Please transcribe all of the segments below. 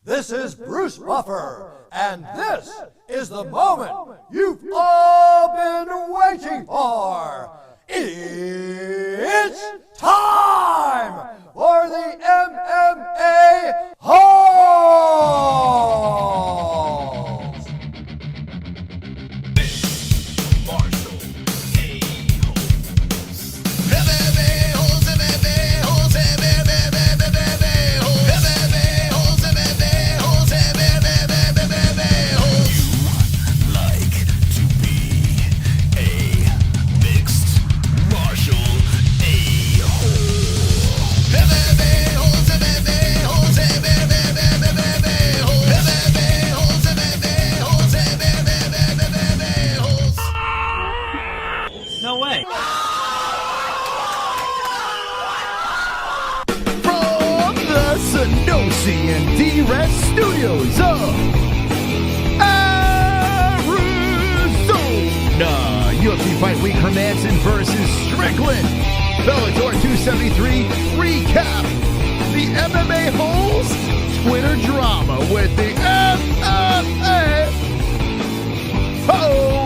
This is Bruce Buffer, and this is the moment you've all been waiting for. It's time for the MMA-Holes! No way. From the Sanosi and DIAZ studios of Arizona, UFC Fight Week Hermansson versus Strickland, Bellator 273 recap, the MMA-Holes Twitter drama with the MMA-Holes.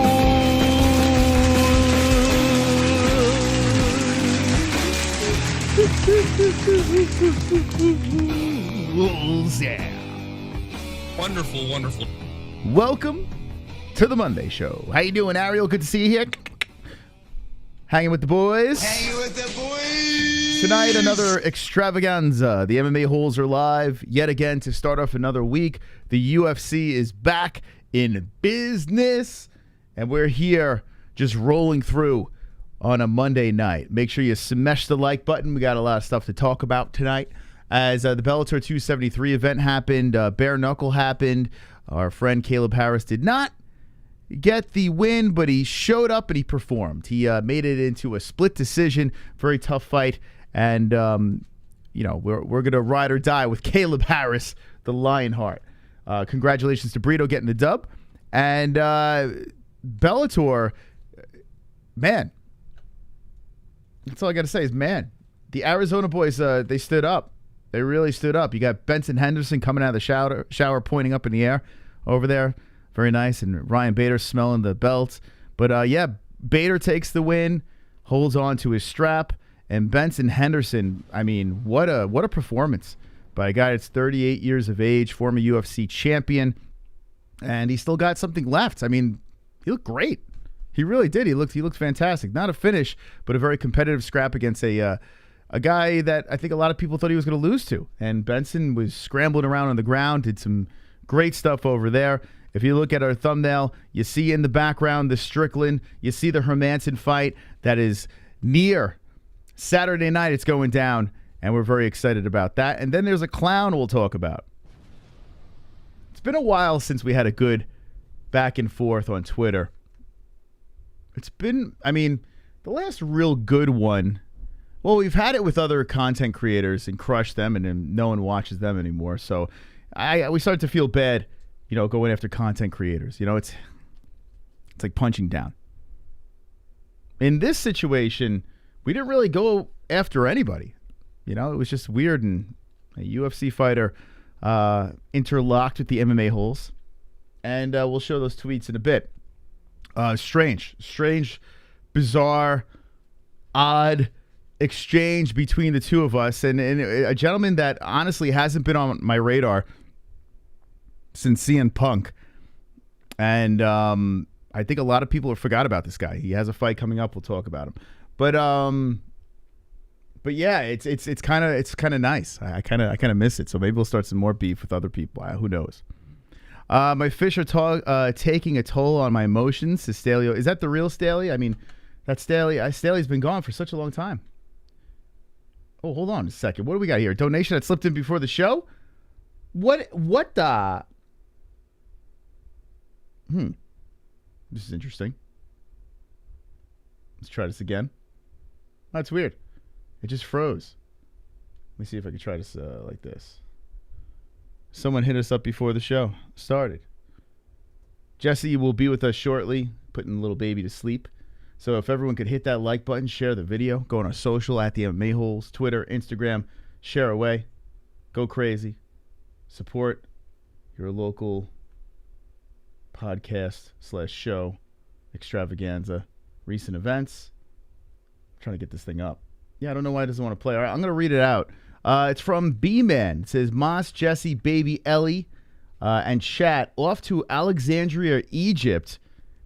Yeah. Wonderful, wonderful. Welcome to the Monday Show. How you doing, Ariel? Good to see you here. Hanging with the boys. Hanging with the boys. Tonight, another extravaganza. The MMA-Holes are live yet again to start off another week. The UFC is back in business, and we're here just rolling through on a Monday night. Make sure you smash the like button. We got a lot of stuff to talk about tonight. As the Bellator 273 event happened, bare knuckle happened. Our friend Kaleb Harris did not get the win, but he showed up and he performed. He made it into a split decision, very tough fight, and you know, we're gonna ride or die with Kaleb Harris, the Lionheart. Congratulations to Brito getting the dub, and Bellator, man. That's all I got to say is, man, the Arizona boys, they stood up. They really stood up. You got Benson Henderson coming out of the shower pointing up in the air over there. Very nice. And Ryan Bader smelling the belt. But, yeah, Bader takes the win, holds on to his strap. And Benson Henderson, I mean, what a performance by a guy that's 38 years of age, former UFC champion. And he still got something left. I mean, he looked great. He really did. He looked fantastic. Not a finish, but a very competitive scrap against a guy that I think a lot of people thought he was going to lose to. And Benson was scrambling around on the ground, did some great stuff over there. If you look at our thumbnail, you see in the background the Strickland. You see the Hermansson fight that is near Saturday night. It's going down, and we're very excited about that. And then there's a clown we'll talk about. It's been a while since we had a good back and forth on Twitter. It's been, I mean, the last real good one, well, we've had it with other content creators and crushed them, and then no one watches them anymore. So we started to feel bad, you know, going after content creators. You know, it's like punching down. In this situation, we didn't really go after anybody. You know, it was just weird, and a UFC fighter interlocked with the MMA-Holes. And we'll show those tweets in a bit. Strange, bizarre, odd exchange between the two of us, and a gentleman that honestly hasn't been on my radar since CM Punk, and I think a lot of people have forgot about this guy. He has a fight coming up. We'll talk about him, but yeah, it's kind of nice. I kind of miss it. So maybe we'll start some more beef with other people. Who knows? My fish are taking a toll on my emotions. Staley, is that the real Staley? I mean, that Staley. Staley's been gone for such a long time. Oh, hold on a second. What do we got here? Donation that slipped in before the show? What the? This is interesting. Let's try this again. That's weird. It just froze. Let me see if I can try this like this. Someone hit us up before the show started. Jesse will be with us shortly, putting little baby to sleep. So if everyone could hit that like button, share the video, go on our social at the MMA-Holes, Twitter, Instagram, share away, go crazy, support your local podcast/show extravaganza, recent events. I'm trying to get this thing up. Yeah, I don't know why it doesn't want to play. All right, I'm going to read it out. It's from B-Man. It says, Moss, Jesse, Baby, Ellie, and chat off to Alexandria, Egypt.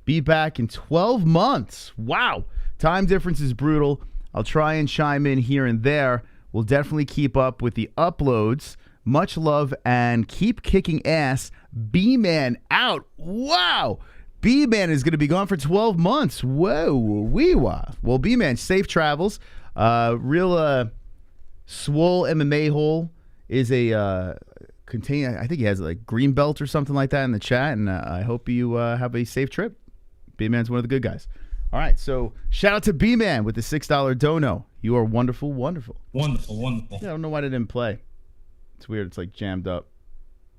Be back in 12 months. Wow. Time difference is brutal. I'll try and chime in here and there. We'll definitely keep up with the uploads. Much love and keep kicking ass. B-Man out. Wow. B-Man is going to be gone for 12 months. Whoa. Wee-wah. Well, B-Man, safe travels. Real swole MMA hole is a contain. I think he has like green belt or something like that in the chat, and I hope you have a safe trip. B-Man's one of the good guys. All right, so shout out to B-Man with the $6 dono. You are wonderful, wonderful. Wonderful, wonderful. Yeah, I don't know why they didn't play. It's weird. It's like jammed up.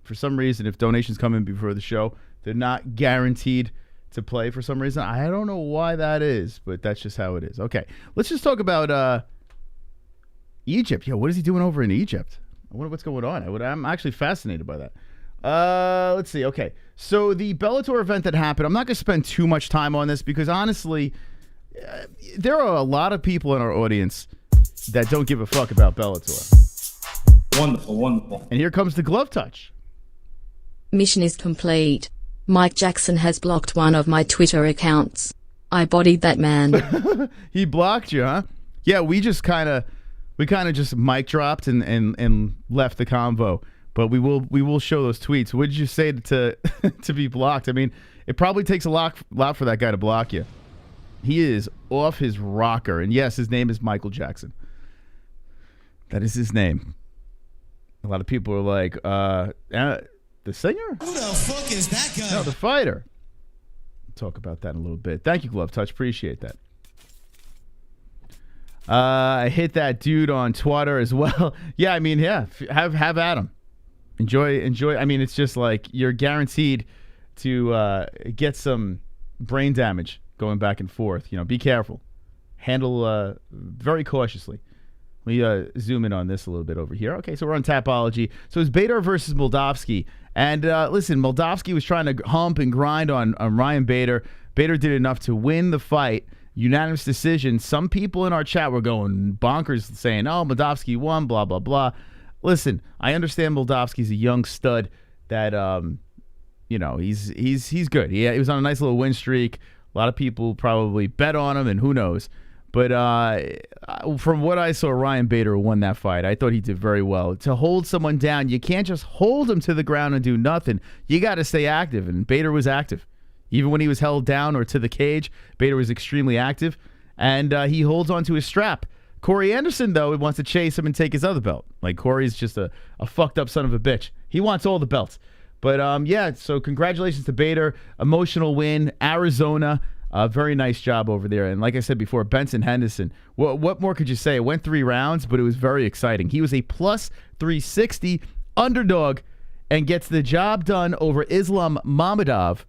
For some reason, if donations come in before the show, they're not guaranteed to play for some reason. I don't know why that is, but that's just how it is. Okay, let's just talk about Egypt. Yo, what is he doing over in Egypt? I wonder what's going on. I'm actually fascinated by that. Let's see. Okay, so the Bellator event that happened, I'm not going to spend too much time on this because honestly, there are a lot of people in our audience that don't give a fuck about Bellator. Wonderful, wonderful. And here comes the glove touch. Mission is complete. Mike Jackson has blocked one of my Twitter accounts. I bodied that man. He blocked you, huh? Yeah, we kind of just mic dropped and left the convo. But we will show those tweets. What did you say to to be blocked? I mean, it probably takes a lot for that guy to block you. He is off his rocker. And yes, his name is Michael Jackson. That is his name. A lot of people are like, the singer? Who the fuck is that guy? No, the fighter. We'll talk about that in a little bit. Thank you, Glove Touch. Appreciate that. I hit that dude on Twitter as well. Yeah, I mean, yeah, have at him. Enjoy. I mean, it's just like you're guaranteed to get some brain damage going back and forth. You know, be careful. Handle very cautiously. Let me zoom in on this a little bit over here. Okay, so we're on Tapology. So it's Bader versus Moldavsky. And listen, Moldavsky was trying to hump and grind on Ryan Bader. Bader did enough to win the fight. Unanimous decision. Some people in our chat were going bonkers saying, oh, Moldavsky won, blah, blah, blah. Listen, I understand Moldavsky's a young stud that, you know, he's good. He was on a nice little win streak. A lot of people probably bet on him, and who knows. But from what I saw, Ryan Bader won that fight. I thought he did very well. To hold someone down, you can't just hold him to the ground and do nothing. You got to stay active, and Bader was active. Even when he was held down or to the cage, Bader was extremely active, and he holds on to his strap. Corey Anderson, though, wants to chase him and take his other belt. Like, Corey's just a fucked up son of a bitch. He wants all the belts. But, yeah, so congratulations to Bader. Emotional win. Arizona. Very nice job over there. And like I said before, Benson, Henderson. What more could you say? It went 3 rounds, but it was very exciting. He was a plus 360 underdog and gets the job done over Islam Mamedov.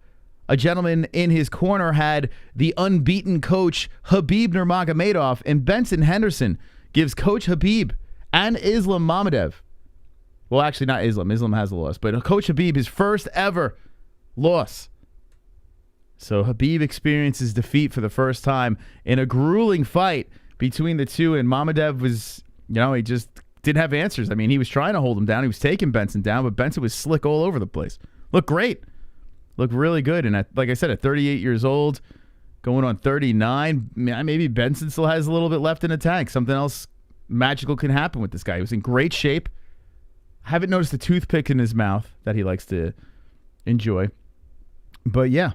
A gentleman in his corner had the unbeaten coach Habib Nurmagomedov, and Benson Henderson gives Coach Habib and Islam Mamedov, well, actually not Islam. Islam has a loss, but Coach Habib his first ever loss. So Habib experiences defeat for the first time in a grueling fight between the two, and Mamedov was, you know, he just didn't have answers. I mean, he was trying to hold him down. He was taking Benson down, but Benson was slick all over the place. Looked great. Looked really good. And like I said, at 38 years old, going on 39, maybe Benson still has a little bit left in the tank. Something else magical can happen with this guy. He was in great shape. I haven't noticed the toothpick in his mouth that he likes to enjoy. But yeah.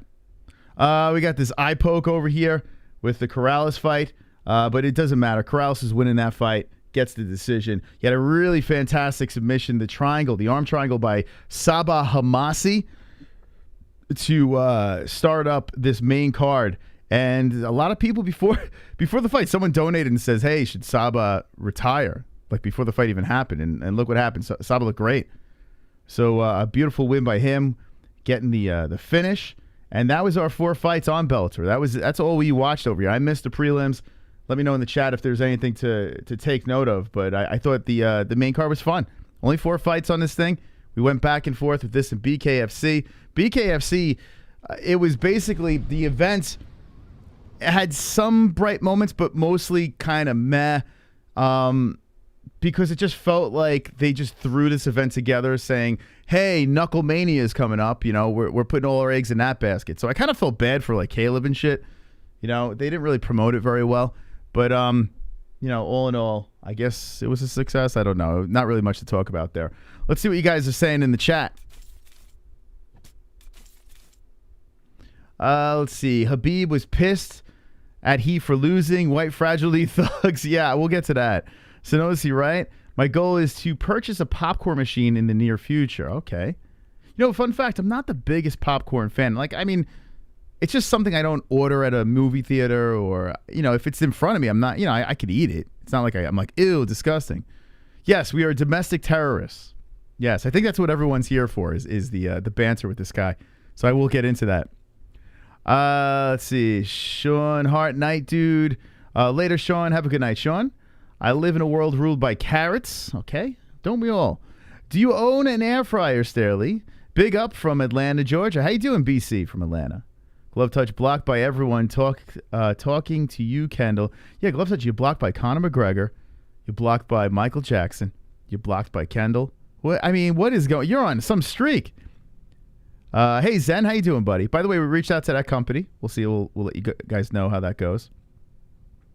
We got this eye poke over here with the Corrales fight. But it doesn't matter. Corrales is winning that fight. Gets the decision. He had a really fantastic submission. The arm triangle by Sabah Hamasi to start up this main card. And a lot of people before the fight, someone donated and says, hey, should Sabah retire? Like before the fight even happened. And look what happened. Sabah looked great. So a beautiful win by him, getting the finish. And that was our 4 fights on Bellator. That's all we watched over here. I missed the prelims. Let me know in the chat if there's anything to take note of. But I thought the main card was fun. Only 4 fights on this thing. We went back and forth with this in BKFC. BKFC, it was basically the event had some bright moments, but mostly kind of meh. Because it just felt like they just threw this event together saying, hey, Knuckle Mania is coming up. You know, we're putting all our eggs in that basket. So I kind of felt bad for like Kaleb and shit. You know, they didn't really promote it very well. But, you know, all in all, I guess it was a success. I don't know. Not really much to talk about there. Let's see what you guys are saying in the chat. Let's see. Habib was pissed at he for losing. White Fragility Thugs. Yeah, we'll get to that. Sonosi, right? My goal is to purchase a popcorn machine in the near future. Okay. You know, fun fact, I'm not the biggest popcorn fan. Like, I mean, it's just something I don't order at a movie theater or, you know, if it's in front of me, I'm not, you know, I could eat it. It's not like I'm like, ew, disgusting. Yes, we are domestic terrorists. Yes, I think that's what everyone's here for is the banter with this guy. So I will get into that. Let's see. Sean Hart, night dude. Later, Sean. Have a good night, Sean. I live in a world ruled by carrots. Okay. Don't we all? Do you own an air fryer, Sterling? Big up from Atlanta, Georgia. How you doing, BC from Atlanta? Glove touch blocked by everyone. Talking to you, Kendall. Yeah, glove touch. You're blocked by Conor McGregor. You're blocked by Michael Jackson. You're blocked by Kendall. What? I mean, what is going? You're on some streak. Hey, Zen. How you doing, buddy? By the way, we reached out to that company. We'll see. We'll let you guys know how that goes.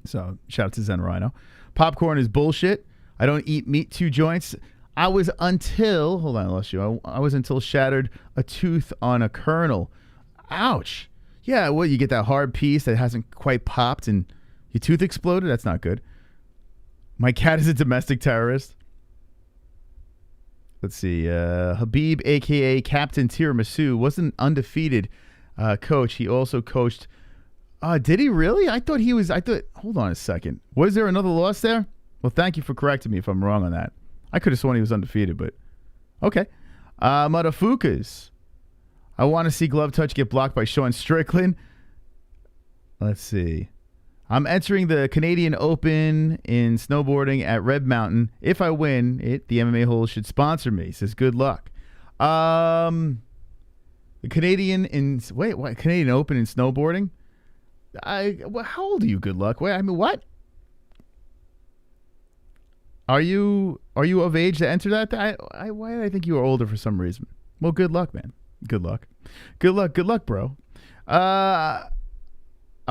So shout out to Zen Rhino. Popcorn is bullshit. I don't eat meat 2 joints. I was until, hold on, I lost you. I was until shattered a tooth on a kernel. Ouch. Yeah, well, you get that hard piece that hasn't quite popped and your tooth exploded. That's not good. My cat is a domestic terrorist. Let's see. Habib, a.k.a. Captain Tiramisu, wasn't undefeated coach. He also coached. Did he really? I thought, hold on a second. Was there another loss there? Well, thank you for correcting me if I'm wrong on that. I could have sworn he was undefeated, but okay. Madafukas. I want to see Glove Touch get blocked by Sean Strickland. Let's see. I'm entering the Canadian Open in snowboarding at Red Mountain. If I win it, the MMA-Holes should sponsor me. He says, good luck. The Canadian Open in snowboarding? How old are you? Good luck. Wait, I mean, what? Are you of age to enter that? Why did I think you were older for some reason? Well, good luck, man. Good luck. Good luck, bro. A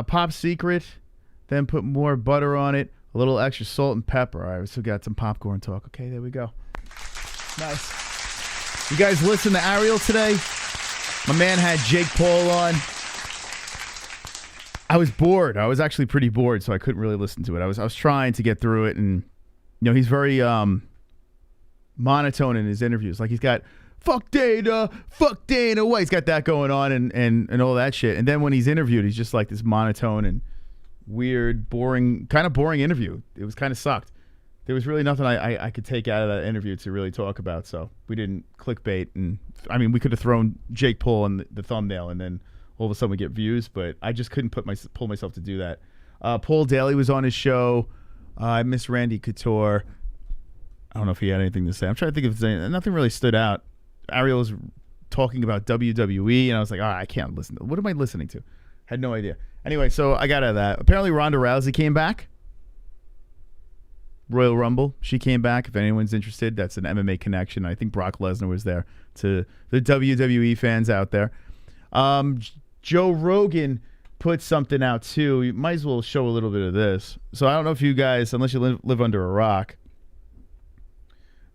pop secret, then put more butter on it, a little extra salt and pepper. All right, we still got some popcorn talk. Okay, there we go. Nice. You guys listen to Ariel today? My man had Jake Paul on. I was bored. I was actually pretty bored, so I couldn't really listen to it. I was trying to get through it, and you know, he's very monotone in his interviews. Like he's got fuck Dana White. He's got that going on and all that shit. And then when he's interviewed, he's just like this monotone and weird, boring interview. It was kind of sucked. There was really nothing I could take out of that interview to really talk about. So we didn't clickbait. And I mean, we could have thrown Jake Paul in the thumbnail and then all of a sudden we get views, but I just couldn't pull myself to do that. Paul Daly was on his show. I miss Randy Couture. I don't know if he had anything to say. I'm trying to think of anything. Nothing really stood out. Ariel was talking about WWE, and I was like, I can't listen to. What am I listening to? Had no idea. Anyway, so I got out of that. Apparently, Ronda Rousey came back. Royal Rumble. She came back. If anyone's interested, that's an MMA connection. I think Brock Lesnar was there. To the WWE fans out there. Joe Rogan put something out too. You might as well show a little bit of this. So I don't know if you guys, unless you live under a rock,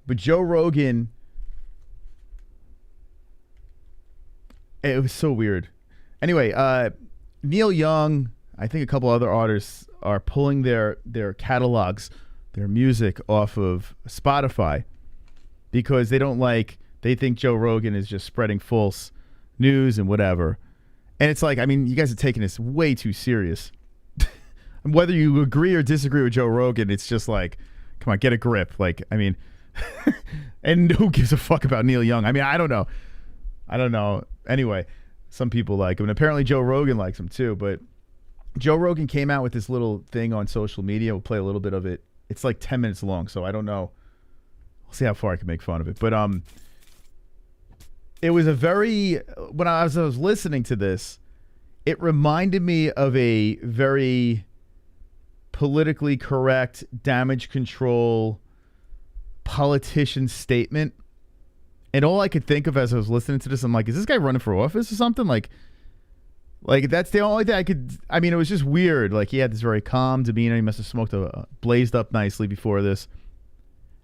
but Joe Rogan, it was so weird. Anyway, Neil Young, I think a couple other artists are pulling their catalogs, their music off of Spotify because they think Joe Rogan is just spreading false news and whatever. And it's like, I mean, you guys are taking this way too serious. Whether you agree or disagree with Joe Rogan, it's just like, come on, get a grip. Like, I mean, and who gives a fuck about Neil Young? I mean, I don't know. Anyway, some people like him. And apparently Joe Rogan likes him too. But Joe Rogan came out with this little thing on social media. We'll play a little bit of it. It's like 10 minutes long, so I don't know. We'll see how far I can make fun of it. But it was a very, when I was listening to this, it reminded me of a very politically correct damage control politician statement. And all I could think of as I was listening to this, I'm like, is this guy running for office or something? Like that's the only thing I could, I mean, it was just weird. Like he had this very calm demeanor. He must have smoked blazed up nicely before this.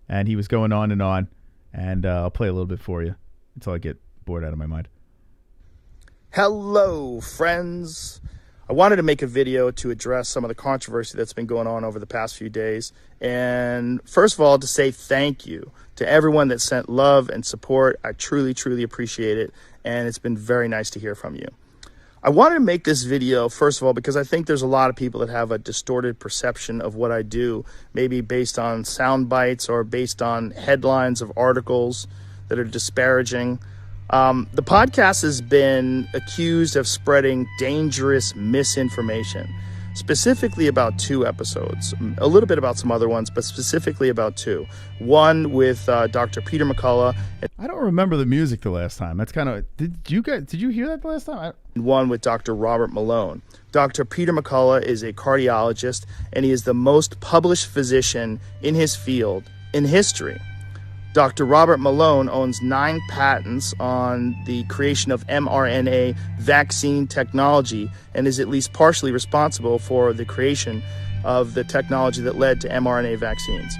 And he was going on. And I'll play a little bit for you until I get bored out of my mind. Hello, friends. I wanted to make a video to address some of the controversy that's been going on over the past few days. And first of all, to say thank you to everyone that sent love and support. I truly, truly appreciate it. And it's been very nice to hear from you. I wanted to make this video, first of all, because I think there's a lot of people that have a distorted perception of what I do, maybe based on sound bites or based on headlines of articles that are disparaging. The podcast has been accused of spreading dangerous misinformation, specifically about 2 episodes, a little bit about some other ones, but specifically about 2. One with Dr. Peter McCullough. I don't remember the music the last time. That's kind of, did you hear that the last time? And one with Dr. Robert Malone. Dr. Peter McCullough is a cardiologist, and he is the most published physician in his field in history. Dr. Robert Malone owns 9 patents on the creation of mRNA vaccine technology and is at least partially responsible for the creation of the technology that led to mRNA vaccines.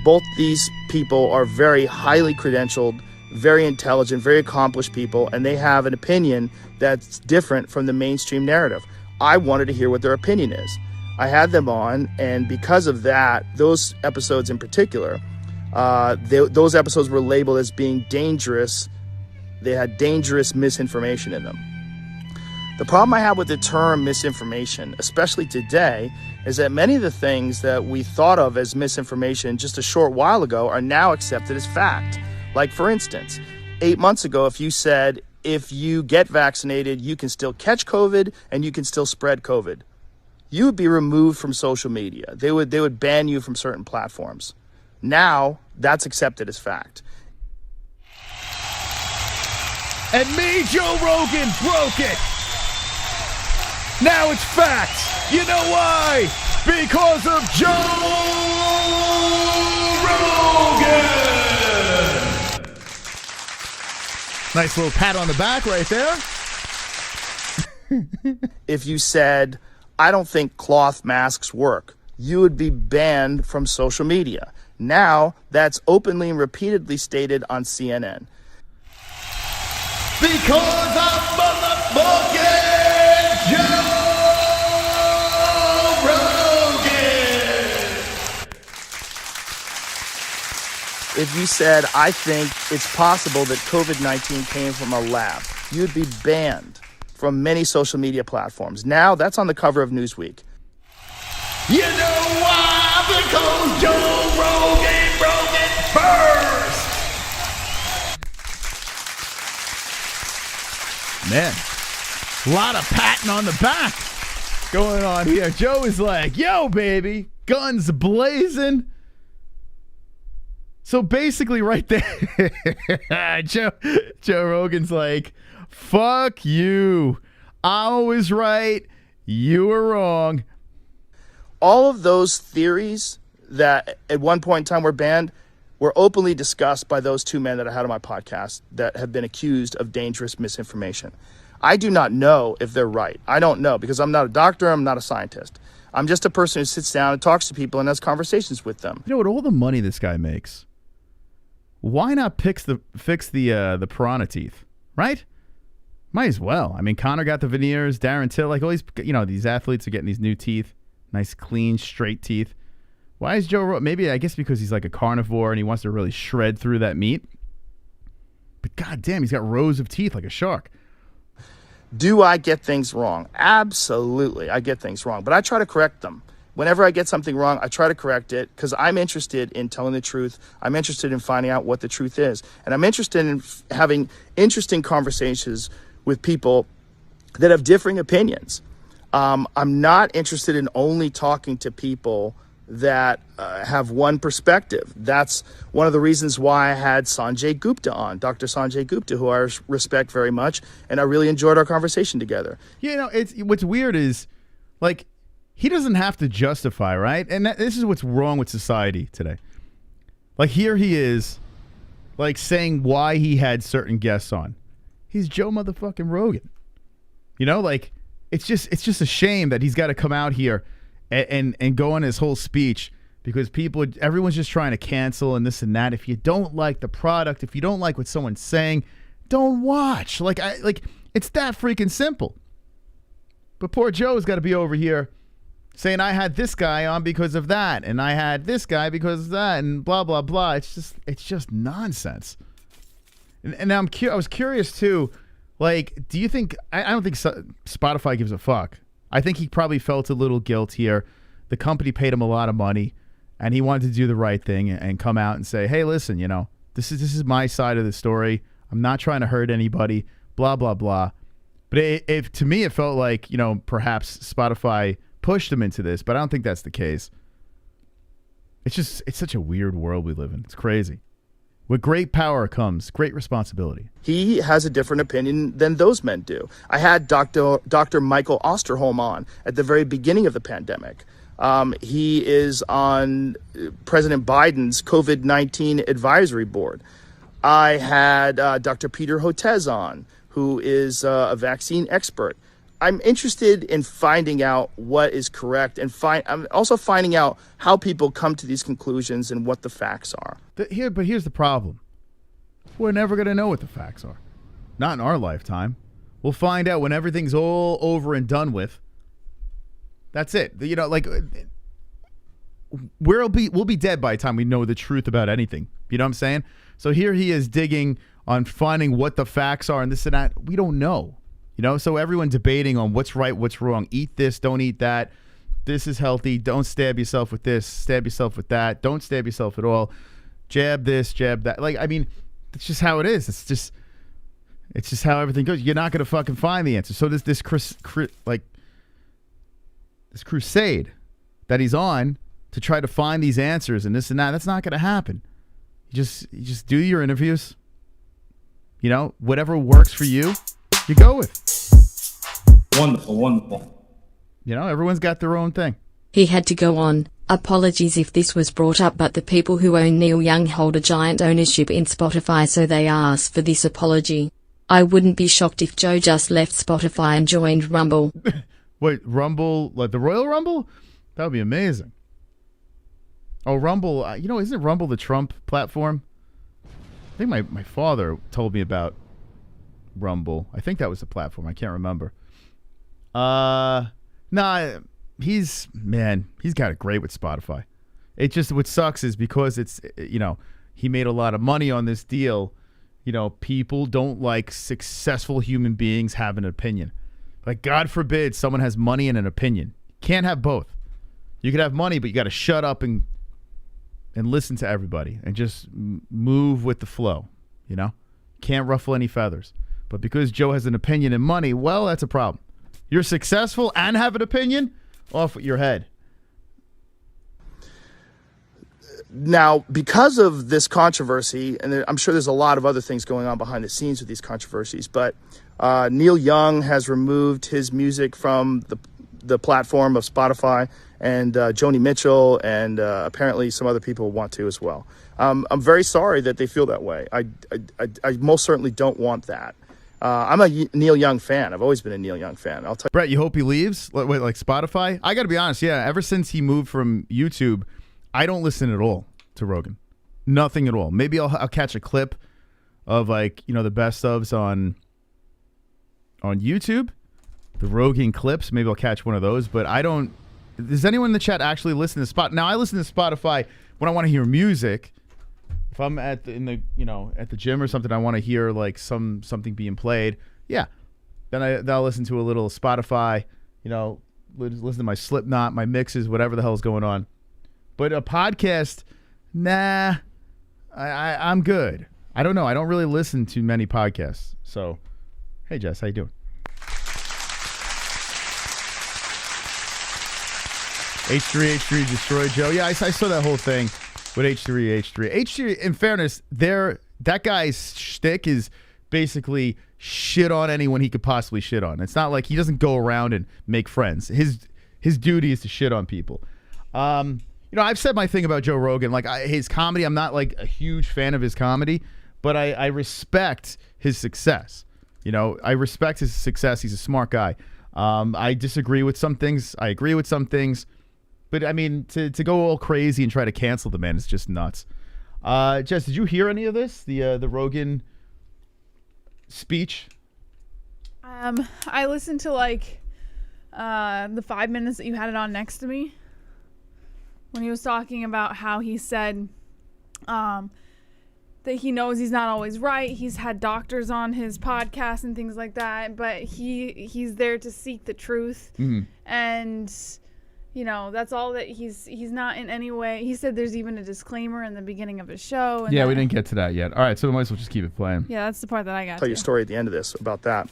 Both these people are very highly credentialed, very intelligent, very accomplished people, and they have an opinion that's different from the mainstream narrative. I wanted to hear what their opinion is. I had them on, and because of that, those episodes in particular, those episodes were labeled as being dangerous. They had dangerous misinformation in them. The problem I have with the term misinformation, especially today, is that many of the things that we thought of as misinformation just a short while ago are now accepted as fact. Like, for instance, 8 months ago, if you said, if you get vaccinated, you can still catch COVID and you can still spread COVID, you would be removed from social media. They would ban you from certain platforms. Now, that's accepted as fact. And me, Joe Rogan, broke it. Now it's facts. You know why? Because of Joe Rogan. Nice little pat on the back right there. If you said, I don't think cloth masks work, you would be banned from social media. Now, that's openly and repeatedly stated on CNN. Because I'm motherfucking Joe Rogan. If you said, I think it's possible that COVID-19 came from a lab, you'd be banned from many social media platforms. Now, that's on the cover of Newsweek. You know why? Because Joe Rogan broke it first. Man, a lot of patting on the back going on here. Joe is like, yo, baby, guns blazing. So basically right there, Joe Rogan's like, fuck you. I was right. You were wrong. All of those theories that at one point in time were banned were openly discussed by those 2 men that I had on my podcast that have been accused of dangerous misinformation. I do not know if they're right. I don't know, because I'm not a doctor. I'm not a scientist. I'm just a person who sits down and talks to people and has conversations with them. You know, with all the money this guy makes, why not fix the piranha teeth, right? Might as well. I mean, Conor got the veneers, Darren Till, like all these, these athletes are getting these new teeth. Nice, clean, straight teeth. Why is Joe Rogan? Maybe, I guess because he's like a carnivore and he wants to really shred through that meat. But goddamn, he's got rows of teeth like a shark. Do I get things wrong? Absolutely, I get things wrong. But I try to correct them. Whenever I get something wrong, I try to correct it because I'm interested in telling the truth. I'm interested in finding out what the truth is. And I'm interested in having interesting conversations with people that have differing opinions. I'm not interested in only talking to people that have one perspective. That's one of the reasons why I had Sanjay Gupta on, Dr. Sanjay Gupta, who I respect very much, and I really enjoyed our conversation together. You know, it's what's weird is, like, he doesn't have to justify, right? And this is what's wrong with society today. Like, here he is, like, saying why he had certain guests on. He's Joe motherfucking Rogan. You know, like, it's just a shame that he's got to come out here and go on his whole speech because everyone's just trying to cancel and this and that. If you don't like the product, if you don't like what someone's saying, don't watch. Like it's that freaking simple. But poor Joe's got to be over here saying I had this guy on because of that, and I had this guy because of that, and blah blah blah. It's just nonsense. And I was curious too. Like, do you think? I don't think Spotify gives a fuck. I think he probably felt a little guilt here. The company paid him a lot of money, and he wanted to do the right thing and come out and say, "Hey, listen, you know, this is my side of the story. I'm not trying to hurt anybody." Blah blah blah. But to me, it felt like, you know, perhaps Spotify pushed him into this, but I don't think that's the case. It's such a weird world we live in. It's crazy. With great power comes great responsibility. He has a different opinion than those men do. I had Dr. Michael Osterholm on at the very beginning of the pandemic. He is on President Biden's COVID-19 advisory board. I had Dr. Peter Hotez on, who is a vaccine expert. I'm interested in finding out what is correct, and I'm also finding out how people come to these conclusions and what the facts are. But here's the problem. We're never going to know what the facts are. Not in our lifetime. We'll find out when everything's all over and done with. That's it. You know, like, we'll be dead by the time we know the truth about anything. You know what I'm saying? So here he is digging on finding what the facts are and this and that. We don't know. You know, so everyone debating on what's right, what's wrong. Eat this, don't eat that. This is healthy. Don't stab yourself with this. Stab yourself with that. Don't stab yourself at all. Jab this, jab that. Like, I mean, it's just how it is. It's just how everything goes. You're not going to fucking find the answer. So there's this crusade that he's on to try to find these answers and this and that. That's not going to happen. You just do your interviews. You know, whatever works for you, you go with. Wonderful, wonderful. You know, everyone's got their own thing. He had to go on. Apologies if this was brought up, but the people who own Neil Young hold a giant ownership in Spotify, so they asked for this apology. I wouldn't be shocked if Joe just left Spotify and joined Rumble. Wait, Rumble, like the Royal Rumble? That would be amazing. Oh, Rumble, you know, isn't Rumble the Trump platform? I think my father told me about Rumble. I think that was the platform. I can't remember. Nah, he's got it great with Spotify. It just, what sucks is because it's, you know, he made a lot of money on this deal. You know, people don't like successful human beings have an opinion. Like, God forbid someone has money and an opinion. Can't have both. You could have money, but you got to shut up and listen to everybody and just move with the flow. You know, can't ruffle any feathers. But because Joe has an opinion and money, well, that's a problem. You're successful and have an opinion? Off with your head. Now, because of this controversy, and I'm sure there's a lot of other things going on behind the scenes with these controversies, but Neil Young has removed his music from the platform of Spotify, and Joni Mitchell and apparently some other people want to as well. I'm very sorry that they feel that way. I most certainly don't want that. I'm a Neil Young fan. I've always been a Neil Young fan. I'll tell you. Brett, you hope he leaves? Wait, like Spotify? I got to be honest, yeah. Ever since he moved from YouTube, I don't listen at all to Rogan. Nothing at all. Maybe I'll catch a clip of, like, you know, the best ofs on YouTube, the Rogan clips. Maybe I'll catch one of those, but I don't. Does anyone in the chat actually listen to Spotify? Now, I listen to Spotify when I want to hear music. If I'm at the gym or something, I want to hear like something being played. Yeah, then I'll listen to a little Spotify. You know, listen to my Slipknot, my mixes, whatever the hell's going on. But a podcast, nah, I'm good. I don't know. I don't really listen to many podcasts. So, hey Jess, how you doing? H3 destroyed Joe. Yeah, I saw that whole thing with H3. In fairness, that guy's shtick is basically shit on anyone he could possibly shit on. It's not like he doesn't go around and make friends. His duty is to shit on people. I've said my thing about Joe Rogan. Like his comedy, I'm not like a huge fan of his comedy, but I respect his success. I respect his success. He's a smart guy. I disagree with some things. I agree with some things. But, I mean, to go all crazy and try to cancel the man is just nuts. Jess, did you hear any of this? The Rogan speech? I listened to, the 5 minutes that you had it on next to me. When he was talking about how he said that he knows he's not always right. He's had doctors on his podcast and things like that. But he's there to seek the truth. Mm-hmm. And... that's all that he's not in any way. He said there's even a disclaimer in the beginning of his show. And we didn't get to that yet. All right, so we might as well just keep it playing. Yeah, that's the part that I got. Tell you a story at the end of this about that.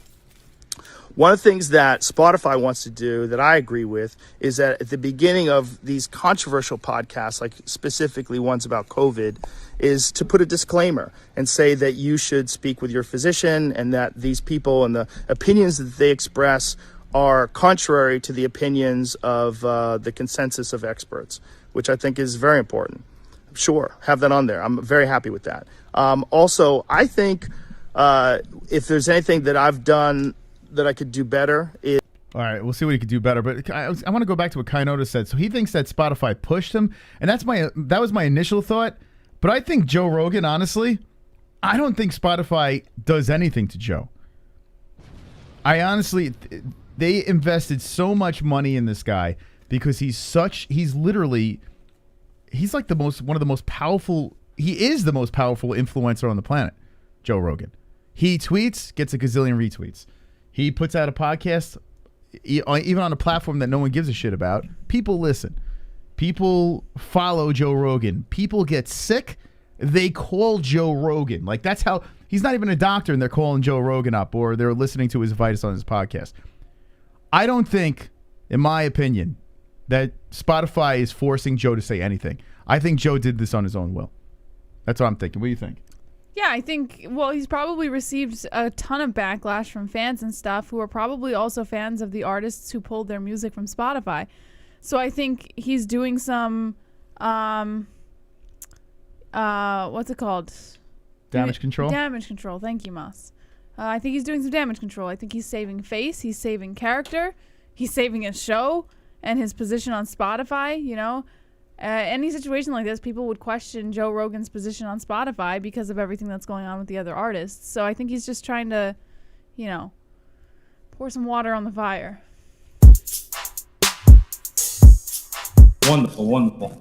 One of the things that Spotify wants to do that I agree with is that at the beginning of these controversial podcasts, like specifically ones about COVID, is to put a disclaimer and say that you should speak with your physician and that these people and the opinions that they express are contrary to the opinions of the consensus of experts, which I think is very important. Sure, have that on there. I'm very happy with that. Also, I think if there's anything that I've done that I could do better is... All right, we'll see what he could do better. But I want to go back to what Kainoda said. So he thinks that Spotify pushed him, and that was my initial thought. But I think Joe Rogan, honestly, I don't think Spotify does anything to Joe. They invested so much money in this guy because he's like one of the most powerful. He is the most powerful influencer on the planet, Joe Rogan. He tweets, gets a gazillion retweets. He puts out a podcast, even on a platform that no one gives a shit about. People listen. People follow Joe Rogan. People get sick. They call Joe Rogan. Like that's how, he's not even a doctor and they're calling Joe Rogan up or they're listening to his advice on his podcast. I don't think, in my opinion, that Spotify is forcing Joe to say anything. I think Joe did this on his own will. That's what I'm thinking. What do you think? Yeah, I think, he's probably received a ton of backlash from fans and stuff who are probably also fans of the artists who pulled their music from Spotify. So I think he's doing some, what's it called? Damage control? Damage control. Thank you, Moss. I think he's doing some damage control. I think he's saving face. He's saving character. He's saving his show and his position on Spotify, Any situation like this, people would question Joe Rogan's position on Spotify because of everything that's going on with the other artists. So I think he's just trying to, pour some water on the fire. Wonderful.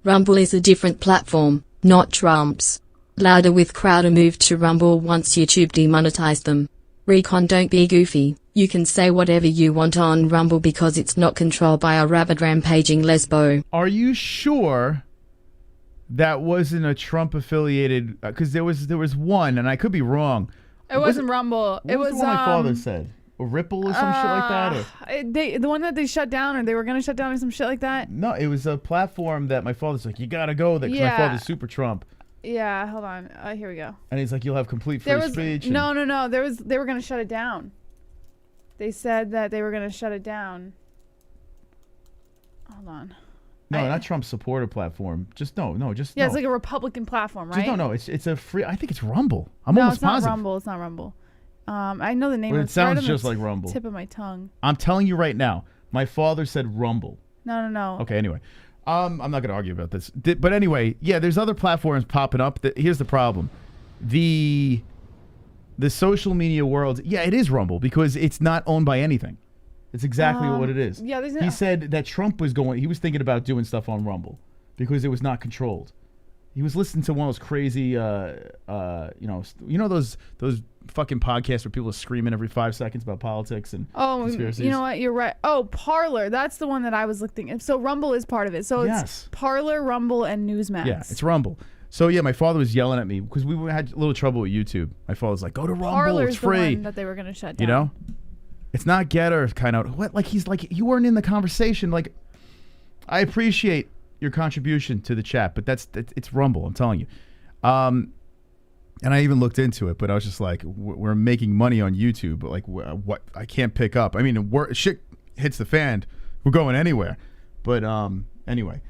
Rumble is a different platform, not Trump's. Louder with Crowder moved to Rumble once YouTube demonetized them. Recon, don't be goofy. You can say whatever you want on Rumble because it's not controlled by a rabid rampaging lesbo. Are you sure that wasn't a Trump affiliated? Because there was one, and I could be wrong. It wasn't Rumble. It was the one my father said. Or Ripple or some shit like that? Or? The one that they shut down, or they were going to shut down or some shit like that? No, it was a platform that my father's like, you got to go there because my father's super Trump. Yeah, hold on. Here we go. And he's like, you'll have complete free speech. No. They were going to shut it down. They said that they were going to shut it down. Hold on. No, not Trump's supporter platform. Yeah, it's like a Republican platform, right? No, it's a free. I think it's Rumble. I'm almost positive. It's not Rumble. I know the name. It sounds just like Rumble. Tip of my tongue. I'm telling you right now. My father said Rumble. No. Okay. Anyway, I'm not going to argue about this. But anyway, yeah, there's other platforms popping up. Here's the problem. The social media world, it is Rumble because it's not owned by anything. It's exactly what it is. Yeah, he said that Trump was thinking about doing stuff on Rumble because it was not controlled. He was listening to one of those crazy, those fucking podcasts where people are screaming every 5 seconds about politics and conspiracies. You know what? You're right. Oh, Parler. That's the one that I was looking at. So Rumble is part of it. So it's Parler, Rumble, and Newsmax. Yeah, it's Rumble. So yeah, my father was yelling at me because we had a little trouble with YouTube. My father was like, "Go to Rumble, Parler's it's free." The one that they were going to shut down. It's not Getter kind of what like he's like you weren't in the conversation. Like I appreciate your contribution to the chat, but it's Rumble. I'm telling you. And I even looked into it, but I was just like, we're making money on YouTube, but like what I can't pick up. I mean, shit hits the fan, we're going anywhere. But anyway,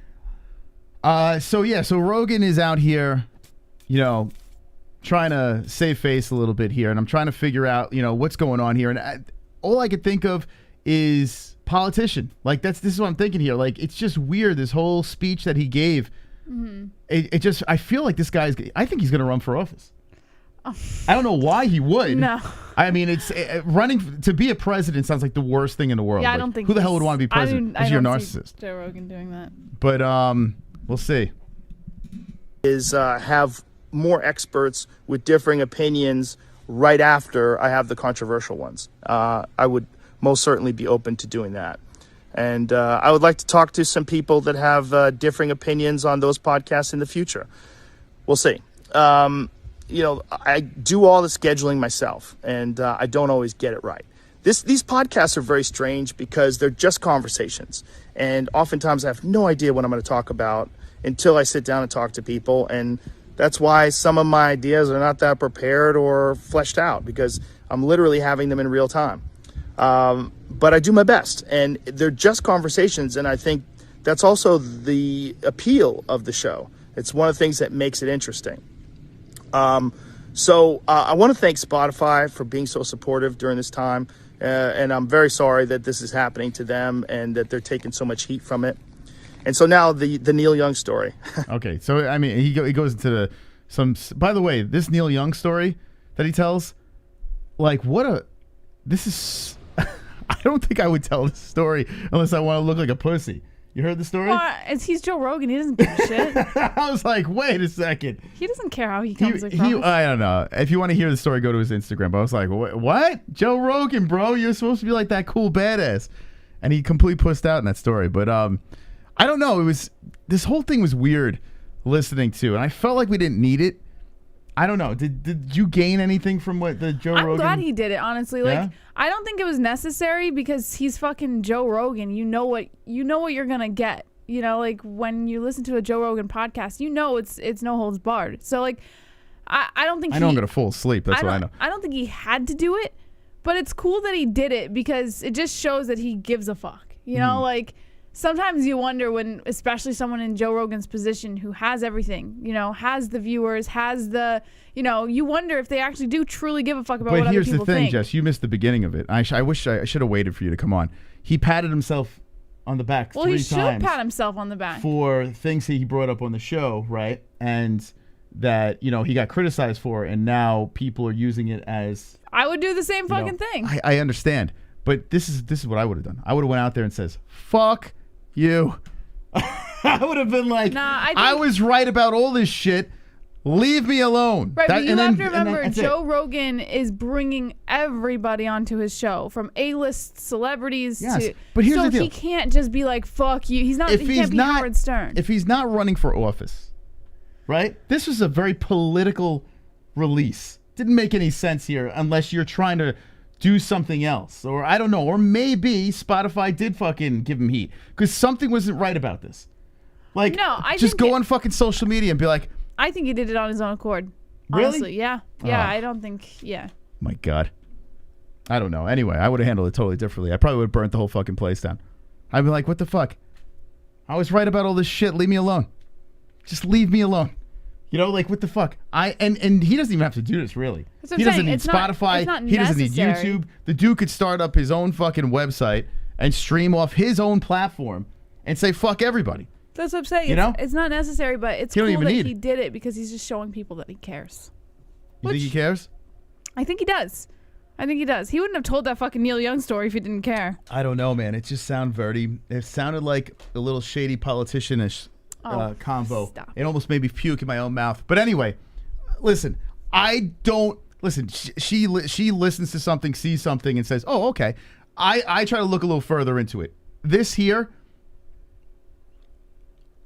so Rogan is out here, you know, trying to save face a little bit here, and I'm trying to figure out, you know, what's going on here, and all I could think of is politician. Like this is what I'm thinking here. Like it's just weird, this whole speech that he gave. Mm-hmm. It just, I feel like this guy's, I think he's going to run for office. Oh. I don't know why he would. No. I mean, it's running to be a president sounds like the worst thing in the world. Yeah, like, I don't think who the hell would want to be president? Because you're a narcissist. Joe Rogan doing that. But we'll see. Is have more experts with differing opinions right after I have the controversial ones. I would most certainly be open to doing that. And I would like to talk to some people that have differing opinions on those podcasts in the future. We'll see. You know, I do all the scheduling myself, and I don't always get it right. These podcasts are very strange because they're just conversations. And oftentimes I have no idea what I'm going to talk about until I sit down and talk to people. And that's why some of my ideas are not that prepared or fleshed out, because I'm literally having them in real time. But I do my best, and they're just conversations, and I think that's also the appeal of the show. It's one of the things that makes it interesting. So I want to thank Spotify for being so supportive during this time, and I'm very sorry that this is happening to them and that they're taking so much heat from it. And so now the Neil Young story. Okay, so I mean, he goes into some. By the way, this Neil Young story that he tells, like, this is. I don't think I would tell this story unless I want to look like a pussy. You heard the story? He's Joe Rogan. He doesn't give a shit. I was like, wait a second. He doesn't care how he comes across. I don't know. If you want to hear the story, go to his Instagram. But I was like, what? Joe Rogan, bro. You're supposed to be like that cool badass. And he completely pussed out in that story. But I don't know. This whole thing was weird listening to. And I felt like we didn't need it. I don't know. Did you gain anything from what the Joe Rogan? I'm glad he did it, honestly. Like, I don't think it was necessary because he's fucking Joe Rogan. You know what you're gonna get. You know, like when you listen to a Joe Rogan podcast, you know it's no holds barred. So like, I don't think. I know I'm gonna fall asleep. That's what I know. I don't think he had to do it, but it's cool that he did it because it just shows that he gives a fuck. You know, like. Sometimes you wonder when, especially someone in Joe Rogan's position who has everything, you know, has the viewers, has the, you know, you wonder if they actually do truly give a fuck about what other people think. But here's the thing, Jess, you missed the beginning of it. I wish I should have waited for you to come on. He patted himself on the back 3 times. Well, he should pat himself on the back. For things he brought up on the show, right? And that, you know, he got criticized for, and now people are using it as... I would do the same fucking thing. I understand. But this is what I would have done. I would have went out there and says, fuck you. I would have been like, nah, I was right about all this shit. Leave me alone. Right, but you have to remember, Joe Rogan is bringing everybody onto his show, from A-list celebrities to... But here's the deal. So he can't just be like, fuck you. He can't be Howard Stern. If he's not running for office, right? This was a very political release. Didn't make any sense here unless you're trying to do something else, or I don't know, or maybe Spotify did fucking give him heat because something wasn't right about this. Like, no, I just go on fucking social media and be like, I think he did it on his own accord. Really? Honestly, yeah. I don't think, My God, I don't know. Anyway, I would have handled it totally differently. I probably would have burnt the whole fucking place down. I'd be like, what the fuck? I was right about all this shit. Leave me alone. Just leave me alone. You know, like, what the fuck? And he doesn't even have to do this, really. He doesn't need Spotify. He doesn't need YouTube. The dude could start up his own fucking website and stream off his own platform and say, fuck everybody. That's what I'm saying. It's not necessary, but it's cool that he did it because he's just showing people that he cares. You think he cares? I think he does. He wouldn't have told that fucking Neil Young story if he didn't care. I don't know, man. It just it sounded like a little shady politician-ish convo. Stop. It almost made me puke in my own mouth. But anyway, listen, she listens to something, sees something, and says, oh, okay. I try to look a little further into it. This here,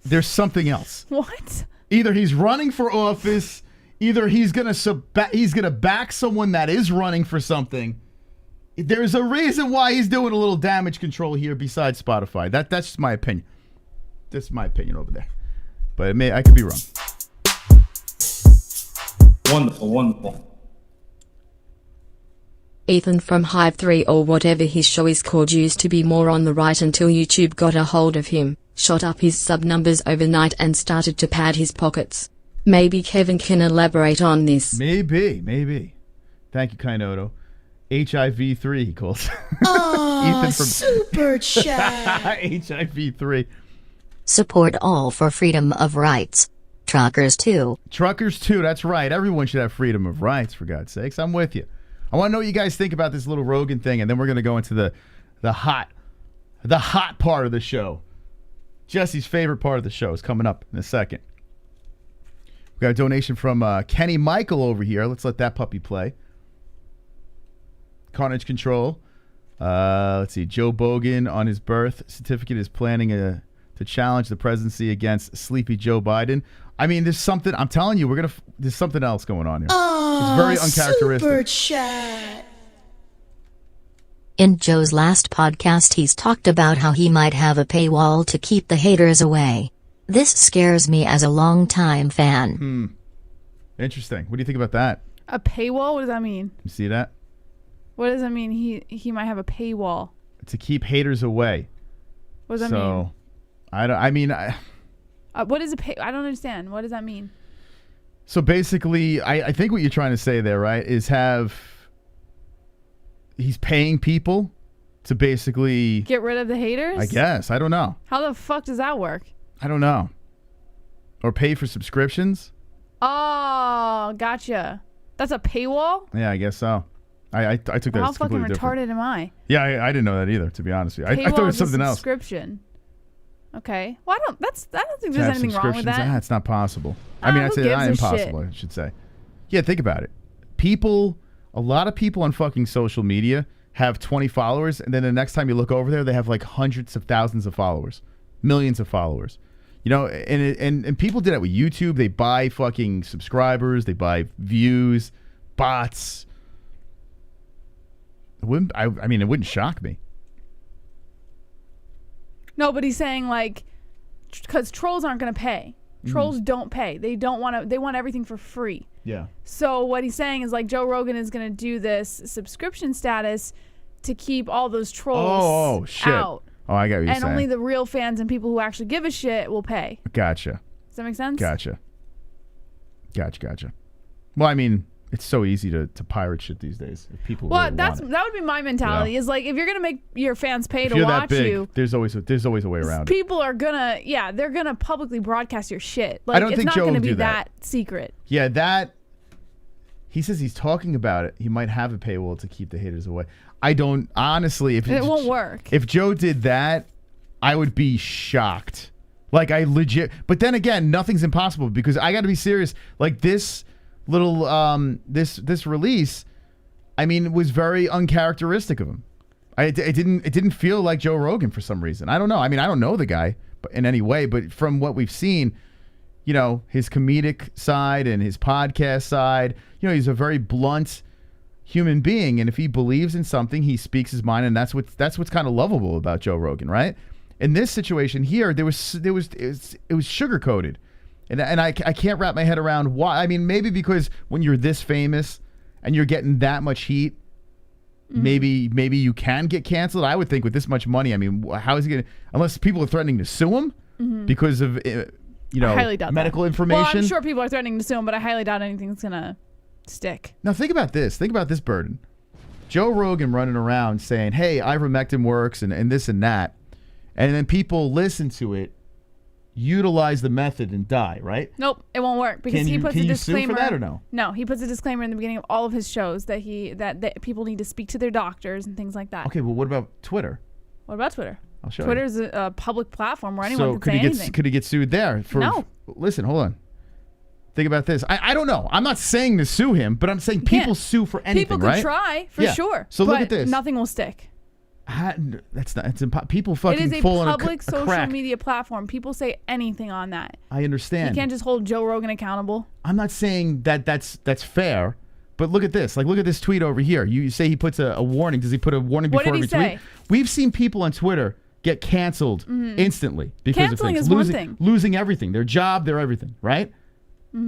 there's something else. What? Either he's running for office, either he's gonna back someone that is running for something, There's a reason why he's doing a little damage control here besides Spotify. That's just my opinion. That's my opinion over there. But I could be wrong. Wonderful, wonderful. Ethan from Hive 3 or whatever his show is called used to be more on the right until YouTube got a hold of him, shot up his sub numbers overnight and started to pad his pockets. Maybe Kevin can elaborate on this. Maybe. Thank you, Kainoto. HIV3 he calls. Oh, Ethan from super chat. HIV3. Support all for freedom of rights. Truckers too. Truckers too, that's right. Everyone should have freedom of rights, for God's sakes. I'm with you. I want to know what you guys think about this little Rogan thing, and then we're going to go into the hot part of the show. Jesse's favorite part of the show is coming up in a second. We got a donation from Kenny Michael over here. Let's let that puppy play. Carnage Control. Let's see. Joe Bogan on his birth certificate is planning to challenge the presidency against Sleepy Joe Biden. I mean, there's something. I'm telling you, there's something else going on here. It's very uncharacteristic. Super chat. In Joe's last podcast, he's talked about how he might have a paywall to keep the haters away. This scares me as a longtime fan. Interesting. What do you think about that? A paywall? What does that mean? You see that? What does that mean? He might have a paywall. To keep haters away. What does that mean? What is a pay? I don't understand. What does that mean? So basically, I think what you're trying to say there, right, is he's paying people to basically get rid of the haters? I guess. I don't know. How the fuck does that work? I don't know. Or pay for subscriptions? Oh, gotcha. That's a paywall? Yeah, I guess so. I took that How as fucking completely retarded different. am I? Yeah, I didn't know that either, to be honest with you. I thought it was something else. Subscription. Okay. Well, I don't think there's anything wrong with that. It's not possible. I mean, I'd say not impossible, I should say. Yeah, think about it. A lot of people on fucking social media have 20 followers, and then the next time you look over there, they have like hundreds of thousands of followers, millions of followers. You know, and people do that with YouTube. They buy fucking subscribers, they buy views, bots. It wouldn't shock me. No, but he's saying like, because trolls aren't going to pay. Trolls don't pay. They don't want to. They want everything for free. Yeah. So what he's saying is like Joe Rogan is going to do this subscription status to keep all those trolls out. Oh, I got what you're saying. And only the real fans and people who actually give a shit will pay. Gotcha. Does that make sense? Gotcha. Well, I mean, it's so easy to pirate shit these days. If people really want it. That would be my mentality. Is like if you're gonna make your fans pay if to you're watch that big, you, there's always a way around it. People are gonna they're gonna publicly broadcast your shit. Like I don't it's think not Joe gonna will be do that. secret. Yeah, that he says he's talking about it. He might have a paywall to keep the haters away. I don't honestly. If it won't work. If Joe did that, I would be shocked. Like I legit. But then again, nothing's impossible because I got to be serious. Like this little this release, I mean, was very uncharacteristic of him. It didn't feel like Joe Rogan for some reason. I don't know. I mean, I don't know the guy in any way, but from what we've seen, you know, his comedic side and his podcast side, you know, he's a very blunt human being, and if he believes in something, he speaks his mind, and that's what's kind of lovable about Joe Rogan, right? In this situation here, it was sugar coated, and I can't wrap my head around why. I mean, maybe because when you're this famous and you're getting that much heat, maybe you can get canceled. I would think with this much money, I mean, how is he gonna? Unless people are threatening to sue him because of I highly doubt medical information. Well, I'm sure people are threatening to sue him, but I highly doubt anything's gonna stick. Now think about this. Think about this burden. Joe Rogan running around saying, "Hey, ivermectin works," and this and that. And then people listen to it, utilize the method, and die, right? Nope, it won't work because he puts a disclaimer. Sue for that or no? No, he puts a disclaimer in the beginning of all of his shows that that people need to speak to their doctors and things like that. Okay, well, what about Twitter? What about Twitter? I'll show Twitter's you. a public platform where anyone can say anything. Could he get sued there? No. Listen, hold on. Think about this. I don't know. I'm not saying to sue him, but I'm saying people sue for anything, people could right? try, for sure. So look at this. Nothing will stick. That's not. It's impossible. People fucking It is a fall in public a social crack. media platform. People say anything on that. I understand. You can't just hold Joe Rogan accountable. I'm not saying that that's fair, But look at this. Like, look at this tweet over here. You say he puts a warning. Does he put a warning before every tweet? We've seen people on Twitter get canceled instantly because of things. Losing everything. Their job, their everything, right?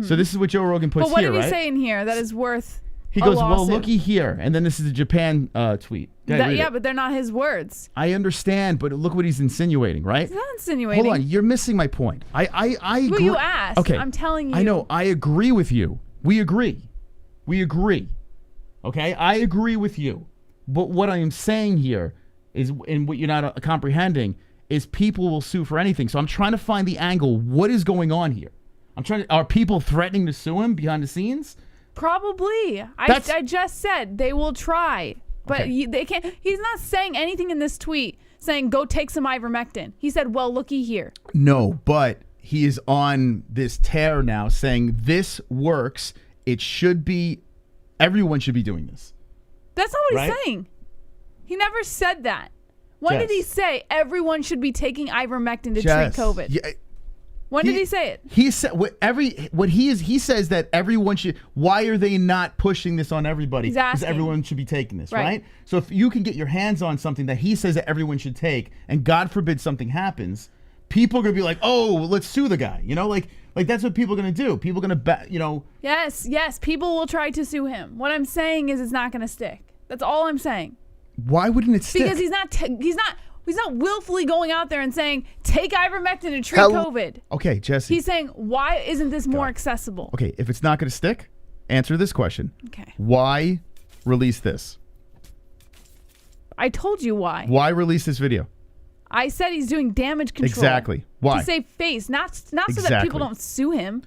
So this is what Joe Rogan puts here, right? But what did he say in here that is worth He goes, well, looky here. And then this is a Japan tweet. But they're not his words. I understand, but look what he's insinuating, right? He's not insinuating. Hold on. You're missing my point. I agree. Who you asked. Okay. I'm telling you. I know. I agree with you. We agree. Okay? I agree with you. But what I am saying here is, and what you're not comprehending, is people will sue for anything. So I'm trying to find the angle. What is going on here? Are people threatening to sue him behind the scenes? Probably. I just said they will try. But they can't. He's not saying anything in this tweet saying, go take some ivermectin. He said, well, looky here. No, but he is on this tear now saying this works. It should be, everyone should be doing this. That's not what he's saying. He never said that. When did he say everyone should be taking ivermectin to treat COVID? Yeah. When did he say it? He said he says that everyone should. Why are they not pushing this on everybody? Because everyone should be taking this, right? So if you can get your hands on something that he says that everyone should take, and God forbid something happens, people are gonna be like, "Oh, let's sue the guy." You know, like that's what people are gonna do. People are gonna Yes, people will try to sue him. What I'm saying is, it's not gonna stick. That's all I'm saying. Why wouldn't it stick? Because he's not willfully going out there and saying, take ivermectin to treat COVID. Okay, Jesse. He's saying, why isn't this more accessible? Okay, if it's not going to stick, answer this question. Okay. Why release this? I told you why. Why release this video? I said he's doing damage control. Exactly. Why? To save face, not so that people don't sue him.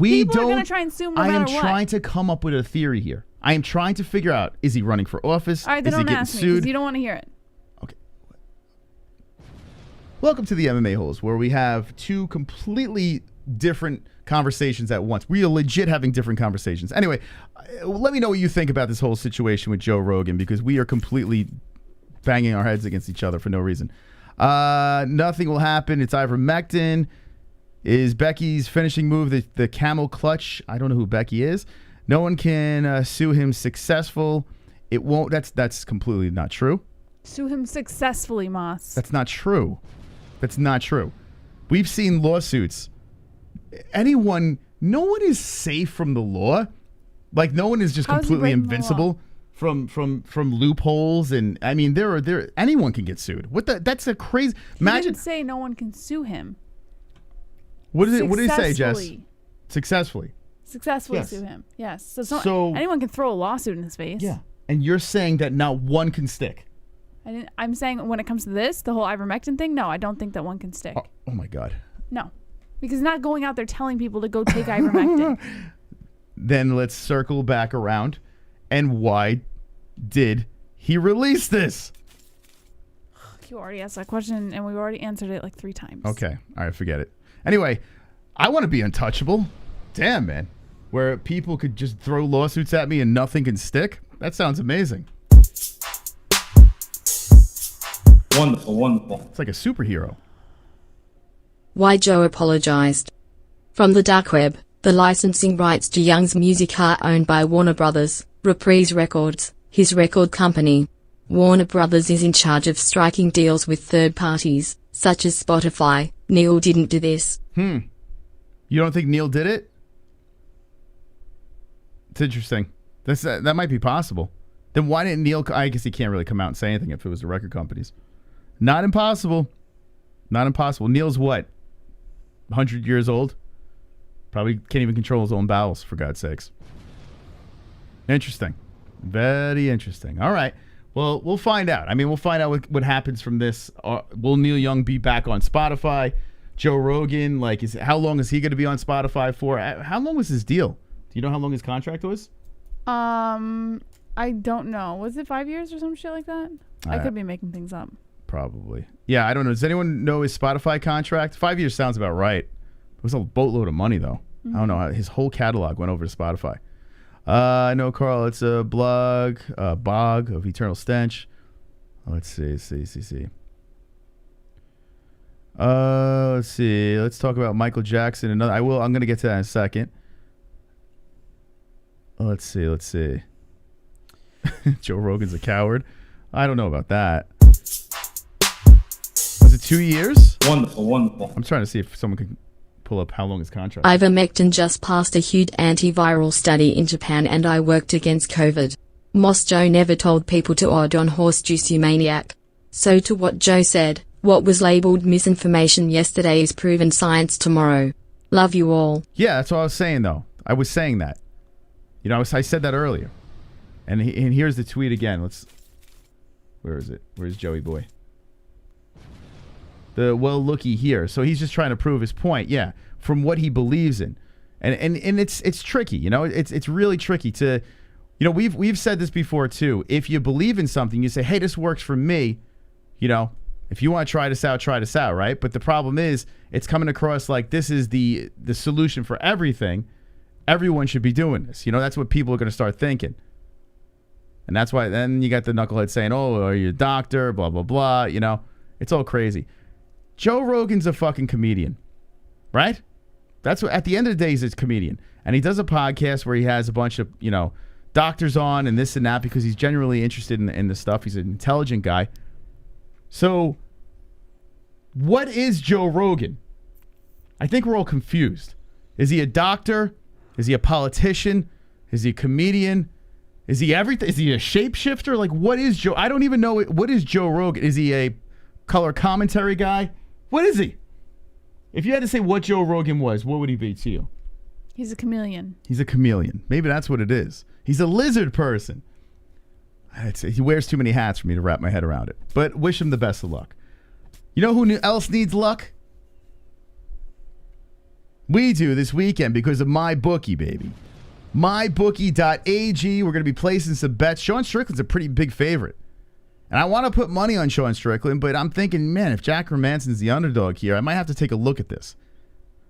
People are going to try and sue him no matter what. I am trying to come up with a theory here. I am trying to figure out, is he running for office? All right, then is he don't getting ask me, sued? because you don't want to hear it. Okay. Welcome to the MMA-Holes, where we have two completely different conversations at once. We are legit having different conversations. Anyway, let me know what you think about this whole situation with Joe Rogan, because we are completely banging our heads against each other for no reason. Nothing will happen. It's ivermectin. Is Becky's finishing move the camel clutch? I don't know who Becky is. No one can sue him successful. It won't. That's completely not true. Sue him successfully, Moss. That's not true. That's not true. We've seen lawsuits. No one is safe from the law. Like, no one is just completely invincible from loopholes. And I mean, anyone can get sued. That's a crazy. Imagine. He didn't say no one can sue him. What did he say, Jess? Successfully sue him. Yes. So anyone can throw a lawsuit in his face. Yeah. And you're saying that not one can stick. I'm saying when it comes to this, the whole ivermectin thing, no, I don't think that one can stick. Oh my God. No. Because he's not going out there telling people to go take ivermectin. Then let's circle back around. And why did he release this? You already asked that question, and we've already answered it like 3 times. Okay. All right, forget it. Anyway, I want to be untouchable. Damn, man. Where people could just throw lawsuits at me and nothing can stick? That sounds amazing. Wonderful. It's like a superhero. Why Joe apologized. From the dark web, the licensing rights to Young's music are owned by Warner Brothers, Reprise Records, his record company. Warner Brothers is in charge of striking deals with third parties, such as Spotify. Neil didn't do this. You don't think Neil did it? It's interesting. That might be possible. Then why didn't Neil? I guess he can't really come out and say anything if it was the record companies. Not impossible. Not impossible. Neil's what? 100 years old? Probably can't even control his own bowels, for God's sakes. Interesting. Very interesting. All right. Well, we'll find out. I mean, we'll find out what happens from this. Will Neil Young be back on Spotify? Joe Rogan, how long is he going to be on Spotify for? How long was his deal? Do you know how long his contract was? I don't know. Was it 5 years or some shit like that? I could be making things up. Probably. Yeah, I don't know. Does anyone know his Spotify contract? 5 years sounds about right. It was a boatload of money, though. I don't know. His whole catalog went over to Spotify. I know, Carl. It's a blog, Bog of Eternal Stench. Let's see. Let's see. Let's talk about Michael Jackson. I'm going to get to that in a second. Let's see. Joe Rogan's a coward. I don't know about that. Was it 2 years? Wonderful. I'm trying to see if someone can pull up how long his contract. Ivermectin just passed a huge antiviral study in Japan, and I worked against COVID. Moss Joe never told people to odd on horse juice, you maniac. So to what Joe said, what was labeled misinformation yesterday is proven science tomorrow. Love you all. Yeah, that's what I was saying, though. I was saying that. You know, I said that earlier. And here's the tweet again. Where is it? Where's Joey boy? Well, looky here. So he's just trying to prove his point. Yeah, from what he believes in. And it's tricky, you know? It's really tricky to, you know, we've said this before too. If you believe in something, you say, hey, this works for me. You know, if you want to try this out, right? But the problem is, it's coming across like this is the solution for everything. Everyone should be doing this. You know, that's what people are going to start thinking. And that's why then you got the knucklehead saying, oh, are you a doctor, blah, blah, blah. You know, it's all crazy. Joe Rogan's a fucking comedian, right? That's what, at the end of the day, he's a comedian. And he does a podcast where he has a bunch of, you know, doctors on and this and that because he's genuinely interested in the stuff. He's an intelligent guy. So what is Joe Rogan? I think we're all confused. Is he a doctor? Is he a politician? Is he a comedian? Is he everything? Is he a shapeshifter? Like, what is Joe? I don't even know. What is Joe Rogan? Is he a color commentary guy? What is he? If you had to say what Joe Rogan was, what would he be to you? He's a chameleon. He's a chameleon. Maybe that's what it is. He's a lizard person. He wears too many hats for me to wrap my head around it. But wish him the best of luck. You know who else needs luck? We do this weekend because of MyBookie, baby. MyBookie.ag. We're going to be placing some bets. Sean Strickland's a pretty big favorite. And I want to put money on Sean Strickland, but I'm thinking, man, if Jack Hermansson's the underdog here, I might have to take a look at this.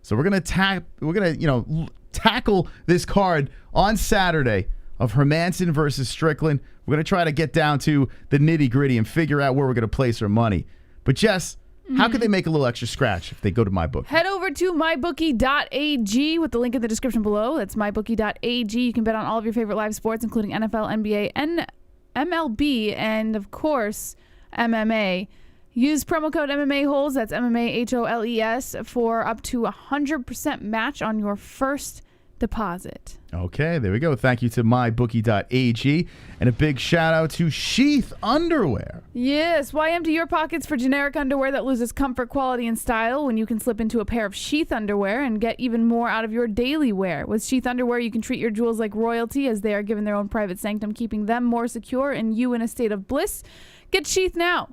So we're going to tackle this card on Saturday of Hermansson versus Strickland. We're going to try to get down to the nitty-gritty and figure out where we're going to place our money. But Jess, how could they make a little extra scratch if they go to MyBookie? Head over to mybookie.ag with the link in the description below. That's mybookie.ag. You can bet on all of your favorite live sports, including NFL, NBA, and MLB, and of course, MMA. Use promo code MMA-Holes, that's MMA-HOLES, for up to 100% match on your first deposit. Okay, there we go. Thank you to mybookie.ag. And a big shout out to Sheath Underwear. Yes, why empty your pockets for generic underwear that loses comfort, quality, and style when you can slip into a pair of Sheath Underwear and get even more out of your daily wear? With Sheath Underwear, you can treat your jewels like royalty as they are given their own private sanctum, keeping them more secure and you in a state of bliss. Get Sheath now.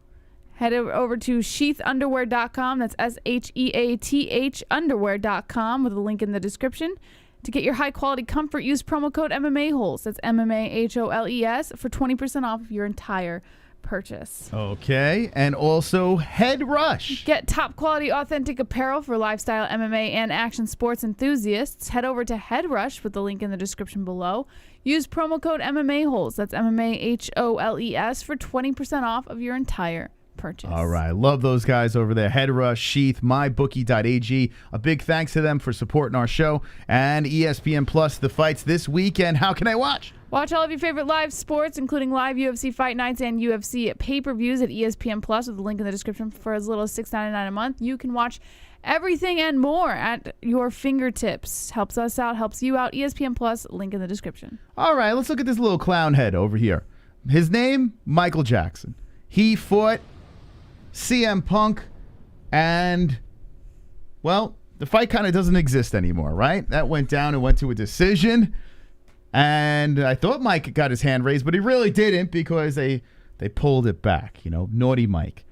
Head over to sheathunderwear.com. That's SHEATH underwear.com with a link in the description. To get your high-quality comfort, use promo code MMA-Holes. That's MMA-HOLES for 20% off of your entire purchase. Okay, and also Head Rush. Get top-quality, authentic apparel for lifestyle, MMA, and action sports enthusiasts. Head over to Head Rush with the link in the description below. Use promo code MMA-Holes. That's MMA-HOLES for 20% off of your entire purchase. All right. Love those guys over there. Head Rush, Sheath, mybookie.ag. A big thanks to them for supporting our show. And ESPN Plus, the fights this weekend. How can I watch? Watch all of your favorite live sports, including live UFC fight nights and UFC pay-per-views at ESPN Plus with a link in the description for as little as $6.99 a month. You can watch everything and more at your fingertips. Helps us out, helps you out. ESPN Plus, link in the description. All right. Let's look at this little clown head over here. His name, Michael Jackson. He fought CM Punk, and, well, the fight kind of doesn't exist anymore, right? That went down and went to a decision, and I thought Mike got his hand raised, but he really didn't because they pulled it back, you know, naughty Mike.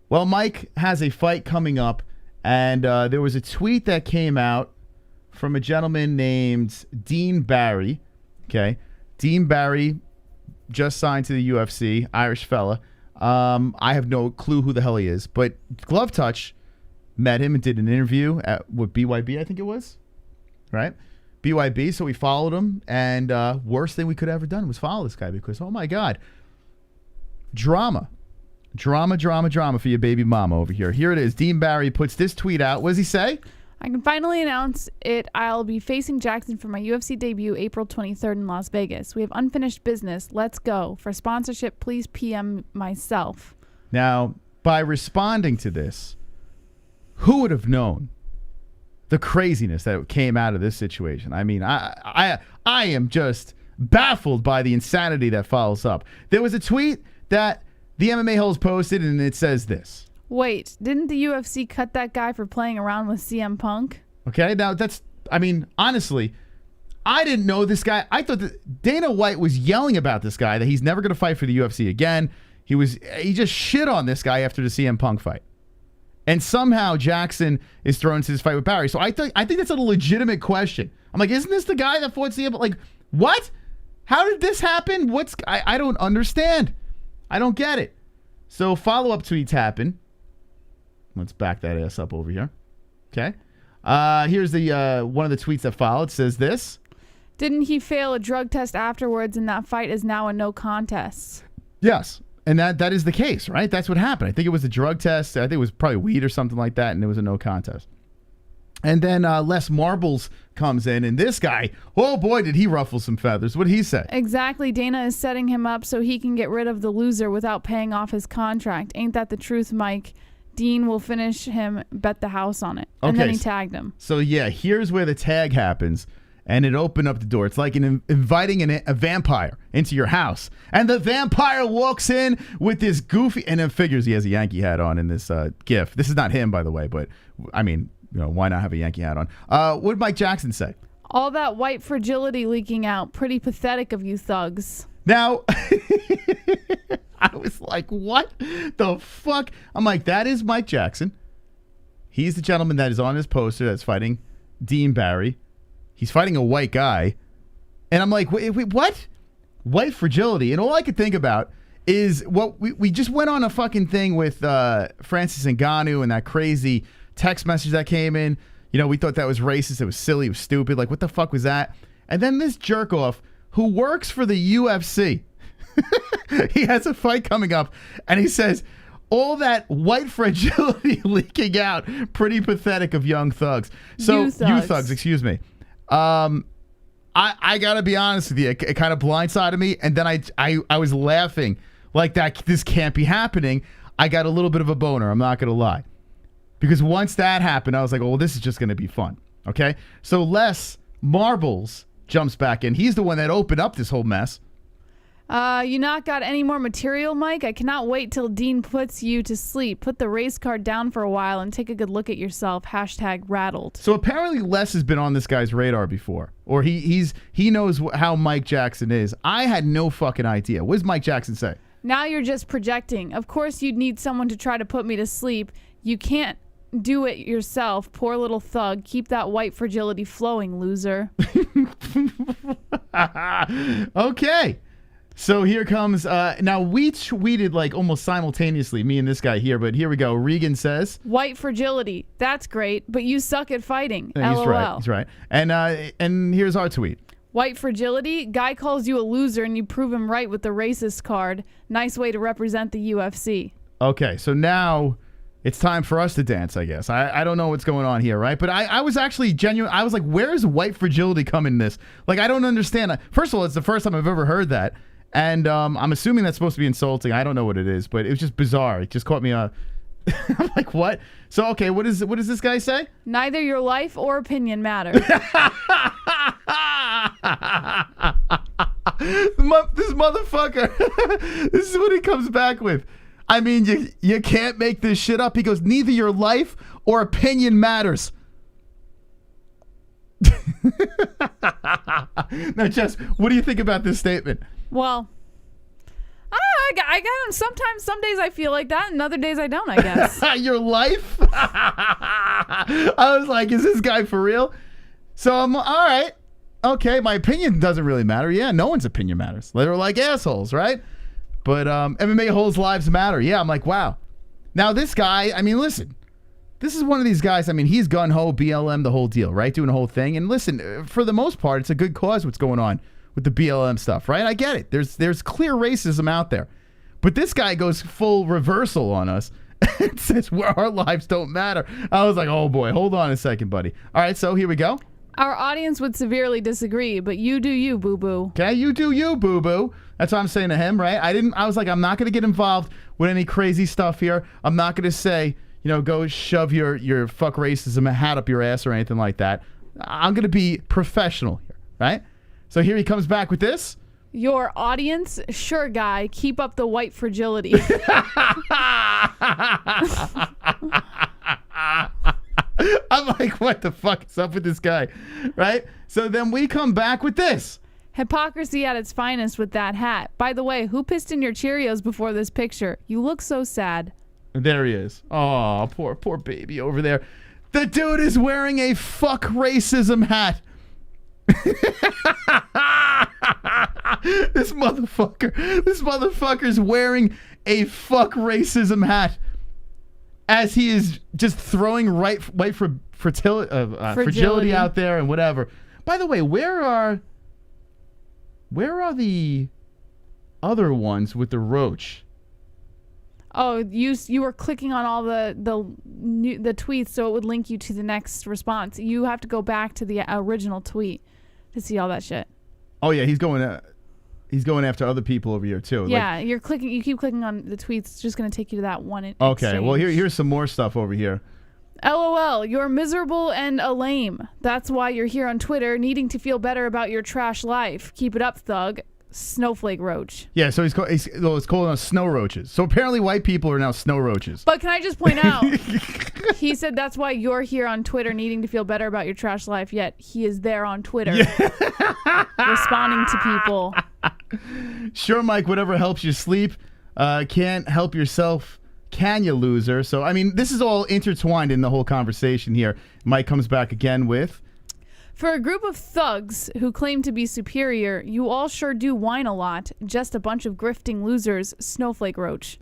Well, Mike has a fight coming up, and there was a tweet that came out from a gentleman named Dean Barry, okay? Dean Barry just signed to the UFC, Irish fella. I have no clue who the hell he is, but Glove Touch met him and did an interview with BYB, I think it was, right? BYB, so we followed him, and worst thing we could have ever done was follow this guy because, oh my God, drama for your baby mama over here. Here it is. Dean Barry puts this tweet out. What does he say? I can finally announce it. I'll be facing Jackson for my UFC debut April 23rd in Las Vegas. We have unfinished business. Let's go. For sponsorship, please PM myself. Now, by responding to this, who would have known the craziness that came out of this situation? I mean, I am just baffled by the insanity that follows up. There was a tweet that the MMA-Holes posted, and it says this. Wait, didn't the UFC cut that guy for playing around with CM Punk? Okay, now that's, I mean, honestly, I didn't know this guy. I thought that Dana White was yelling about this guy, that he's never going to fight for the UFC again. He just shit on this guy after the CM Punk fight. And somehow Jackson is thrown into this fight with Barry. So I think that's a legitimate question. I'm like, isn't this the guy that fought CM Punk? Like, what? How did this happen? I don't understand. I don't get it. So follow-up tweets happen. Let's back that ass up over here. Okay. Here's the one of the tweets that followed. It says this. Didn't he fail a drug test afterwards, and that fight is now a no contest? Yes. And that is the case, right? That's what happened. I think it was a drug test. I think it was probably weed or something like that, and it was a no contest. And then Les Marbles comes in, and this guy, oh boy, did he ruffle some feathers. What did he say? Exactly. Dana is setting him up so he can get rid of the loser without paying off his contract. Ain't that the truth, Mike? Dean will finish him, bet the house on it. And then he tagged him. So, yeah, here's where the tag happens, and it opened up the door. It's like inviting a vampire into your house. And the vampire walks in with this goofy, and it figures he has a Yankee hat on in this GIF. This is not him, by the way, but, I mean, you know, why not have a Yankee hat on? What did Mike Jackson say? All that white fragility leaking out. Pretty pathetic of you thugs. Now, I was like, what the fuck? I'm like, that is Mike Jackson. He's the gentleman that is on this poster that's fighting Dean Barry. He's fighting a white guy. And I'm like, wait, what? White fragility. And all I could think about is what we just went on a fucking thing with Francis Ngannou and that crazy text message that came in. You know, we thought that was racist. It was silly. It was stupid. Like, what the fuck was that? And then this jerk off who works for the UFC. He has a fight coming up, and he says, all that white fragility leaking out, pretty pathetic of young thugs. So, you thugs, excuse me. I got to be honest with you. It kind of blindsided me, and then I was laughing like that. This can't be happening. I got a little bit of a boner. I'm not going to lie. Because once that happened, I was like, oh, well, this is just going to be fun. Okay? So Les Marbles jumps back in. He's the one that opened up this whole mess. You not got any more material, Mike? I cannot wait till Dean puts you to sleep. Put the race card down for a while and take a good look at yourself. Hashtag rattled. So apparently Les has been on this guy's radar before. Or he knows how Mike Jackson is. I had no fucking idea. What does Mike Jackson say? Now you're just projecting. Of course you'd need someone to try to put me to sleep. You can't do it yourself. Poor little thug. Keep that white fragility flowing, loser. Okay. So here comes, now we tweeted like almost simultaneously, me and this guy here, but here we go. Regan says, white fragility. That's great, but you suck at fighting. He's LOL. right. He's right. And here's our tweet. White fragility. Guy calls you a loser and you prove him right with the racist card. Nice way to represent the UFC. Okay, so now it's time for us to dance, I guess. I don't know what's going on here, right? But I was actually genuine. I was like, where's white fragility come in this? Like, I don't understand. First of all, it's the first time I've ever heard that. And I'm assuming that's supposed to be insulting. I don't know what it is, but it was just bizarre. It just caught me I'm like, what? So, okay, what does this guy say? Neither your life or opinion matter. This motherfucker. This is what he comes back with. I mean, you can't make this shit up. He goes, neither your life or opinion matters. Now, Jess, what do you think about this statement? Well, I got him. Sometimes, some days I feel like that, and other days I don't, I guess. Your life? I was like, is this guy for real? So I'm all right. Okay, my opinion doesn't really matter. Yeah, no one's opinion matters. They're like assholes, right? But MMA-Holes lives matter. Yeah, I'm like, wow. Now this guy, I mean, listen. This is one of these guys, I mean, he's gun-ho, BLM, the whole deal, right? Doing the whole thing. And listen, for the most part, it's a good cause what's going on with the BLM stuff, right? I get it. There's clear racism out there. But this guy goes full reversal on us. It says where our lives don't matter. I was like, oh boy, hold on a second, buddy. All right, so here we go. Our audience would severely disagree, but you do you, boo-boo. Okay, you do you, boo-boo. That's what I'm saying to him, right? I was like, I'm not going to get involved with any crazy stuff here. I'm not going to say, go shove your fuck racism hat up your ass or anything like that. I'm going to be professional here, right? So here he comes back with this. Your audience? Sure, guy. Keep up the white fragility. I'm like, what the fuck is up with this guy, right? So then we come back with this. Hypocrisy at its finest with that hat. By the way, who pissed in your Cheerios before this picture? You look so sad. There he is. Oh, poor baby over there. The dude is wearing a fuck racism hat. This motherfucker's wearing a fuck racism hat as he is just throwing white fragility out there and whatever. By the way, where are the other ones with the roach? Oh, you were clicking on all the tweets, so it would link you to the next response. You have to go back to the original tweet to see all that shit. Oh yeah, he's going after other people over here too. Yeah, you keep clicking on the tweets. It's just gonna take you to that one. Okay, exchange. well here's some more stuff over here. LOL, you're miserable and a lame. That's why you're here on Twitter, needing to feel better about your trash life. Keep it up, thug. Snowflake roach. Yeah, so it's calling us snow roaches. So apparently white people are now snow roaches. But can I just point out, he said that's why you're here on Twitter needing to feel better about your trash life, yet he is there on Twitter responding to people. Sure, Mike, whatever helps you sleep. Can't help yourself, can you, loser? So, I mean, this is all intertwined in the whole conversation here. Mike comes back again with... For a group of thugs who claim to be superior, you all sure do whine a lot. Just a bunch of grifting losers. Snowflake roach.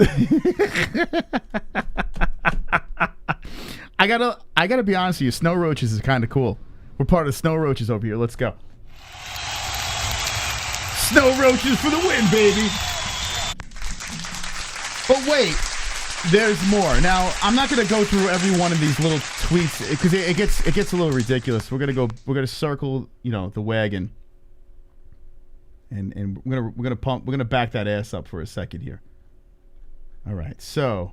I gotta be honest with you. Snow roaches is kind of cool. We're part of snow roaches over here. Let's go. Snow roaches for the win, baby. But wait. There's more. Now, I'm not going to go through every one of these little tweets because it gets a little ridiculous. We're gonna circle, the wagon, and we're gonna back that ass up for a second here. All right, so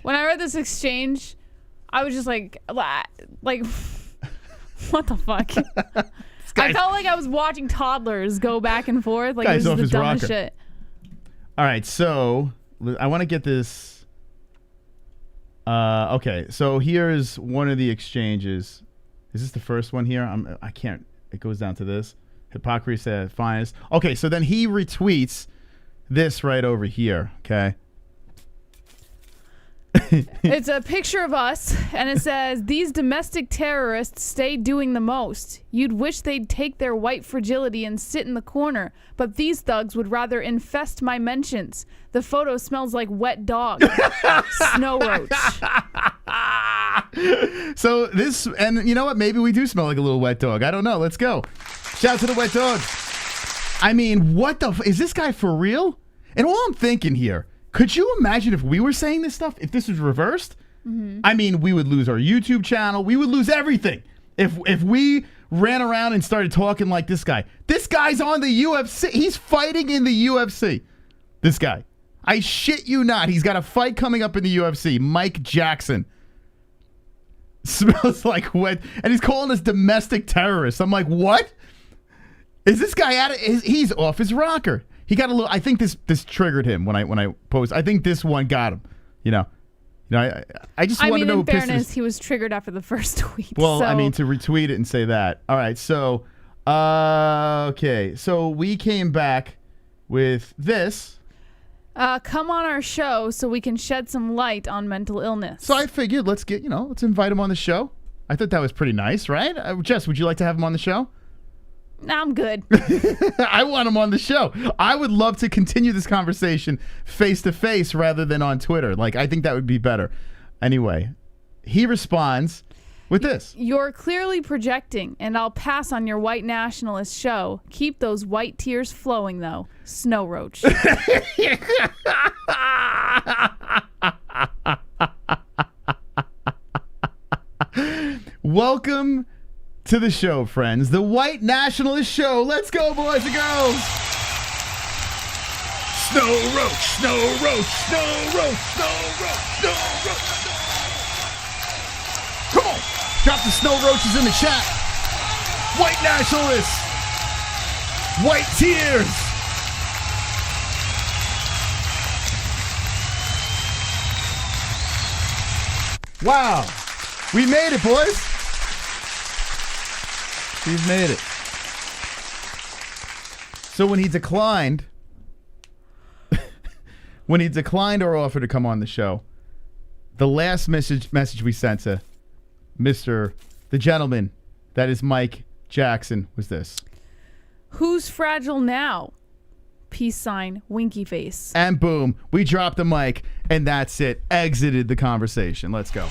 when I read this exchange, I was just like, what the fuck? I felt like I was watching toddlers go back and forth. Like, this is the dumbest shit. All right, so. I want to get this. Okay, so here's one of the exchanges. Is this the first one here? I can't. It goes down to this. Hypocrisy at its finest. Okay, so then he retweets this right over here. Okay. It's a picture of us, and it says, "These domestic terrorists stay doing the most. You'd wish they'd take their white fragility and sit in the corner, but these thugs would rather infest my mentions. The photo smells like wet dog." Snow roach. So this, and you know what? Maybe we do smell like a little wet dog. I don't know. Let's go. Shout out to the wet dog. I mean, what the? Is this guy for real? And all I'm thinking here. Could you imagine if we were saying this stuff, if this was reversed? Mm-hmm. I mean, we would lose our YouTube channel. We would lose everything. If we ran around and started talking like this guy. This guy's on the UFC. He's fighting in the UFC. This guy. I shit you not. He's got a fight coming up in the UFC. Mike Jackson. Smells like wet. And he's calling us domestic terrorists. I'm like, what? Is this guy out of... He's off his rocker. He got a little. I think this triggered him when I posed. I think this one got him. I just want to know. In fairness, he was triggered after the first tweet. Well, so. I mean, to retweet it and say that. All right, so okay, so we came back with this. Come on our show so we can shed some light on mental illness. So I figured let's invite him on the show. I thought that was pretty nice, right? Jess, would you like to have him on the show? No, I'm good. I want him on the show. I would love to continue this conversation face to face rather than on Twitter. Like, I think that would be better. Anyway, he responds with this. You're clearly projecting, and I'll pass on your white nationalist show. Keep those white tears flowing, though. Snow roach. to the show, friends. The White Nationalist Show. Let's go, boys and girls. Snow roach, snow roach, snow roach, snow roach, snow roach. Come on. Drop the snow roaches in the chat. White nationalists. White tears. Wow. We made it, boys. We've made it. So when he declined our offer to come on the show, the last message we sent to the gentleman that is Mike Jackson was this. Who's fragile now? Peace sign, winky face. And boom, we dropped the mic, and that's it. Exited the conversation. Let's go.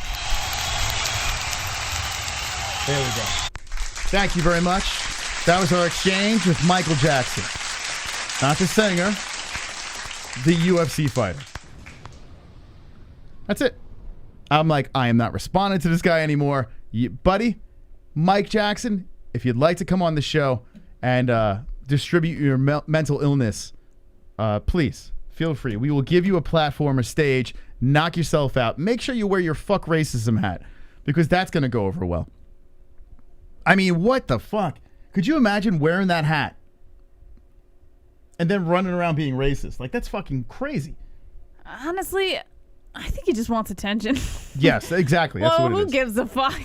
There we go. Thank you very much. That was our exchange with Michael Jackson. Not the singer, the UFC fighter. That's it. I'm like, I am not responding to this guy anymore. Buddy, Mike Jackson, if you'd like to come on the show and distribute your mental illness, please feel free. We will give you a platform, a stage. Knock yourself out. Make sure you wear your fuck racism hat, because that's going to go over well. I mean, what the fuck? Could you imagine wearing that hat and then running around being racist? Like, that's fucking crazy. Honestly, I think he just wants attention. Yes, exactly. That's well, what it is. who gives a fuck?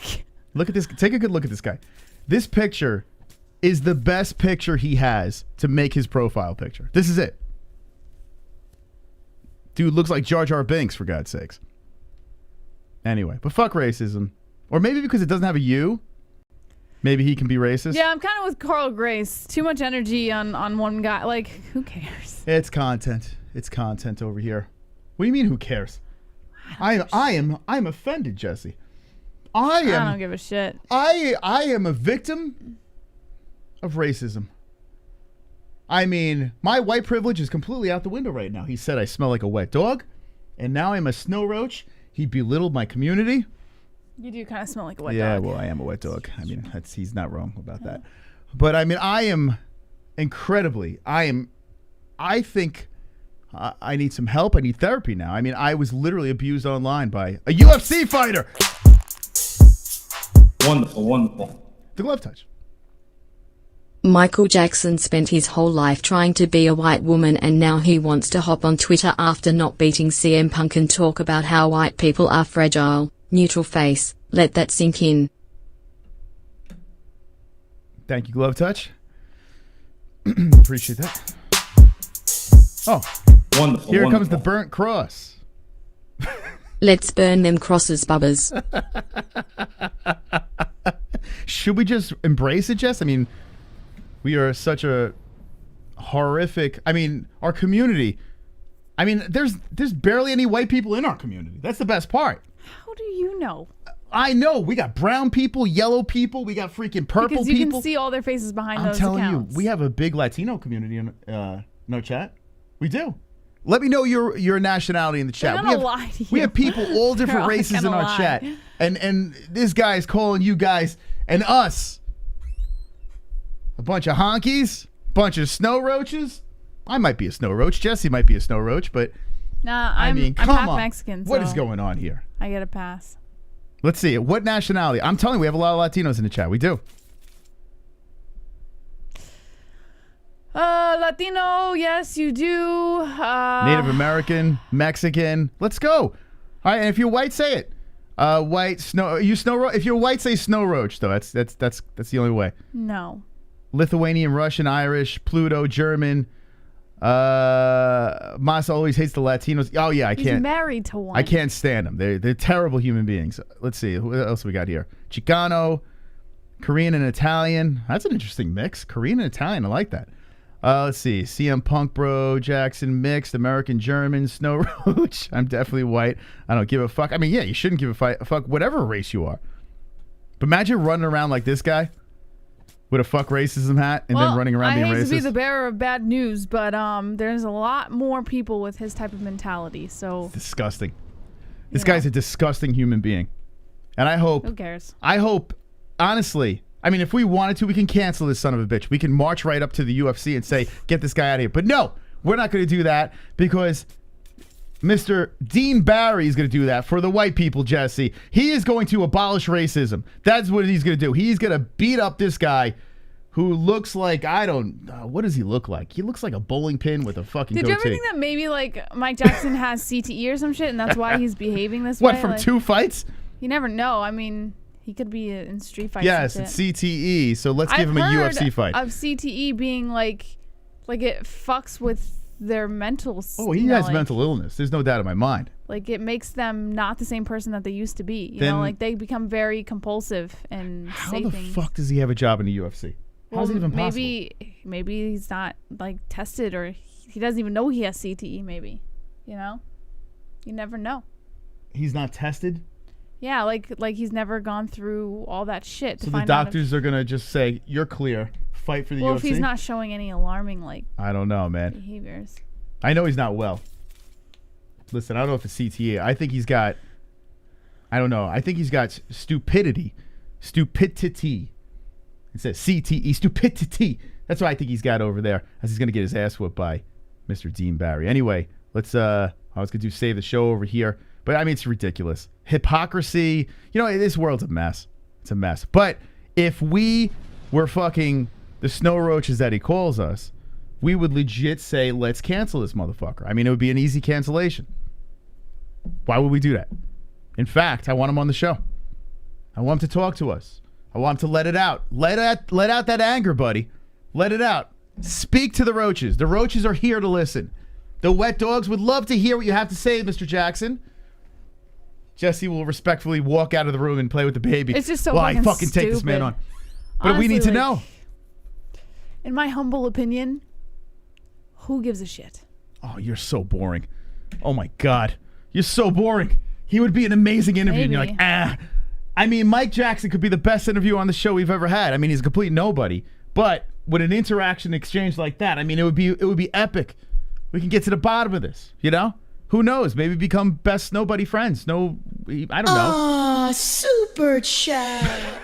Look at this. Take a good look at this guy. This picture is the best picture he has to make his profile picture. This is it. Dude looks like Jar Jar Binks, for God's sakes. Anyway, but fuck racism. Or maybe because it doesn't have a U, maybe he can be racist. Yeah, I'm kind of with Carl Grace. Too much energy on one guy. Like, who cares? It's content. It's content over here. What do you mean, who cares? I'm offended, Jesse. I don't give a shit. I am a victim of racism. I mean, my white privilege is completely out the window right now. He said I smell like a wet dog, and now I'm a snow roach. He belittled my community. You do kind of smell like a wet dog. Yeah, well, I am a wet dog. I mean, he's not wrong about that. But I mean, I am incredibly. I think I need some help. I need therapy now. I mean, I was literally abused online by a UFC fighter. Wonderful, wonderful. The glove touch. Michael Jackson spent his whole life trying to be a white woman, and now he wants to hop on Twitter after not beating CM Punk and talk about how white people are fragile. Neutral face. Let that sink in. Thank you, glove touch. Appreciate that. Oh, wonderful. Here wonderful. comes the burnt cross. Let's burn them crosses, bubbas. Should we just embrace it, Jess? I mean, we are such a horrific. I mean, our community. I mean, there's barely any white people in our community. That's the best part. How do you know? I know. We got brown people, yellow people. We got freaking purple because you people. can see all their faces behind those I'm telling accounts. you, we have a big Latino community in no chat. We do. Let me know your nationality in the chat. They're gonna lie to you. We have people all different They're races in gonna our lie. chat, and this guy's calling you guys and us a bunch of honkies, bunch of snow roaches. I might be a snow roach. Jesse might be a snow roach, but Nah, I I'm mean, I'm come half on. Mexican. What so is going on here? I get a pass. Let's see. What nationality? I'm telling you, we have a lot of Latinos in the chat. We do. Latino, yes, you do. Native American, Mexican. Let's go. All right, and if you're white, say it. White snow. You snow roach. If you're white, say snow roach. Though that's the only way. No. Lithuanian, Russian, Irish, Pluto, German. Masa always hates the Latinos. Oh yeah, I He's can't. married to one. I can't stand them. They're terrible human beings. Let's see. What else we got here? Chicano, Korean and Italian. That's an interesting mix. Korean and Italian. I like that. Let's see. CM Punk, bro, Jackson, mixed, American, German, Snow Roach. I'm definitely white. I don't give a fuck. I mean, yeah, you shouldn't give a fuck whatever race you are. But imagine running around like this guy with a fuck racism hat and then running around being racist. I hate to be the bearer of bad news, but there's a lot more people with his type of mentality. So it's disgusting. This guy's a disgusting human being. And I hope. Who cares? I hope, honestly, I mean, if we wanted to, we can cancel this son of a bitch. We can march right up to the UFC and say, get this guy out of here. But no, we're not going to do that because Mr. Dean Barry is going to do that for the white people, Jesse. He is going to abolish racism. That's what he's going to do. He's going to beat up this guy who looks like, what does he look like? He looks like a bowling pin with a fucking goatee. Did you ever think that maybe like Mike Jackson has CTE or some shit and that's why he's behaving this way? What, from like, 2 fights? You never know. I mean, he could be in street fights. Yes, it's CTE. So let's give him a UFC fight. Of CTE being like it fucks with their mental. Oh, he has mental illness. There's no doubt in my mind. Like it makes them not the same person that they used to be. You know, like they become very compulsive and say things. How the fuck does he have a job in the UFC? How's it even possible? Maybe he's not like tested or he doesn't even know he has CTE. Maybe, you know, you never know. He's not tested. Yeah, like he's never gone through all that shit. So the doctors are gonna just say you're clear. Fight for the UFC. Well, if he's not showing any alarming I don't know, man. behaviors. I know he's not well. Listen, I don't know if it's CTE. I think he's got. I don't know. I think he's got stupidity. Stupidity. It says CTE. Stupidity. That's what I think he's got over there. As he's gonna get his ass whooped by Mr. Dean Barry. Anyway, let's. I was gonna save the show over here, but I mean it's ridiculous. Hypocrisy. You know, this world's a mess. It's a mess. But if we were fucking the snow roaches that he calls us, we would legit say, let's cancel this motherfucker. I mean, it would be an easy cancellation. Why would we do that? In fact, I want him on the show. I want him to talk to us. I want him to let it out. Let out that anger, buddy. Let it out. Speak to the roaches. The roaches are here to listen. The wet dogs would love to hear what you have to say, Mr. Jackson. Jesse will respectfully walk out of the room and play with the baby. It's just so I fucking take this man on. But honestly, we need to know. In my humble opinion, who gives a shit? Oh, you're so boring. Oh my God. You're so boring. He would be an amazing interview. Maybe. And you're like, I mean, Mike Jackson could be the best interview on the show we've ever had. I mean, he's a complete nobody. But with an interaction exchange like that, I mean, it would be epic. We can get to the bottom of this, you know? Who knows? Maybe become best nobody friends. No, I don't know. Ah, super chat.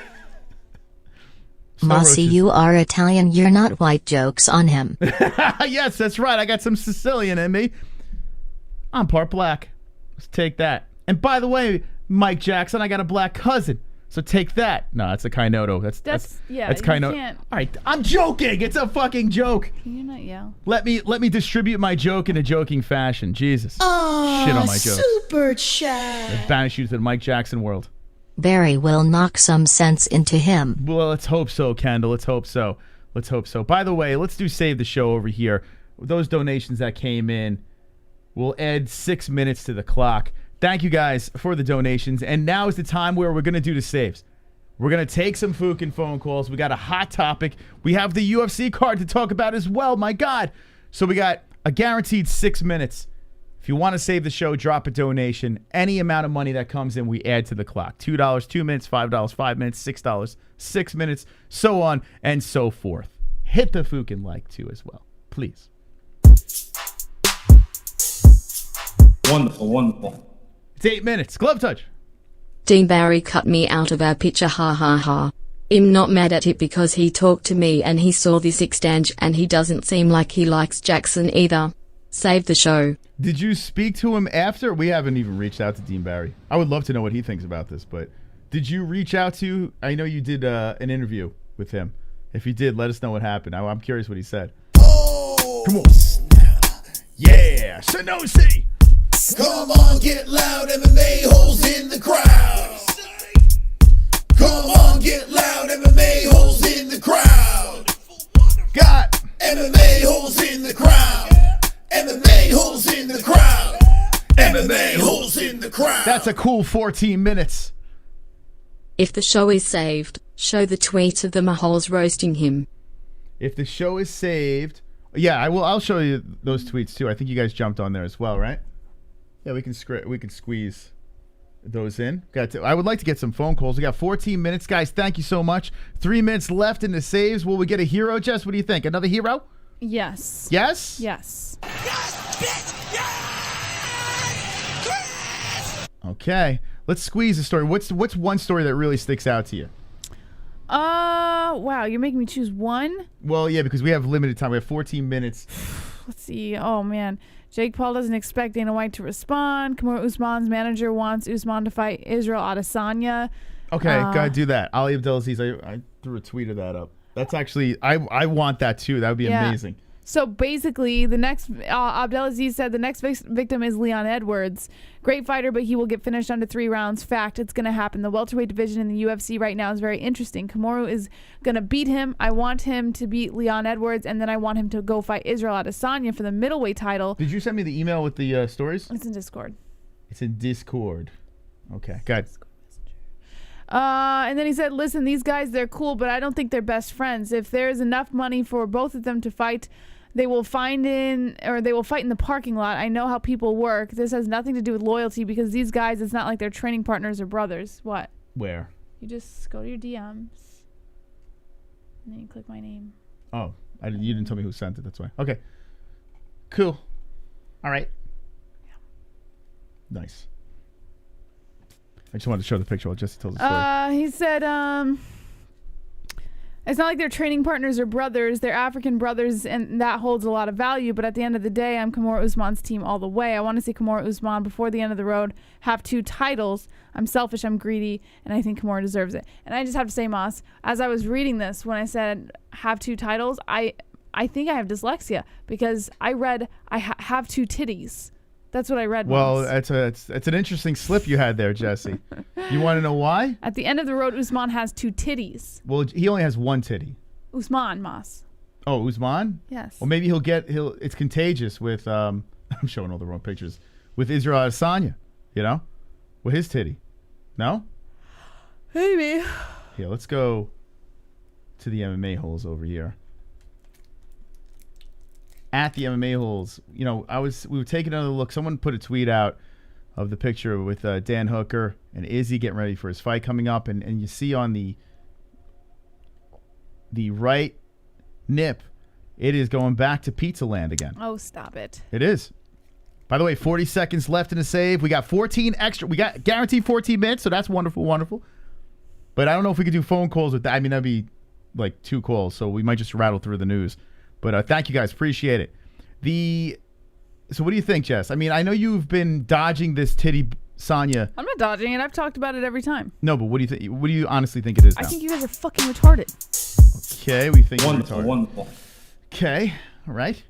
Mossy, you are Italian. You're not white. Jokes on him. Yes, that's right. I got some Sicilian in me. I'm part black. Let's take that. And by the way, Mike Jackson, I got a black cousin. So take that. No, that's a Kinoto. That's Kinoto. All right, I'm joking. It's a fucking joke. Can you not yell? Let me distribute my joke in a joking fashion. Jesus. Oh, shit on my jokes. Super chat. I'll banish you to the Mike Jackson world. Barry will knock some sense into him. Well, let's hope so, Kendall. Let's hope so. Let's hope so. By the way, let's do Save the Show over here. Those donations that came in, we'll add 6 minutes to the clock. Thank you guys for the donations. And now is the time where we're going to do the saves. We're going to take some fucking phone calls. We got a hot topic. We have the UFC card to talk about as well. My God. So we got a guaranteed 6 minutes. If you want to save the show, drop a donation. Any amount of money that comes in, we add to the clock. $2, 2 minutes, $5, 5 minutes, $6, 6 minutes, so on and so forth. Hit the fucking like too as well. Please. Wonderful, wonderful. It's 8 minutes. Glove touch. Dean Barry cut me out of our picture, ha ha ha. I'm not mad at it because he talked to me and he saw this exchange and he doesn't seem like he likes Jackson either. Save the show. Did you speak to him after? We haven't even reached out to Dean Barry. I would love to know what he thinks about this, but did you reach out to, I know you did an interview with him. If you did, let us know what happened. I'm curious what he said. Oh, come on. Yeah, Sonosi. Come on, get loud, MMA-Holes in the crowd. Come on, get loud, MMA-Holes in the crowd. Got MMA-Holes in the crowd. MMA-Holes in the crowd. MMA-Holes in the crowd. That's a cool 14 minutes. If the show is saved, show the tweet of the Maholes roasting him. If the show is saved, yeah, I'll show you those tweets too. I think you guys jumped on there as well, right? Yeah, we can squeeze those in. I would like to get some phone calls. We got 14 minutes, guys. Thank you so much. 3 minutes left in the saves. Will we get a hero, Jess? What do you think? Another hero? Yes. Yes? Yes. Okay. 'Yes! Yes! Yes! Okay. Let's squeeze the story. What's one story that really sticks out to you? Oh, wow. You're making me choose one? Well, yeah, because we have limited time. We have 14 minutes. Let's see. Oh, man. Jake Paul doesn't expect Dana White to respond. Kamaru Usman's manager wants Usman to fight Israel Adesanya. Okay, gotta do that. Ali Abdelaziz, I threw a tweet of that up. That's actually, I want that too. That would be amazing. So basically, the next Abdelaziz said the next victim is Leon Edwards. Great fighter, but he will get finished under 3 rounds. Fact, it's going to happen. The welterweight division in the UFC right now is very interesting. Kamaru is going to beat him. I want him to beat Leon Edwards, and then I want him to go fight Israel Adesanya for the middleweight title. Did you send me the email with the stories? It's in Discord. It's in Discord. Okay, good. And then he said, listen, these guys, they're cool, but I don't think they're best friends. If there's enough money for both of them to fight, they will fight in the parking lot. I know how people work. This has nothing to do with loyalty because these guys, it's not like they're training partners or brothers. What? Where? You just go to your DMs and then you click my name. Oh, you didn't tell me who sent it. That's why. Okay. Cool. All right. Yeah. Nice. I just wanted to show the picture while Jesse told the story. He said, it's not like they're training partners or brothers. They're African brothers, and that holds a lot of value. But at the end of the day, I'm Kamaru Usman's team all the way. I want to see Kamaru Usman before the end of the road have 2 titles. I'm selfish, I'm greedy, and I think Kamaru deserves it. And I just have to say, Moss, as I was reading this, when I said have 2 titles, I think I have dyslexia because I read I have 2 titties. That's what I read. Well, once. it's an interesting slip you had there, Jesse. You want to know why? At the end of the road, Usman has 2 titties. Well, he only has 1 titty. Usman, Moss. Oh, Usman? Yes. Well, maybe it's contagious with I'm showing all the wrong pictures. With Israel Adesanya, with his titty. No? Maybe. Yeah, let's go to the MMA holes over here. At the MMA holes, we were taking another look. Someone put a tweet out of the picture with Dan Hooker and Izzy getting ready for his fight coming up, and you see on the right nip, it is going back to Pizza Land again. Oh, stop it. It is. By the way, 40 seconds left in the save. We got 14 extra. We got guaranteed 14 minutes, so that's wonderful, wonderful. But I don't know if we could do phone calls with that. I mean, that'd be like 2 calls, so we might just rattle through the news. But thank you guys. Appreciate it. So what do you think, Jess? I mean, I know you've been dodging this titty Sonya. I'm not dodging it. I've talked about it every time. No, but what do you think? What do you honestly think it is now? I think you guys are fucking retarded. Okay, we think Wonderful, you're retarded. wonderful. Okay, all right.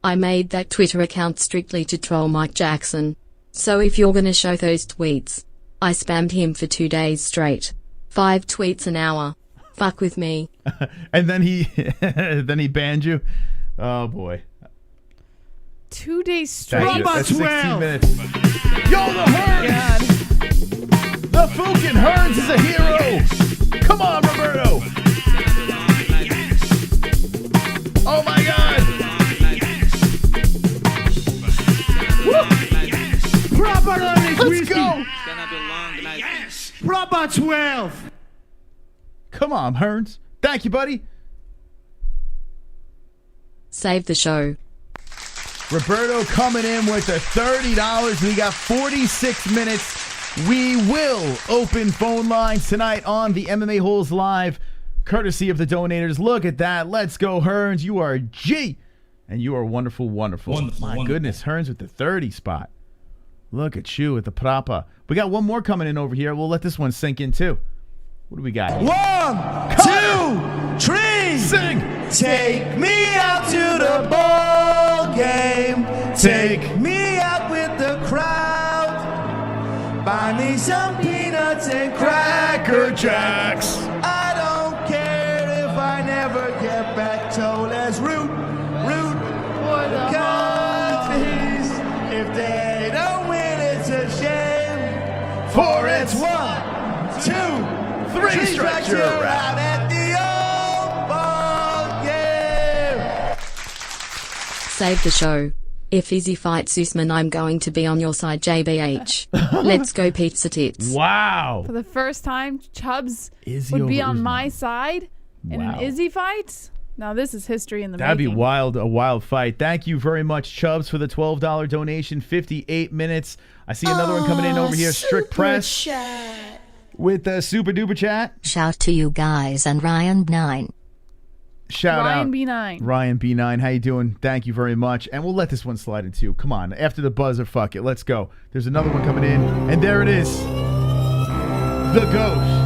I made that Twitter account strictly to troll Mike Jackson. So if you're gonna show those tweets, I spammed him for 2 days straight. 5 tweets an hour. Fuck with me. And then he banned you. Oh boy. 2 days straight. Thank you. That's 16 minutes. Yo, the Hearns! The fucking Hearns is a hero! Come on, Roberto! Oh my God! Proper Let's go! Proper 12. Come on, Hearns. Thank you, buddy. Save the show. Roberto coming in with the $30. We got 46 minutes. We will open phone lines tonight on the MMA Holes Live, courtesy of the donators. Look at that. Let's go, Hearns. You are a G. And you are wonderful, wonderful. Wonderful, My wonderful. goodness, Hearns with the 30 spot. Look at you with the prapa. We got one more coming in over here. We'll let this one sink in, too. What do we got? 1, 2, 3. Sing! Take me out to the ball game. Take me out with the crowd. Buy me some peanuts and Cracker Jacks. I don't care if I never get back. So let's root for the countries. If they don't win, it's a shame. For it's 1, 2, 3 strikes, strikes, you're you're out at the old ball game. Save the show. If Izzy fights Usman, I'm going to be on your side, JBH. Let's go pizza tits. Wow. For the first time, Chubbs Izzy would be over on Usman. my side in Wow. an Izzy fight. Now this is history in the That'd be making. wild, a wild fight. Thank you very much, Chubbs, for the $12 donation. 58 minutes. I see another one coming in over here. Strict Super Press. chat. with the super duper chat. Shout to you guys and Ryan 9. Shout Ryan out B9. Ryan B9. How you doing? Thank you very much. And we'll let this one slide in too. Come on. After the buzzer, fuck it. Let's go. There's another one coming in. And there it is. The Ghost.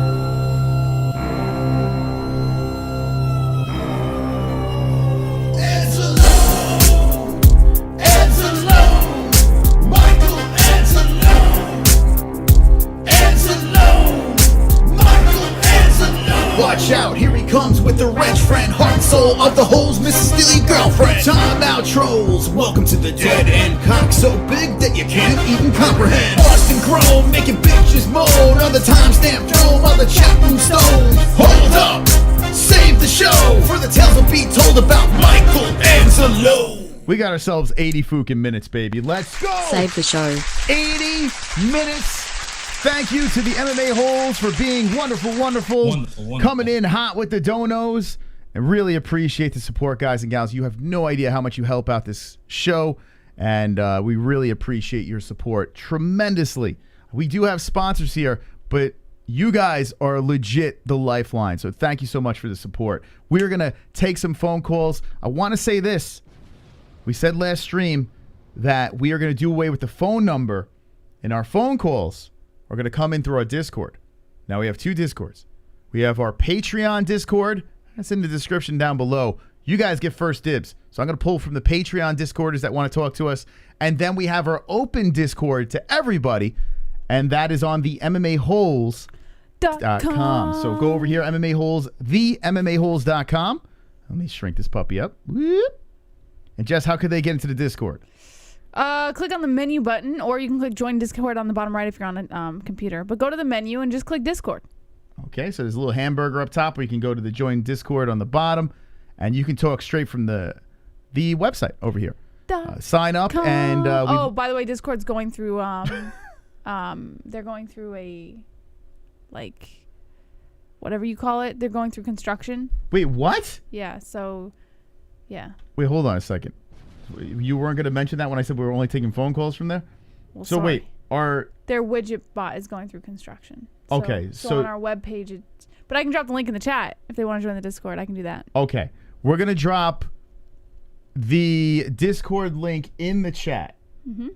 Watch out, here he comes with the wrench friend, heart and soul of the holes, Mrs. Steely girlfriend. Time out, trolls. Welcome to the dead end. Cock so big that you can't even comprehend. Boston Chrome, making bitches moan on the timestamp throne while the chat room stones. Hold up, save the show for the tales will be told about Michael Angelo. We got ourselves 80 fucking minutes, baby. Let's go. Save the show. 80 minutes. Thank you to the MMA-Holes for being wonderful, coming in hot with the donos. And really appreciate the support, guys and gals. You have no idea how much you help out this show, and we really appreciate your support tremendously. We do have sponsors here, but you guys are legit the lifeline, so thank you so much for the support. We're going to take some phone calls. I want to say this. We said last stream that we are going to do away with the phone number, and our phone calls are going to come in through our Discord. Now we have two Discords. We have our Patreon Discord. That's in the description down below. You guys get first dibs. So I'm going to pull from the Patreon Discorders that want to talk to us. And then we have our open Discord to everybody. And that is on the MMA-Holes.com. So go over here, MMA-Holes, the MMA-Holes.com. Let me shrink this puppy up. Whoop. And Jess, how could they get into the Discord? Click on the menu button, or you can click join Discord on the bottom right if you're on a computer. But go to the menu and just click Discord. Okay, so there's a little hamburger up top where you can go to the join Discord on the bottom, and you can talk straight from the website over here. Sign up and oh, by the way, Discord's going through they're going through a whatever you call it. They're going through construction. Wait, what? Yeah. So, yeah. Wait, hold on a second. You weren't going to mention that when I said we were only taking phone calls from there? Well, so sorry. wait, their widget bot is going through construction. So, okay, so on our webpage, but I can drop the link in the chat if they want to join the Discord. I can do that. Okay, we're going to drop the Discord link in the chat. Mm-hmm.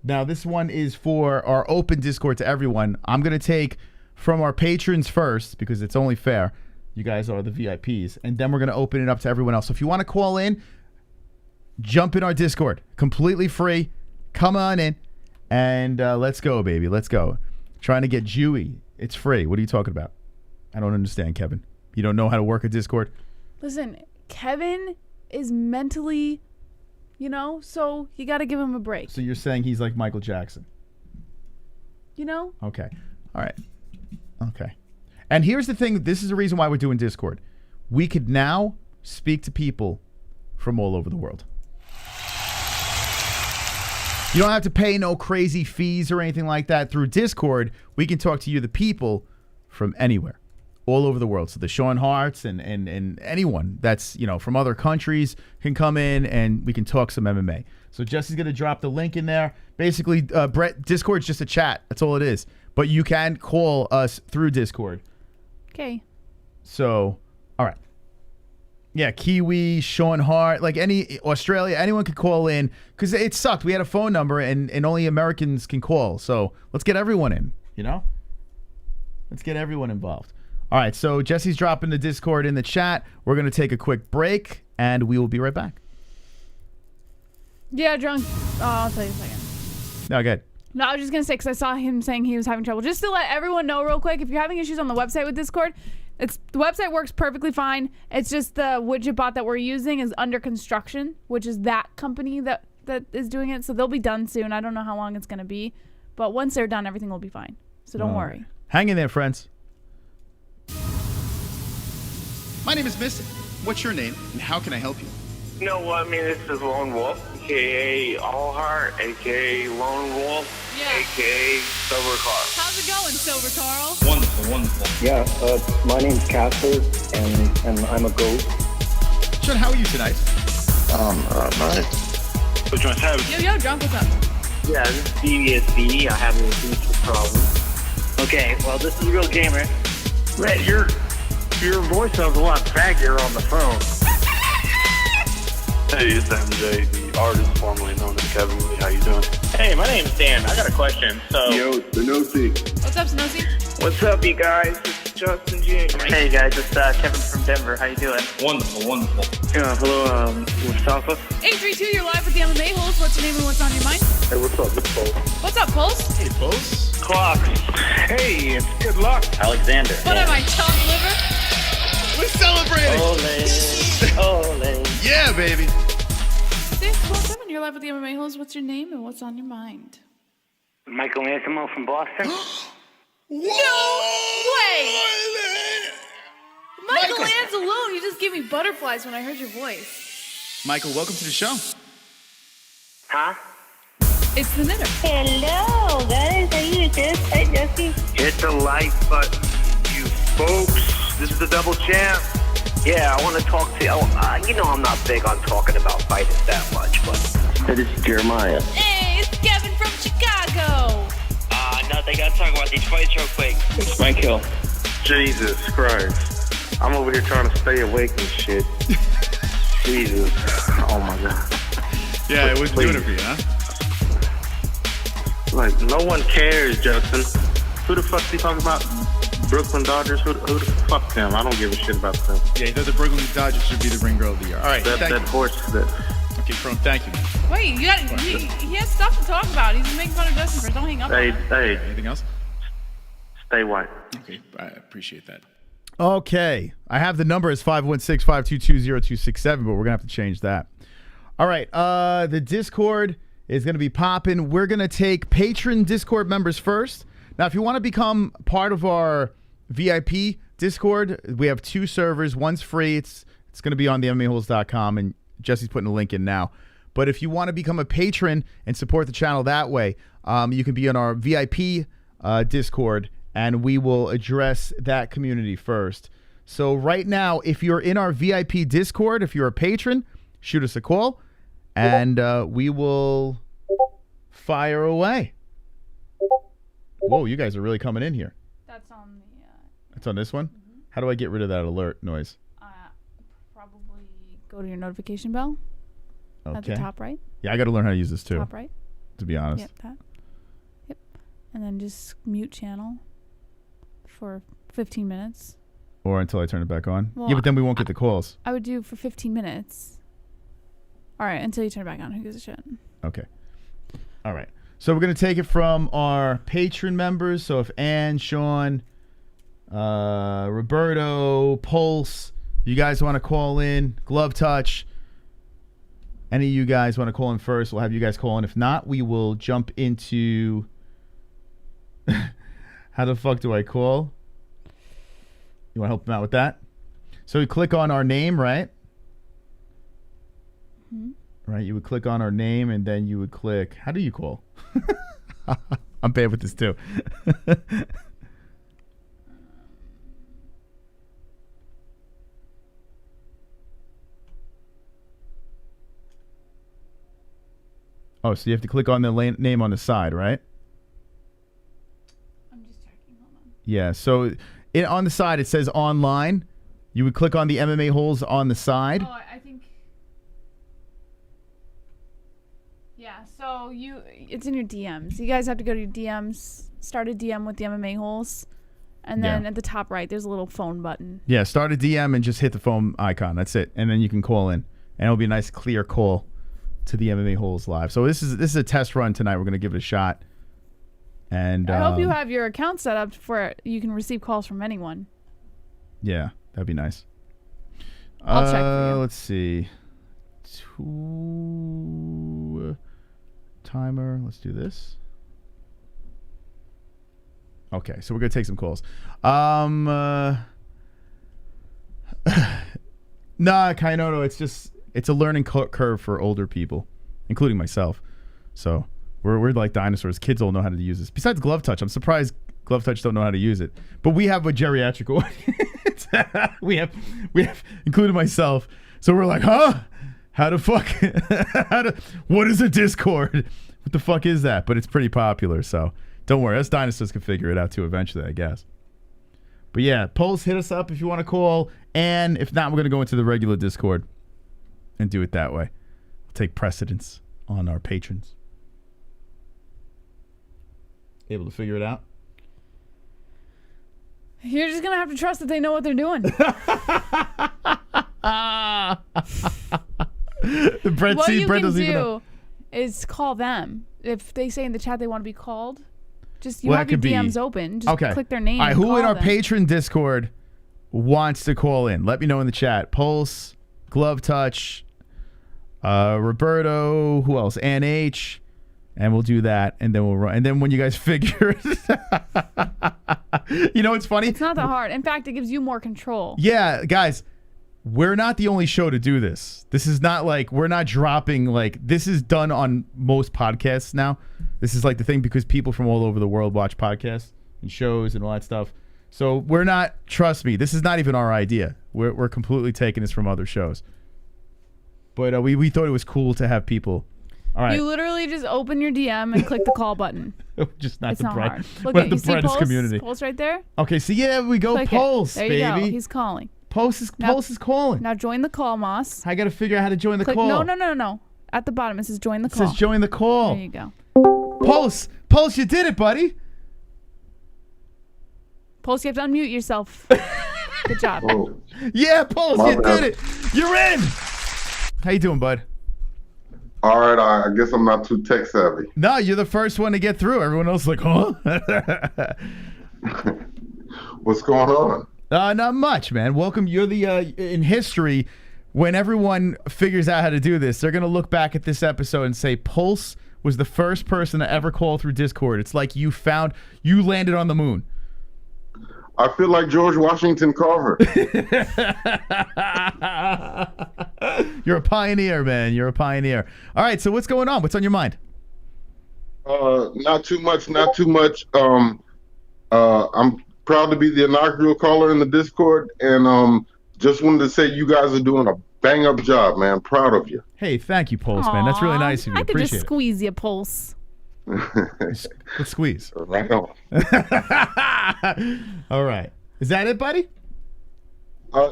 Now, this one is for our open Discord to everyone. I'm going to take from our patrons first because it's only fair. You guys are the VIPs. And then we're going to open it up to everyone else. So if you want to call in, jump in our Discord. Completely free. Come on in. And let's go, baby. Let's go. Trying to get Jewy. It's free. What are you talking about? I don't understand, Kevin. You don't know how to work a Discord? Listen, Kevin is mentally, so you got to give him a break. So you're saying he's like Michael Jackson? Okay. All right. Okay. And here's the thing. This is the reason why we're doing Discord. We could now speak to people from all over the world. You don't have to pay no crazy fees or anything like that. Through Discord, we can talk to you, the people, from anywhere, all over the world. So the Sean Harts and anyone that's, from other countries can come in and we can talk some MMA. So Jesse's going to drop the link in there. Basically, Brett, Discord's just a chat. That's all it is. But you can call us through Discord. Okay. So, all right. Yeah, Kiwi, Sean Hart, like any Australia, anyone could call in because it sucked. We had a phone number and only Americans can call. So let's get everyone in, Let's get everyone involved. All right, so Jesse's dropping the Discord in the chat. We're going to take a quick break and we will be right back. Yeah, drunk. Oh, I'll tell you in a second. No, good. No, I was just going to say because I saw him saying he was having trouble. Just to let everyone know real quick, if you're having issues on the website with Discord, the website works perfectly fine. It's just the widget bot that we're using is under construction, which is that company that is doing it. So they'll be done soon. I don't know how long it's going to be. But once they're done, everything will be fine. So don't worry. Hang in there, friends. My name is Missy. What's your name, and how can I help you? This is Lone Wolf, a.k.a. All Heart, a.k.a. Lone Wolf, a.k.a. Silver Carl. How's it going, Silver Carl? Wonderful. Yeah, my name's Casper, and I'm a goat. Sean, how are you tonight? Right. Which one's having? Yo, drunk, what's up? Yeah, this is DIAZ. I have an acoustic problem. Okay, well, this is a real gamer. Man, your voice sounds a lot baggier on the phone. Hey, it's MJ, the artist formerly known as Kevin. How you doing? Hey, my name's Dan. I got a question. So, Yo, Spinosi. What's up, Snozy? what's up, you guys? It's Justin James. Hey, guys, it's Kevin from Denver. How you doing? Wonderful, wonderful. Hello, Mustafa. 832, you're live with the MMA-Holes. What's your name and what's on your mind? Hey, what's up? It's Pulse. What's up, Pulse? Hey, Pulse. Clock. Hey, it's good luck. Alexander. What am I, chopped liver? We're celebrating. Ole. Yeah, baby. 617, you're live with the MMA-Holes. What's your name and what's on your mind? Michael Anthemo from Boston. No way! Michael Anzalone, you just gave me butterflies when I heard your voice. Michael, welcome to the show. Huh? It's the knitter. Hello, guys. How you doing? Hi, Jesse. Hit the like button, you folks. This is the double champ. Yeah, I want to talk to you. You know I'm not big on talking about fighters that much, but... This is Jeremiah. Hey, it's Kevin from Chicago. No, they gotta talk about these fights real quick. It's Michael. Jesus Christ. I'm over here trying to stay awake and shit. Jesus. Oh my God. Yeah, it was doing it for you, huh? Like, no one cares, Justin. Who the fuck you talking about? Brooklyn Dodgers? Who the fuck them? I don't give a shit about them. Yeah, he thought the Brooklyn Dodgers should be the ring girl of the year. All right, That horse that... Okay, Chrome, thank you. Wait, he has stuff to talk about. He's making fun of Justin for. Don't hang up on him. Hey. Anything else? Stay white. Okay, I appreciate that. Okay. I have the number as 516-522-0267, but we're going to have to change that. All right. The Discord is going to be popping. We're going to take patron Discord members first. Now, if you want to become part of our VIP Discord, we have 2 servers. One's free. It's going to be on the MMAHoles.com, and Jesse's putting a link in now. But if you want to become a patron and support the channel that way, you can be on our VIP Discord, and we will address that community first. So right now, if you're in our VIP Discord, if you're a patron, shoot us a call, and we will fire away. Whoa, you guys are really coming in here. That's on the... That's on this one? How do I get rid of that alert noise? Probably go to your notification bell. Okay. At the top right. Yeah, I got to learn how to use this too. Top right. To be honest. Yep, that. Yep. And then just mute channel for 15 minutes. Or until I turn it back on. Well, Yeah, but then we won't get the calls. I would do for 15 minutes. All right, until you turn it back on. Who gives a shit? Okay. All right. So we're going to take it from our patron members. So if Ann, Sean, Roberto, Pulse, you guys want to call in, Glove Touch, any of you guys want to call in first, we'll have you guys call in. If not, we will jump into... How the fuck do I call? You want to help them out with that? So you click on our name, right? Mm-hmm. Right, you would click on our name, and then you would click... How do you call? I'm bad with this, too. Oh, so you have to click on the name on the side, right? I'm just checking. Hold on. Yeah, so on the side, it says online. You would click on the MMA Holes on the side. Oh, I think... Yeah, so it's in your DMs. You guys have to go to your DMs, start a DM with the MMA Holes, and then at the top right, there's a little phone button. Yeah, start a DM and just hit the phone icon. That's it. And then you can call in. And it'll be a nice, clear call to the MMA Holes live. So this is a test run tonight. We're going to give it a shot. And I hope you have your account set up where you can receive calls from anyone. Yeah, that'd be nice. I'll check for you. Let's see. Timer. Let's do this. Okay, so we're gonna take some calls. Nah, Kainoto, it's a learning curve for older people, including myself. So we're like dinosaurs. Kids all know how to use this. Besides Glove Touch, I'm surprised Glove Touch don't know how to use it. But we have a geriatric audience. we have including myself. So we're like, huh? How the fuck? What is a Discord? What the fuck is that? But it's pretty popular. So Don't worry, us dinosaurs can figure it out too eventually, I guess. But yeah, Pulse, hit us up if you want to call. And if not, we're going to go into the regular Discord and do it that way. We'll take precedence on our patrons. Able to figure it out? You're just going to have to trust that they know what they're doing. Brett, what see, you Brett can doesn't even do know. is call them. If they say in the chat they want to be called, just you Well, have that your could DMs be- open. Just Okay. click their name. All right, and who in call our them. patron Discord wants to call in? Let me know in the chat. Pulse, Glove Touch, Roberto, who else? Ann H. And we'll do that, and then we'll run. And then when you guys figure it, you know what's funny? It's not that hard. In fact, it gives you more control. Yeah, guys, we're not the only show to do this. This is not like we're not dropping like this is done on most podcasts now. This is like the thing because people from all over the world watch podcasts and shows and all that stuff. So we're not. Trust me, this is not even our idea. We're completely taking this from other shows. But we thought it was cool to have people. All right. You literally just open your DM and click the call button. Just not It's the not bread. hard. Look But at the you see bread is Pulse? community. Pulse right there. Okay, so yeah, we go Click it. Pulse, There baby. you go. He's calling. Pulse is calling. Now join the call, Moss. I got to figure out how to join the Click, call. No. At the bottom it says join the It call. says join the call. There you go. Pulse, you did it, buddy. Pulse, you have to unmute yourself. Good job. Yeah, Pulse, My you bad. did it. You're in. How you doing, bud? All right, I guess I'm not too tech savvy. No, you're the first one to get through. Everyone else is like, huh? What's going on? Not much, man. Welcome. You're the in history. When everyone figures out how to do this, they're gonna look back at this episode and say, Pulse was the first person to ever call through Discord. It's like you landed on the moon. I feel like George Washington Carver. You're a pioneer, man. You're a pioneer. All right, so what's going on? What's on your mind? Not too much. I'm proud to be the inaugural caller in the Discord, and just wanted to say you guys are doing a bang-up job, man. Proud of you. Hey, thank you, Pulse, man. That's really Aw, nice of you. I could Appreciate just squeeze you, Pulse. Let's squeeze. Right on. All right. Is that it, buddy?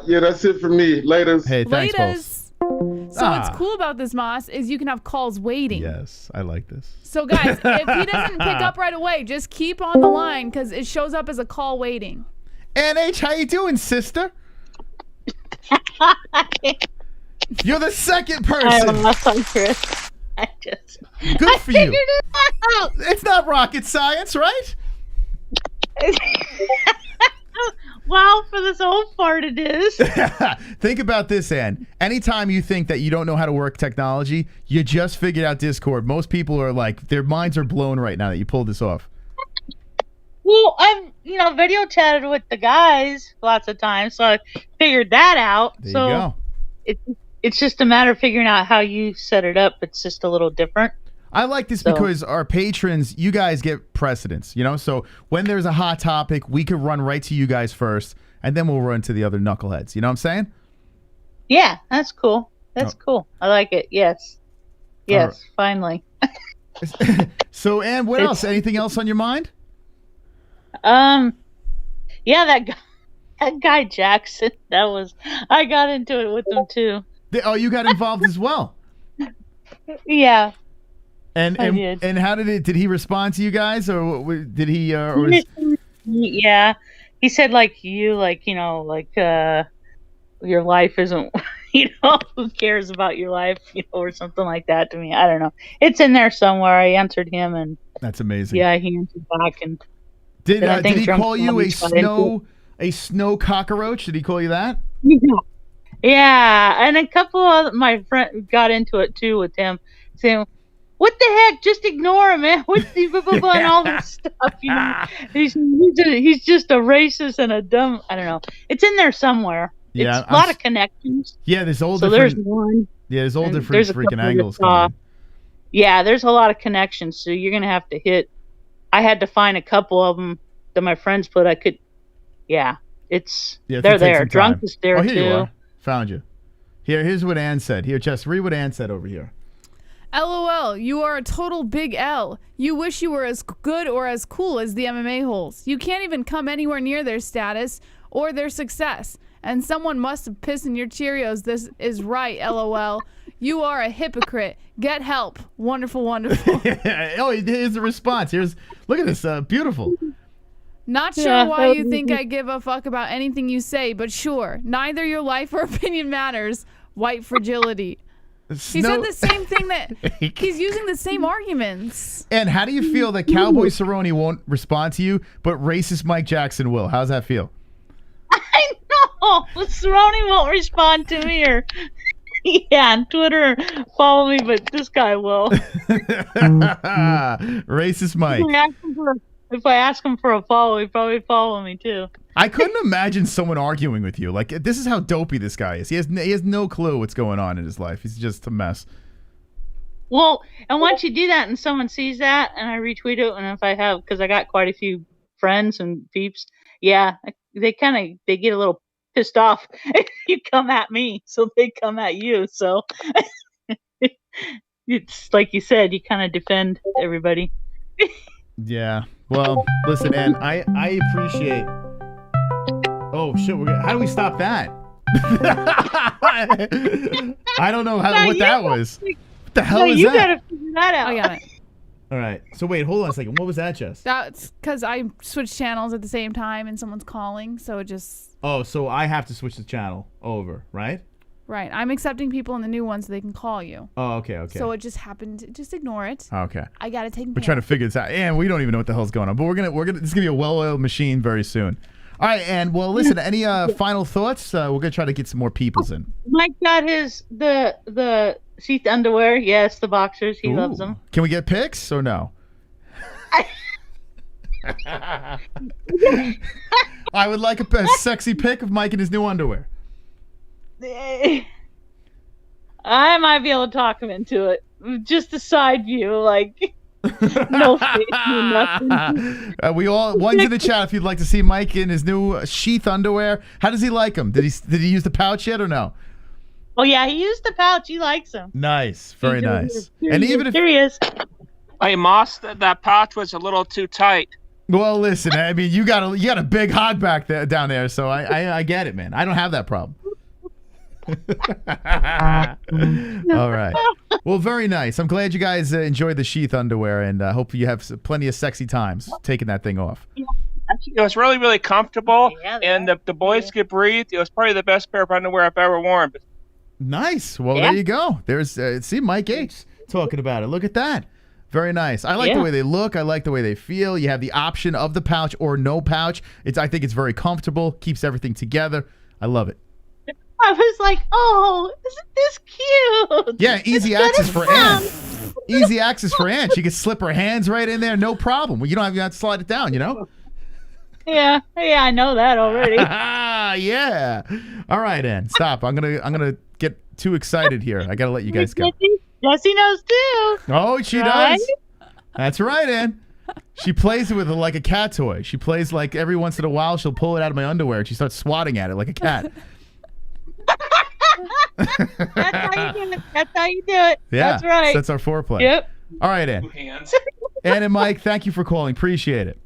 Yeah, that's it for me. Laters. Hey, thanks, Pulse. So what's cool about this, Moss, is you can have calls waiting. Yes, I like this. So guys, if he doesn't pick up right away, just keep on the line because it shows up as a call waiting. NH, how you doing, sister? You're the second person. Good for you. It's not rocket science, right? Well, for this old part it is. Think about this, Ann. Anytime you think that you don't know how to work technology, you just figured out Discord. Most people are like, their minds are blown right now that you pulled this off. Well, I've video chatted with the guys lots of times, so I figured that out. There so you go. It's just a matter of figuring out how you set it up. It's just a little different. I like this because our patrons, you guys get precedence, So when there's a hot topic, we could run right to you guys first, and then we'll run to the other knuckleheads. You know what I'm saying? Yeah, that's cool. That's cool. I like it. Yes. Yes, finally. So, Ann, what else? Anything else on your mind? Yeah, that guy Jackson. I got into it with him too. Oh, you got involved as well. Yeah. And I did. And how did he respond to you guys, or did he? Yeah, he said your life isn't. Who cares about your life, or something like that to me. I don't know. It's in there somewhere. I answered him, and that's amazing. Yeah, he answered back, and did he call you a snow cockroach? Did he call you that? Yeah, and a couple of my friends got into it too with him, saying, "What the heck? Just ignore him, man. What's the blah, blah, blah, and all this stuff? He's just a racist and a dumb. I don't know. It's in there somewhere. Yeah, it's a lot of connections. Yeah, there's all so different. there's one. Yeah, there's all and different there's a freaking couple angles. that, yeah, there's a lot of connections. So you're gonna have to hit. I had to find a couple of them that my friends put. I could. Yeah, they're there. Drunk is there here too. You are. Found you. Here's what Ann said. Here, Jess, read what Ann said over here. LOL, you are a total big L. You wish you were as good or as cool as the MMA-Holes. You can't even come anywhere near their status or their success. And someone must have pissed in your Cheerios. This is right, LOL. You are a hypocrite. Get help. Wonderful, wonderful. Oh, here's the response. Look at this. Beautiful. Not sure why you think I give a fuck about anything you say, but sure. Neither your life or opinion matters. White fragility. He said the same thing that he's using the same arguments. And how do you feel that Cowboy Cerrone won't respond to you, but racist Mike Jackson will? How's that feel? I know. Cerrone won't respond to me or on Twitter, follow me, but this guy will. Racist Mike. If I ask him for a follow, he'd probably follow me too. I couldn't imagine someone arguing with you. Like, this is how dopey this guy is. He has no clue what's going on in his life. He's just a mess. Well, and once you do that and someone sees that and I retweet it, and if I have, because I got quite a few friends and peeps, they get a little pissed off if you come at me, so they come at you. So it's like you said, you kind of defend everybody. Yeah. Well, listen, man, I appreciate. Oh shit! How do we stop that? I don't know what that was. What the hell is that? You gotta figure that out. I got it. All right. So wait, hold on a second. What was that, Jess? That's because I switched channels at the same time and someone's calling, so it just. Oh, so I have to switch the channel over, right? Right. I'm accepting people in the new one so they can call you. Oh, okay. So it just happened. Just ignore it. Okay. I got to take. We're trying to figure this out, and we don't even know what the hell's going on. But we're gonna. This is gonna be a well-oiled machine very soon. All right, and well, listen. Any final thoughts? We're gonna try to get some more peoples in. Mike got the sheath underwear. Yes, the boxers. He loves them. Can we get pics or no? I would like a sexy pic of Mike in his new underwear. I might be able to talk him into it. Just a side view, like no face, no nothing. One's in the chat if you'd like to see Mike in his new sheath underwear. How does he like them? Did he use the pouch yet or no? Oh yeah, he used the pouch. He likes them. Nice, very nice. And even if here he is. Hey, Moss, that pouch was a little too tight. Well, listen, I mean, you got a big hog back there down there, so I get it, man. I don't have that problem. All right. Well, very nice. I'm glad you guys enjoyed the sheath underwear, and hope you have plenty of sexy times taking that thing off. It was really, really comfortable, and the boys could breathe. It was probably the best pair of underwear I've ever worn. Nice. Well, there you go. There's see Mike H talking about it. Look at that. Very nice. I like the way they look. I like the way they feel. You have the option of the pouch or no pouch. I think it's very comfortable. Keeps everything together. I love it. I was like, oh, isn't this cute? Yeah, easy access for Ann. Easy access for Ann. She can slip her hands right in there, no problem. Well, you don't have to slide it down, you know? Yeah, I know that already. Yeah. All right, Ann, stop. I'm gonna get too excited here. I gotta let you guys go. Jessie knows too. Oh, she does. That's right, Ann. She plays it with like a cat toy. She plays like every once in a while she'll pull it out of my underwear and she starts swatting at it like a cat. That's how you do it. That's how you do it. Yeah, that's right. That's our foreplay. Yep. All right, Ann. Ann and Mike, thank you for calling. Appreciate it.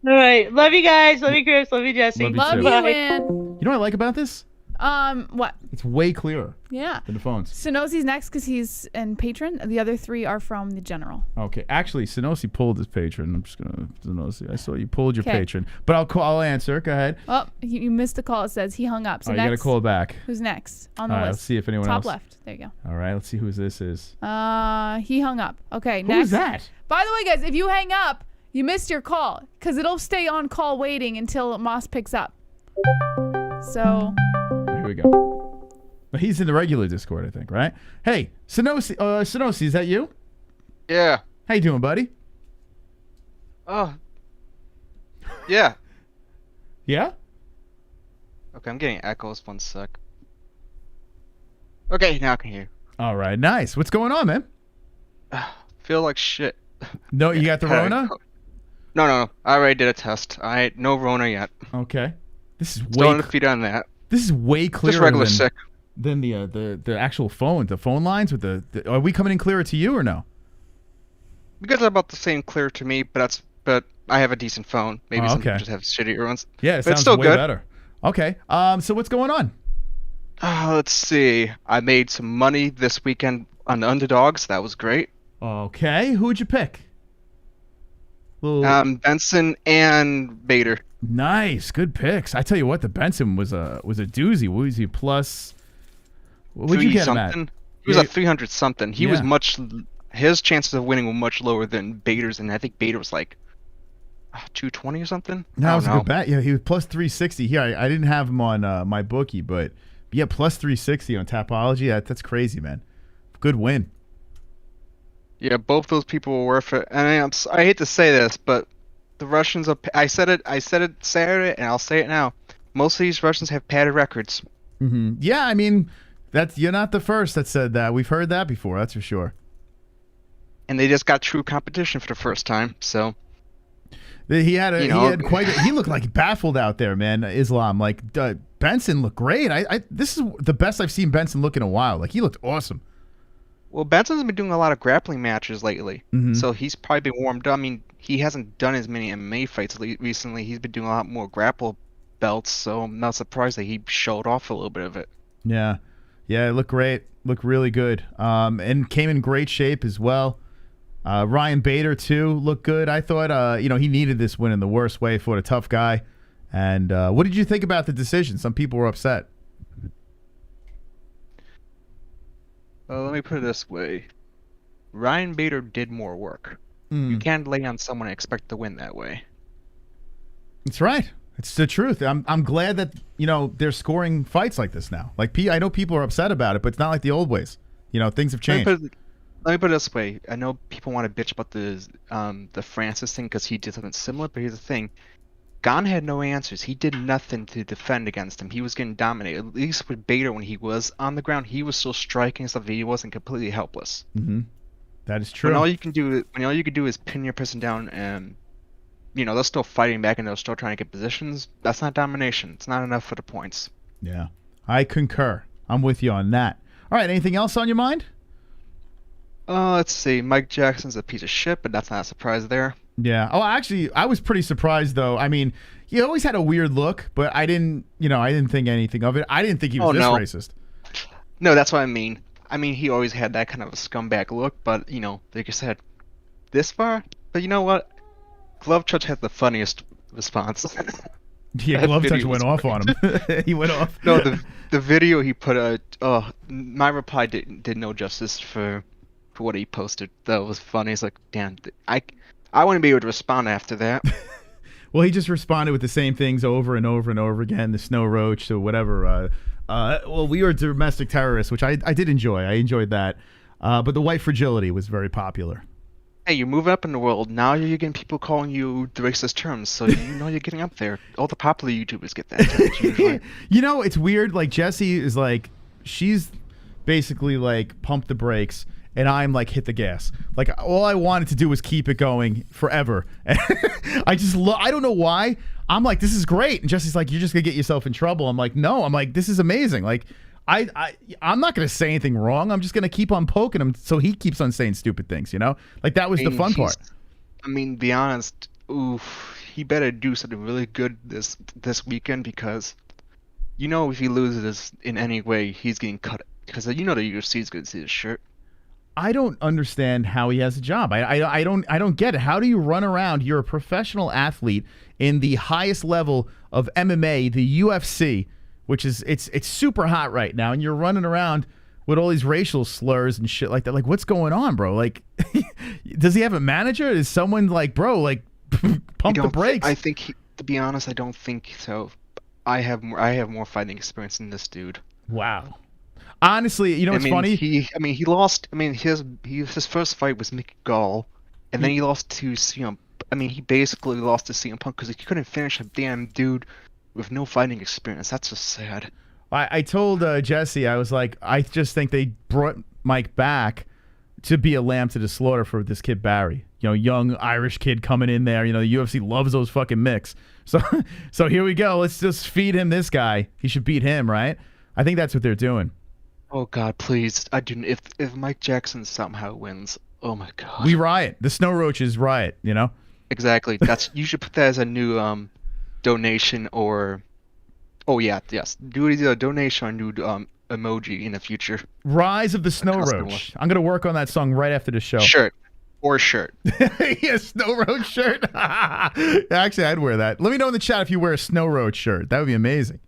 All right. Love you guys. Love you, Chris. Love you, Jessie. Love you, Ann. You know what I like about this? What? It's way clearer. Yeah. Than the phones. Sinosi's next because he's in patron. The other three are from the general. Okay. Actually, Sinosi pulled his patron. I'm just gonna Sinosi. I saw you pulled your patron, but I'll answer. Go ahead. Oh, you missed the call. It says he hung up. So you next, gotta call back. Who's next on the list? Let's see if anyone else. Top left. There you go. All right. Let's see who this is. He hung up. Okay. Who next. is that? By the way, guys, if you hang up, you missed your call because it'll stay on call waiting until Moss picks up. So. Here we go. But he's in the regular Discord, I think, right? Hey, Sinosi, is that you? Yeah. How you doing, buddy? Oh. Yeah. Yeah? Okay, I'm getting echoes. 1 sec. Okay, now I can hear. All right, nice. What's going on, man? Feel like shit. No, you got the Rona? No. I already did a test. No Rona yet. Okay. This is way still on the feet on that. This is way clearer. Just regular sick. the actual phone lines with the. Are we coming in clearer to you or no? You guys are about the same clear to me, but I have a decent phone. Maybe some people just have shittier ones. Yeah, but it sounds it's still way good. better. Okay. So what's going on? Let's see. I made some money this weekend on the underdogs. That was great. Okay. Who'd you pick? Benson and Bader. Nice, good picks. I tell you what, the Benson was a doozy. What was he plus? What would you get him at? He was at 300 something. He was his chances of winning were much lower than Bader's, and I think Bader was like 220 or something. No, that was a good bet. Yeah, he was plus 360. Here, I didn't have him on my bookie, but yeah, plus 360 on Tapology. That's crazy, man. Good win. Yeah, both those people were worth it. And I hate to say this, but the Russians are. I said it Saturday, and I'll say it now. Most of these Russians have padded records. Mm-hmm. Yeah, I mean, you're not the first that said that. We've heard that before. That's for sure. And they just got true competition for the first time. So he looked like baffled out there, man. Islam, like Benson looked great. This is the best I've seen Benson look in a while. Like he looked awesome. Well, Benson's been doing a lot of grappling matches lately, so he's probably been warmed up. I mean, he hasn't done as many MMA fights recently. He's been doing a lot more grapple belts, so I'm not surprised that he showed off a little bit of it. Yeah, it looked great. Looked really good, and came in great shape as well. Ryan Bader too looked good. I thought, he needed this win in the worst way for a tough guy. And what did you think about the decision? Some people were upset. Let me put it this way. Ryan Bader did more work. You can't lay on someone and expect to win that way. That's right. It's the truth. I'm glad that, they're scoring fights like this now. Like, I know people are upset about it, but it's not like the old ways. Things have changed. Let me put it this way. I know people want to bitch about the Francis thing because he did something similar, but here's the thing. Gon had no answers. He did nothing to defend against him. He was getting dominated. At least with Bader, when he was on the ground, he was still striking and stuff. He wasn't completely helpless. Mm-hmm. That is true. When all you can do is pin your person down, and they're still fighting back and they're still trying to get positions. That's not domination. It's not enough for the points. Yeah, I concur. I'm with you on that. All right, anything else on your mind? Let's see. Mike Jackson's a piece of shit, but that's not a surprise there. Yeah. Oh, actually, I was pretty surprised though. I mean, he always had a weird look, but I didn't think anything of it. I didn't think he was racist. No, that's what I mean. I mean, he always had that kind of a scumbag look, but like I said, this far. But you know what? Glove Touch had the funniest response. Yeah, Glove Touch went off on him. He went off. No, the video he put out. My reply did no justice for what he posted. That was funny. It's like, damn, I wouldn't be able to respond after that. Well, he just responded with the same things over and over and over again. The snow roach to whatever. Well, we were domestic terrorists, which I did enjoy. I enjoyed that. But the white fragility was very popular. Hey, you're moving up in the world. Now you're getting people calling you the racist terms, so you're getting up there. All the popular YouTubers get that terms usually. It's weird. Like, Jessie is like, she's basically like, pump the brakes. And I'm like, hit the gas. Like, all I wanted to do was keep it going forever. I don't know why. I'm like, this is great. And Jesse's like, you're just going to get yourself in trouble. I'm like, no. I'm like, this is amazing. Like, I'm not going to say anything wrong. I'm just going to keep on poking him so he keeps on saying stupid things, Like, that was the fun part. I mean, be honest. He better do something really good this weekend because, if he loses this in any way, he's getting cut. Because the UFC is going to see his shirt. I don't understand how he has a job. I don't get it. How do you run around? You're a professional athlete in the highest level of MMA, the UFC, which is it's super hot right now, and you're running around with all these racial slurs and shit like that. Like, what's going on, bro? Like, does he have a manager? Is someone like, bro, like, pump the brakes? I think, to be honest, I don't think so. I have more fighting experience than this dude. Wow. Honestly, what's funny? He lost. His first fight was Mickey Gall, and then he lost to CM. He basically lost to CM Punk because he couldn't finish a damn dude with no fighting experience. That's just sad. I told Jesse, I was like, I just think they brought Mike back to be a lamb to the slaughter for this kid Barry. Young Irish kid coming in there. The UFC loves those fucking mix. So here we go. Let's just feed him this guy. He should beat him, right? I think that's what they're doing. Oh God, please! I do. If Mike Jackson somehow wins, oh my God. We riot. The Snow Roaches riot. You know. Exactly. That's you should put that as a new donation or. Oh yeah, yes. Do either a donation or a new emoji in the future. Rise of the Snow Roach. I'm gonna work on that song right after the show. Shirt. Or shirt. Yeah, Snow Roach shirt. Actually, I'd wear that. Let me know in the chat if you wear a Snow Roach shirt. That would be amazing.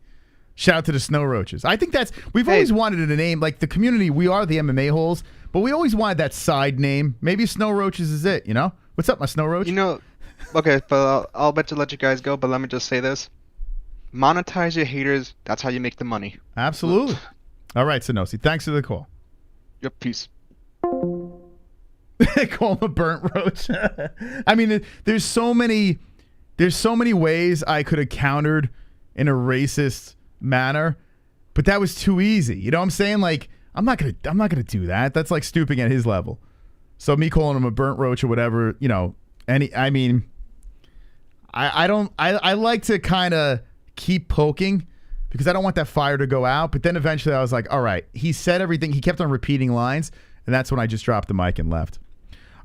Shout out to the Snow Roaches. I think we've always wanted a name, like the community, we are the MMA Holes, but we always wanted that side name. Maybe Snow Roaches is it, you know? What's up, my Snow Roach? You know, okay, but I'll bet to let you guys go, but let me just say this. Monetize your haters. That's how you make the money. Absolutely. All right, Sonosi. Thanks for the call. Yep, peace. Call him a burnt roach. I mean, there's so many ways I could have countered in a racist manner, but that was too easy. You know what I'm saying? Like, I'm not gonna do that. That's like stooping at his level. So me calling him a burnt roach or whatever, you know, I like to kind of keep poking because I don't want that fire to go out. But then eventually I was like, all right, he said everything. He kept on repeating lines, and that's when I just dropped the mic and left.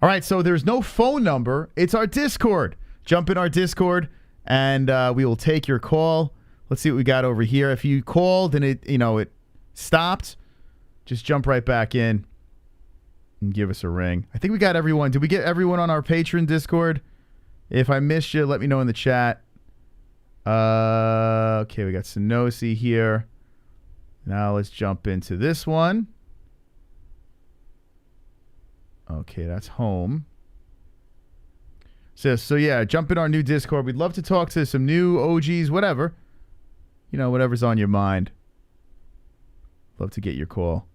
All right, so there's no phone number. It's our Discord. Jump in our Discord, and we will take your call. Let's see what we got over here. If you called and it stopped, just jump right back in and give us a ring. I think we got everyone. Did we get everyone on our Patreon Discord? If I missed you, let me know in the chat. Okay, we got Sonosi here. Now let's jump into this one. Okay, that's home. So yeah, jump in our new Discord. We'd love to talk to some new OGs, whatever. You know, whatever's on your mind. Love to get your call.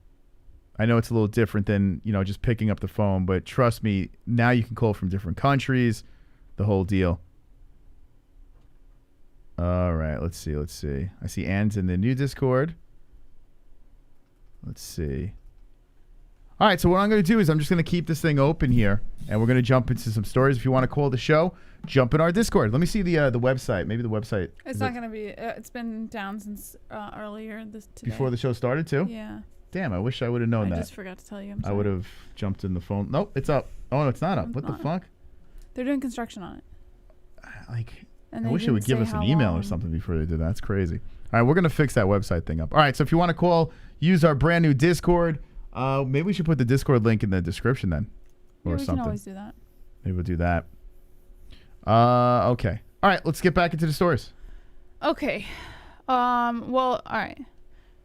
I know it's a little different than, you know, just picking up the phone, but trust me, now you can call from different countries, the whole deal. All right, let's see. I see Ann's in the new Discord. Let's see. All right, so what I'm going to do is I'm just going to keep this thing open here, and we're going to jump into some stories. If you want to call the show, jump in our Discord. Let me see the website. Maybe the website. It's not going to be. It's been down since earlier today. Before the show started, too? Yeah. Damn, I wish I would have known that. I just forgot to tell you. I would have jumped in the phone. Nope, it's up. Oh, no, it's not up. What the fuck? They're doing construction on it. I wish it would give us an email or something before they did that. That's crazy. All right, we're going to fix that website thing up. All right, so if you want to call, use our brand new Discord. Maybe we should put the Discord link in the description then. Or something. We can always do that. Maybe we'll do that. Okay. All right, let's get back into the stories. Okay. Well, all right.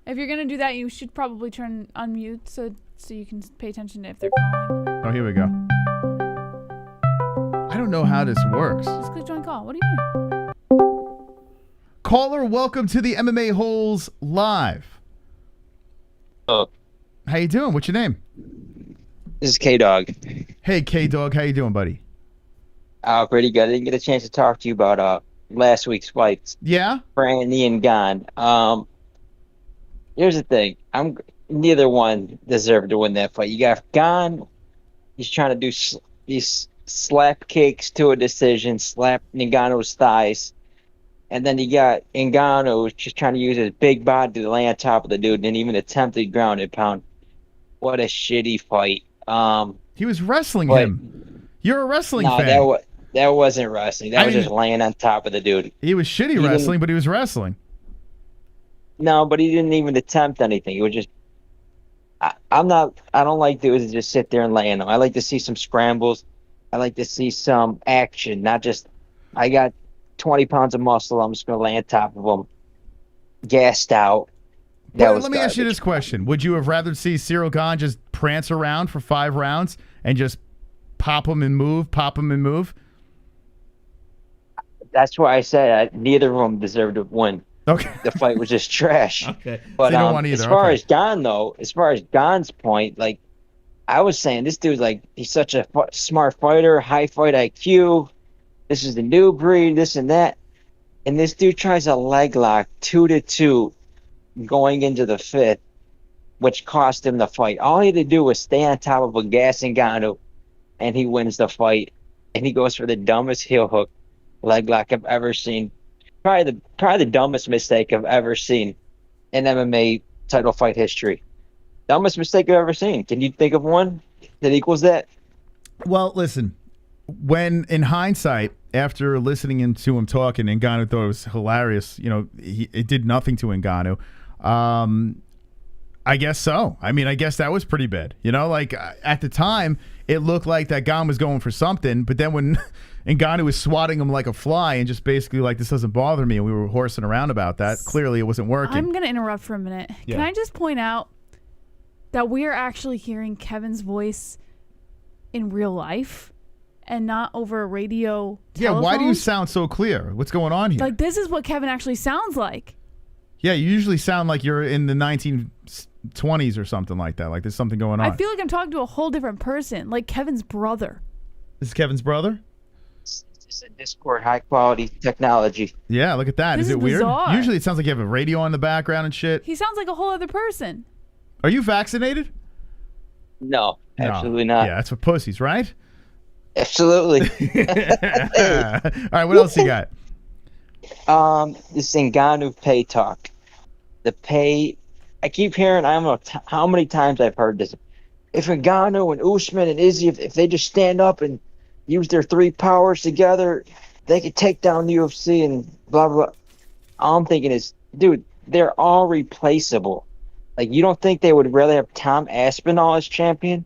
If you're going to do that, you should probably turn unmute so you can pay attention to if they're calling. Oh, here we go. I don't know how this works. Just click join call. What are you doing? Caller, welcome to the MMA Holes Live. Oh. How you doing? What's your name? This is K-Dog. Hey, K-Dog. How you doing, buddy? Pretty good. I didn't get a chance to talk to you about last week's fights. Yeah? Brandy and Gon. Here's the thing. Neither one deserved to win that fight. You got Gon. He's trying to do these slap kicks to a decision, slap Ngannou's thighs. And then you got Ngannou just trying to use his big body to lay on top of the dude and even attempted ground and pound. What a shitty fight. He was wrestling him. You're a wrestling fan. That wasn't wrestling. That was just laying on top of the dude. He was shitty wrestling, but he was wrestling. No, but he didn't even attempt anything. It was just I don't like dudes that just sit there and lay in them. I like to see some scrambles. I like to see some action, not just I got 20 pounds of muscle. I'm just going to lay on top of them, gassed out. Let me ask you this question. Would you have rather see Cyril Gane just prance around for 5 rounds and just pop him and move, pop him and move? That's why I said neither of them deserved to win. Okay. The fight was just trash. Okay. But So you don't want either. as far Okay. as Gane, though, as far as Gane's point, like, I was saying, this dude's like, he's such a smart fighter, high fight IQ. This is the new breed, this and that. And this dude tries a leg lock 2-2 going into the 5th, which cost him the fight. All he had to do was stay on top of a gassing Ngannou, and he wins the fight. And he goes for the dumbest heel hook leg lock I've ever seen. Probably the dumbest mistake I've ever seen in MMA title fight history. Dumbest mistake I've ever seen. Can you think of one that equals that? Well, listen, when in hindsight, after listening to him talking, Ngannou thought it was hilarious. You know, it did nothing to Ngannou. I guess so. I mean, I guess that was pretty bad. You know, like at the time, it looked like that Gane was going for something, but then when Ngannou was swatting him like a fly and just basically like, this doesn't bother me, and we were horsing around about that, clearly it wasn't working. I'm going to interrupt for a minute. Yeah. Can I just point out that we are actually hearing Kevin's voice in real life and not over a radio telephone? Yeah, why do you sound so clear? What's going on here? Like, this is what Kevin actually sounds like. Yeah, you usually sound like you're in the 1920s or something like that. Like there's something going on. I feel like I'm talking to a whole different person, like Kevin's brother. This is Kevin's brother? It's a Discord high quality technology. Yeah, look at that. This Is it is weird? bizarre. Usually it sounds like you have a radio on the background and shit. He sounds like a whole other person. Are you vaccinated? No, No. absolutely not. Yeah, that's for pussies, right? Absolutely. All right, what else you got? This Ngannou pay talk. The pay, I keep hearing, I don't know how many times I've heard this. If Ngannou and Usman and Izzy, if they just stand up and use their 3 powers together, they could take down the UFC and blah, blah, blah. All I'm thinking is, dude, they're all replaceable. Like, you don't think they would rather have Tom Aspinall as champion?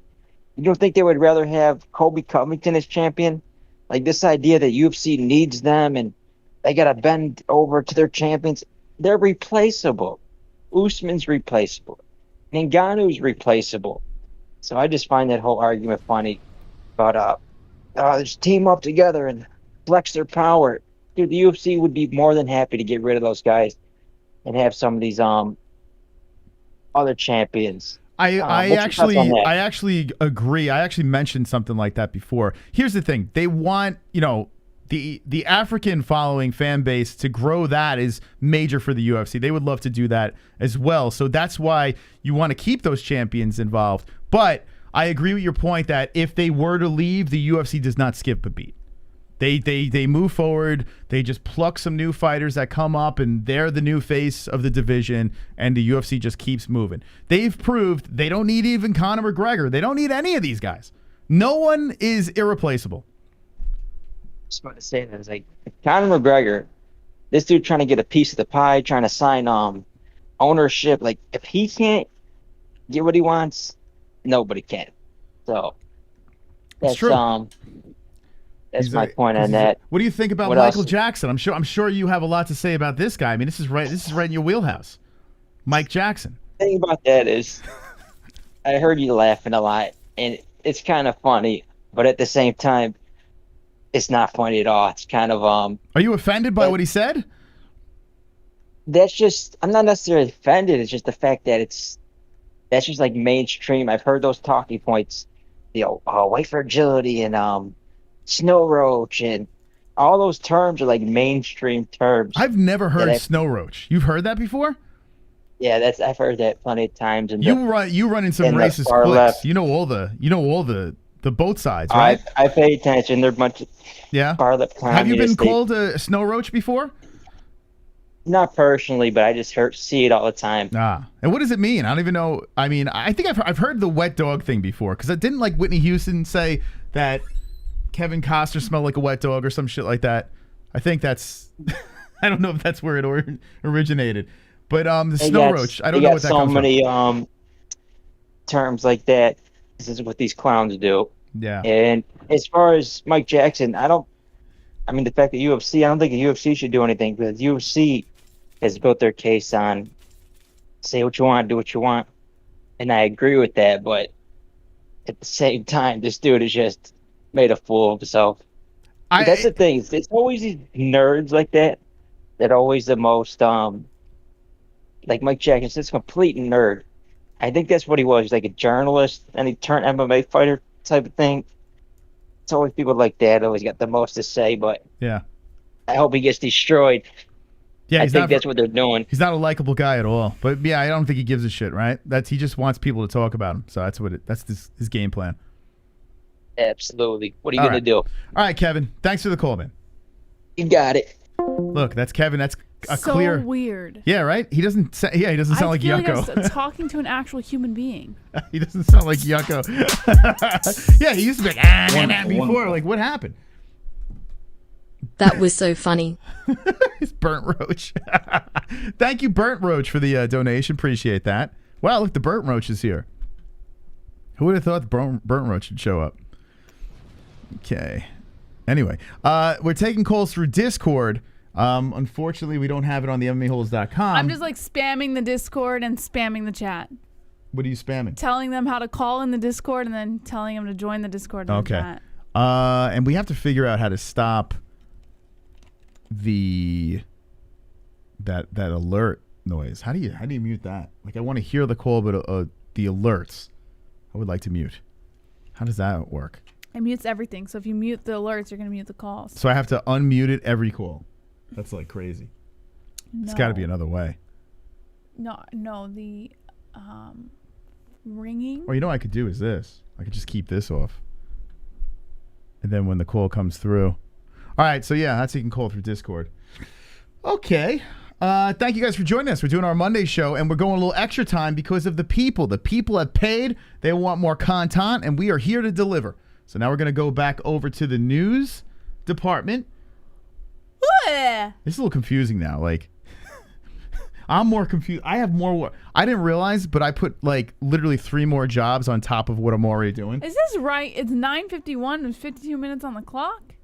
You don't think they would rather have Colby Covington as champion? Like, this idea that UFC needs them and they got to bend over to their champions. They're replaceable. Usman's replaceable. Ngannou's replaceable. So I just find that whole argument funny. But just team up together and flex their power. Dude, the UFC would be more than happy to get rid of those guys and have some of these other champions. I actually agree. I actually mentioned something like that before. Here's the thing. They want, you know, the African following fan base to grow. That is major for the UFC. They would love to do that as well. So that's why you want to keep those champions involved. But I agree with your point that if they were to leave, the UFC does not skip a beat. They move forward. They just pluck some new fighters that come up, and they're the new face of the division, and the UFC just keeps moving. They've proved they don't need even Conor McGregor. They don't need any of these guys. No one is irreplaceable. Just want to say that it's like Conor McGregor, this dude trying to get a piece of the pie, trying to sign ownership. Like, if he can't get what he wants, nobody can. So that's true. That's my point on that. What do you think about Michael Jackson? I'm sure you have a lot to say about this guy. I mean, this is right in your wheelhouse. Mike Jackson. The thing about that is, I heard you laughing a lot, and it's kind of funny, but at the same time, it's not funny at all. It's kind of Are you offended by what he said? That's just, I'm not necessarily offended. It's just the fact that that's just like mainstream. I've heard those talking points, you know, white fragility and snow roach and all those terms are like mainstream terms. I've never heard snow roach. You've heard that before? Yeah, I've heard that plenty of times. And you run in some racist cliques. You know all the both sides, right? I pay attention. They're a bunch of far left. Have you been called a snow roach before? Not personally, but I just see it all the time. And what does it mean? I don't even know. I mean, I think I've heard the wet dog thing before, because didn't like Whitney Houston say that Kevin Costner smelled like a wet dog or some shit like that? I think that's I don't know if that's where it originated, but the snow roach, I don't know what that comes from. So many terms like that. This is what these clowns do. Yeah. And as far as Mike Jackson, the fact that UFC, I don't think the UFC should do anything, because UFC has built their case on say what you want, do what you want. And I agree with that, but at the same time, this dude is just made a fool of himself. That's the thing. It's always these nerds like that are always the most, like Mike Jackson's this complete nerd. I think that's what he was. He's like a journalist, and he turned MMA fighter type of thing. It's always people like that always got the most to say, but yeah, I hope he gets destroyed. Yeah, I think that's what they're doing. He's not a likable guy at all. But yeah, I don't think he gives a shit, right? He just wants people to talk about him. So that's his game plan. Absolutely. What are you going to do? All right, Kevin. Thanks for the call, man. You got it. Look, that's Kevin. so clear. Weird. Yeah, right. He doesn't. He doesn't sound like Yucko. Like I was talking to an actual human being. He doesn't sound like Yucko. Yeah, he used to be like before. Like, what happened? That was so funny. It's Burnt Roach. Thank you, Burnt Roach, for the donation. Appreciate that. Wow, look, the Burnt Roach is here. Who would have thought the Burnt Roach would show up? Okay. Anyway, we're taking calls through Discord. Unfortunately, we don't have it on the MMA-Holes.com. I'm just like spamming the Discord and spamming the chat. What are you spamming? Telling them how to call in the Discord and then telling them to join the Discord. And Okay. chat. And we have to figure out how to stop that alert noise. How do you mute that? Like, I want to hear the call, but the alerts, I would like to mute. How does that work? It mutes everything. So if you mute the alerts, you're gonna mute the calls. So I have to unmute it every call. That's like crazy. It's got to be another way. No, the ringing. Or you know what I could do is this. I could just keep this off. And then when the call comes through. All right, so yeah, that's how you can call through Discord. Okay. Thank you guys for joining us. We're doing our Monday show, and we're going a little extra time because of the people. The people have paid. They want more content, and we are here to deliver. So now we're going to go back over to the news department. It's a little confusing now. Like, I'm more confused. I have more work. I didn't realize, but I put like literally 3 more jobs on top of what I'm already doing. Is this right? It's 9:51 and 52 minutes on the clock.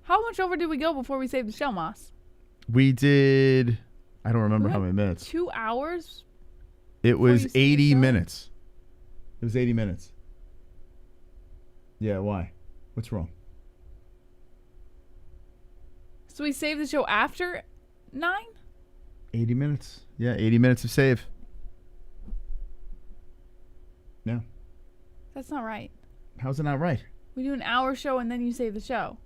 How much over did we go before we saved the show, Moss? We did. I don't remember how many minutes. 2 hours. It was 80 minutes. It was 80 minutes. Yeah. Why? What's wrong? So we saved the show after 9? 80 minutes. Yeah, 80 minutes of save. Yeah. That's not right. How's it not right? We do an hour show and then you save the show.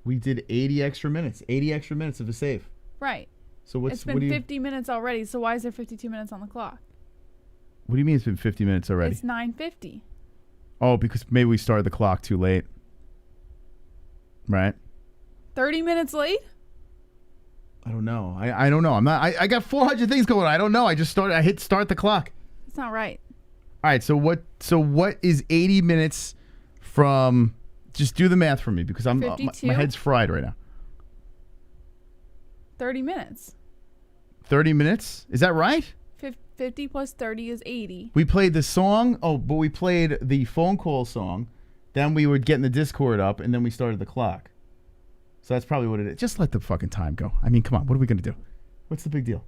We did 80 extra minutes. 80 extra minutes of a save. Right. So it's been 50 minutes already, so why is there 52 minutes on the clock? What do you mean it's been 50 minutes already? It's 9:50. Oh, because maybe we started the clock too late. Right? 30 minutes late? I don't know. I don't know. I got 400 things going on. I don't know. I hit start the clock. It's not right. All right, so what is 80 minutes from, just do the math for me because my head's fried right now. 30 minutes. 30 minutes? Is that right? 50 plus 30 is 80. We played the song. Oh, but we played the phone call song. Then we were getting the Discord up, and then we started the clock. So that's probably what it is. Just let the fucking time go. I mean, come on. What are we going to do? What's the big deal?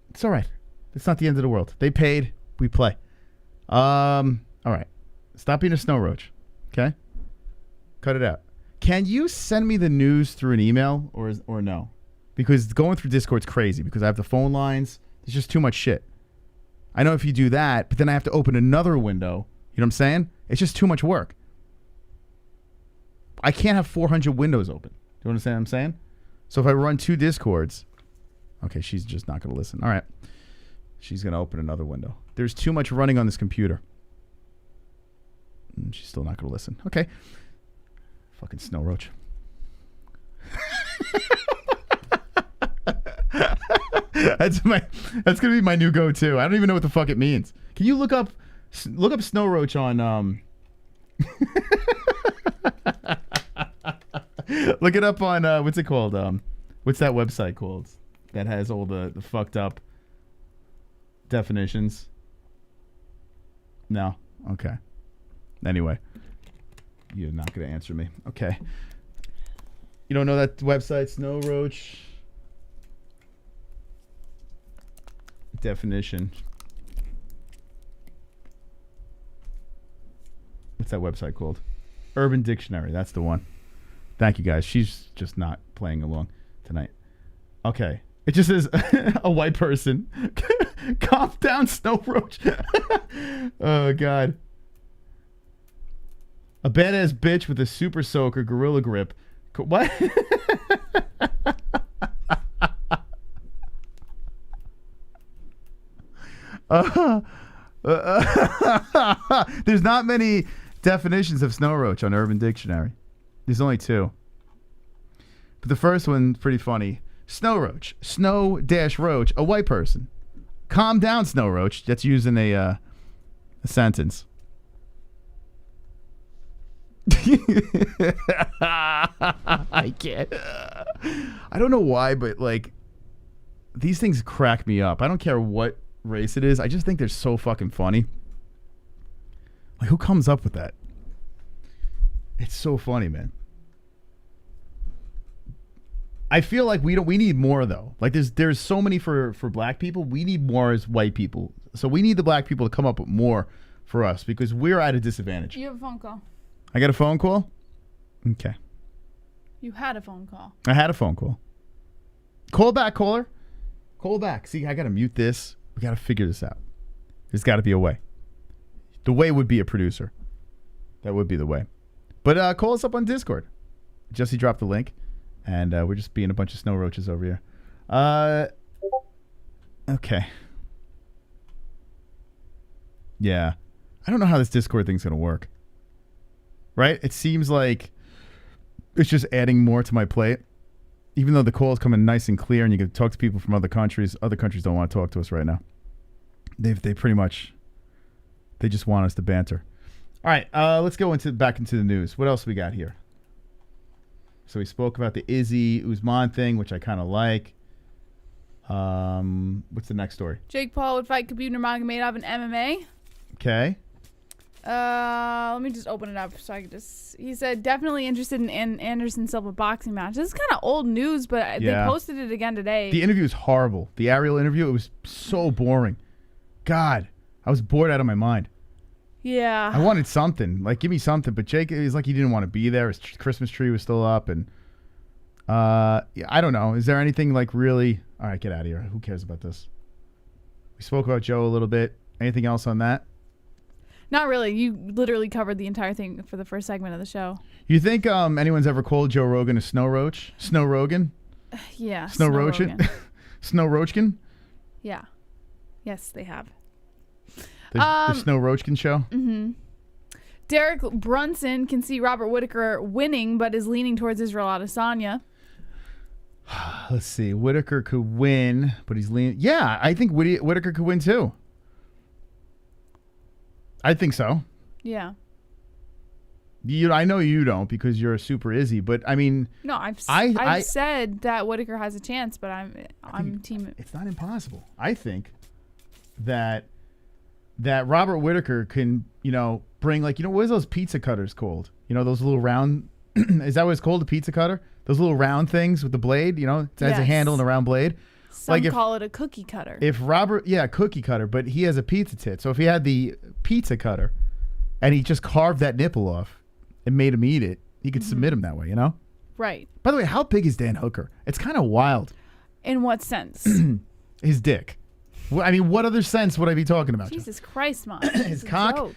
It's all right. It's not the end of the world. They paid. We play. All right. Stop being a snow roach. Okay? Cut it out. Can you send me the news through an email or no? Because going through Discord's crazy because I have the phone lines. There's just too much shit. I know if you do that, but then I have to open another window. You know what I'm saying? It's just too much work. I can't have 400 windows open. Do you understand what I'm saying? So if I run 2 Discords, okay, she's just not going to listen. All right. She's going to open another window. There's too much running on this computer. She's still not going to listen. Okay. Fucking snow roach. That's going to be my new go-to. I don't even know what the fuck it means. Can you look up snow roach on look it up on what's it called? What's that website called that has all the fucked up definitions? No. Okay. Anyway, you're not gonna answer me. Okay. You don't know that website, Snow Roach definition. What's that website called? Urban Dictionary. That's the one. Thank you, guys. She's just not playing along tonight. Okay. It just says a white person. Calm down, Snow Roach. Oh, God. A badass bitch with a super soaker gorilla grip. What? There's not many definitions of snow roach on Urban Dictionary. There's only 2. But the first one, pretty funny. Snow Roach. Snow-Roach, a white person. Calm down, Snow Roach. That's using a sentence. I can't. I don't know why, but like these things crack me up. I don't care what race it is. I just think they're so fucking funny. Like, who comes up with that? It's so funny, man. I feel like we need more though. Like there's so many for black people. We need more as white people. So we need the black people to come up with more for us because we're at a disadvantage. You have a phone call. I got a phone call? Okay. You had a phone call. I had a phone call. Call back, caller. Call back. See, I got to mute this. We got to figure this out. There's got to be a way. The way would be a producer. That would be the way. But call us up on Discord. Jesse dropped the link. And we're just being a bunch of snow roaches over here. Okay. Yeah. I don't know how this Discord thing's going to work. Right? It seems like it's just adding more to my plate. Even though the calls come in nice and clear and you can talk to people from other countries don't want to talk to us right now. They pretty much, they just want us to banter. All right, let's go back into the news. What else we got here? So we spoke about the IZZY Usman thing, which I kind of like. What's the next story? Jake Paul would fight Khabib Nurmagomedov in MMA. Okay. Let me just open it up so I can just. He said definitely interested in Anderson Silva boxing match. This is kind of old news, but they posted it again today. The interview is horrible. The ARIEL interview, it was so boring. God, I was bored out of my mind. Yeah. I wanted something. Like, give me something. But Jake, it was like he didn't want to be there. His Christmas tree was still up. And I don't know. Is there anything like really... All right, get out of here. Who cares about this? We spoke about Joe a little bit. Anything else on that? Not really. You literally covered the entire thing for the first segment of the show. You think anyone's ever called Joe Rogan a snow roach? Snow Rogan? Yeah. Snow Roachin? Snow Roachkin? Yeah. Yes, they have. The Snow Roachkin show? Mm-hmm. Derek Brunson can see Robert Whittaker winning, but is leaning towards Israel Adesanya. Let's see. Whittaker could win, but he's leaning... Yeah, I think Whittaker could win too. I think so. Yeah. I know you don't because you're a super Izzy, but I mean... No, I've said that Whittaker has a chance, but I'm team... It's not impossible. I think that Robert Whittaker can, bring like, what is those pizza cutters called? Those little round... is that what it's called, a pizza cutter? Those little round things with the blade, it has a handle and a round blade. Some call it a cookie cutter. If Robert, cookie cutter, but he has a pizza tit. So if he had the pizza cutter and he just carved that nipple off and made him eat it, he could submit him that way, Right. By the way, how big is Dan Hooker? It's kind of wild. In what sense? His dick. I mean, what other sense would I be talking about? Jesus Christ, Mom. His cock?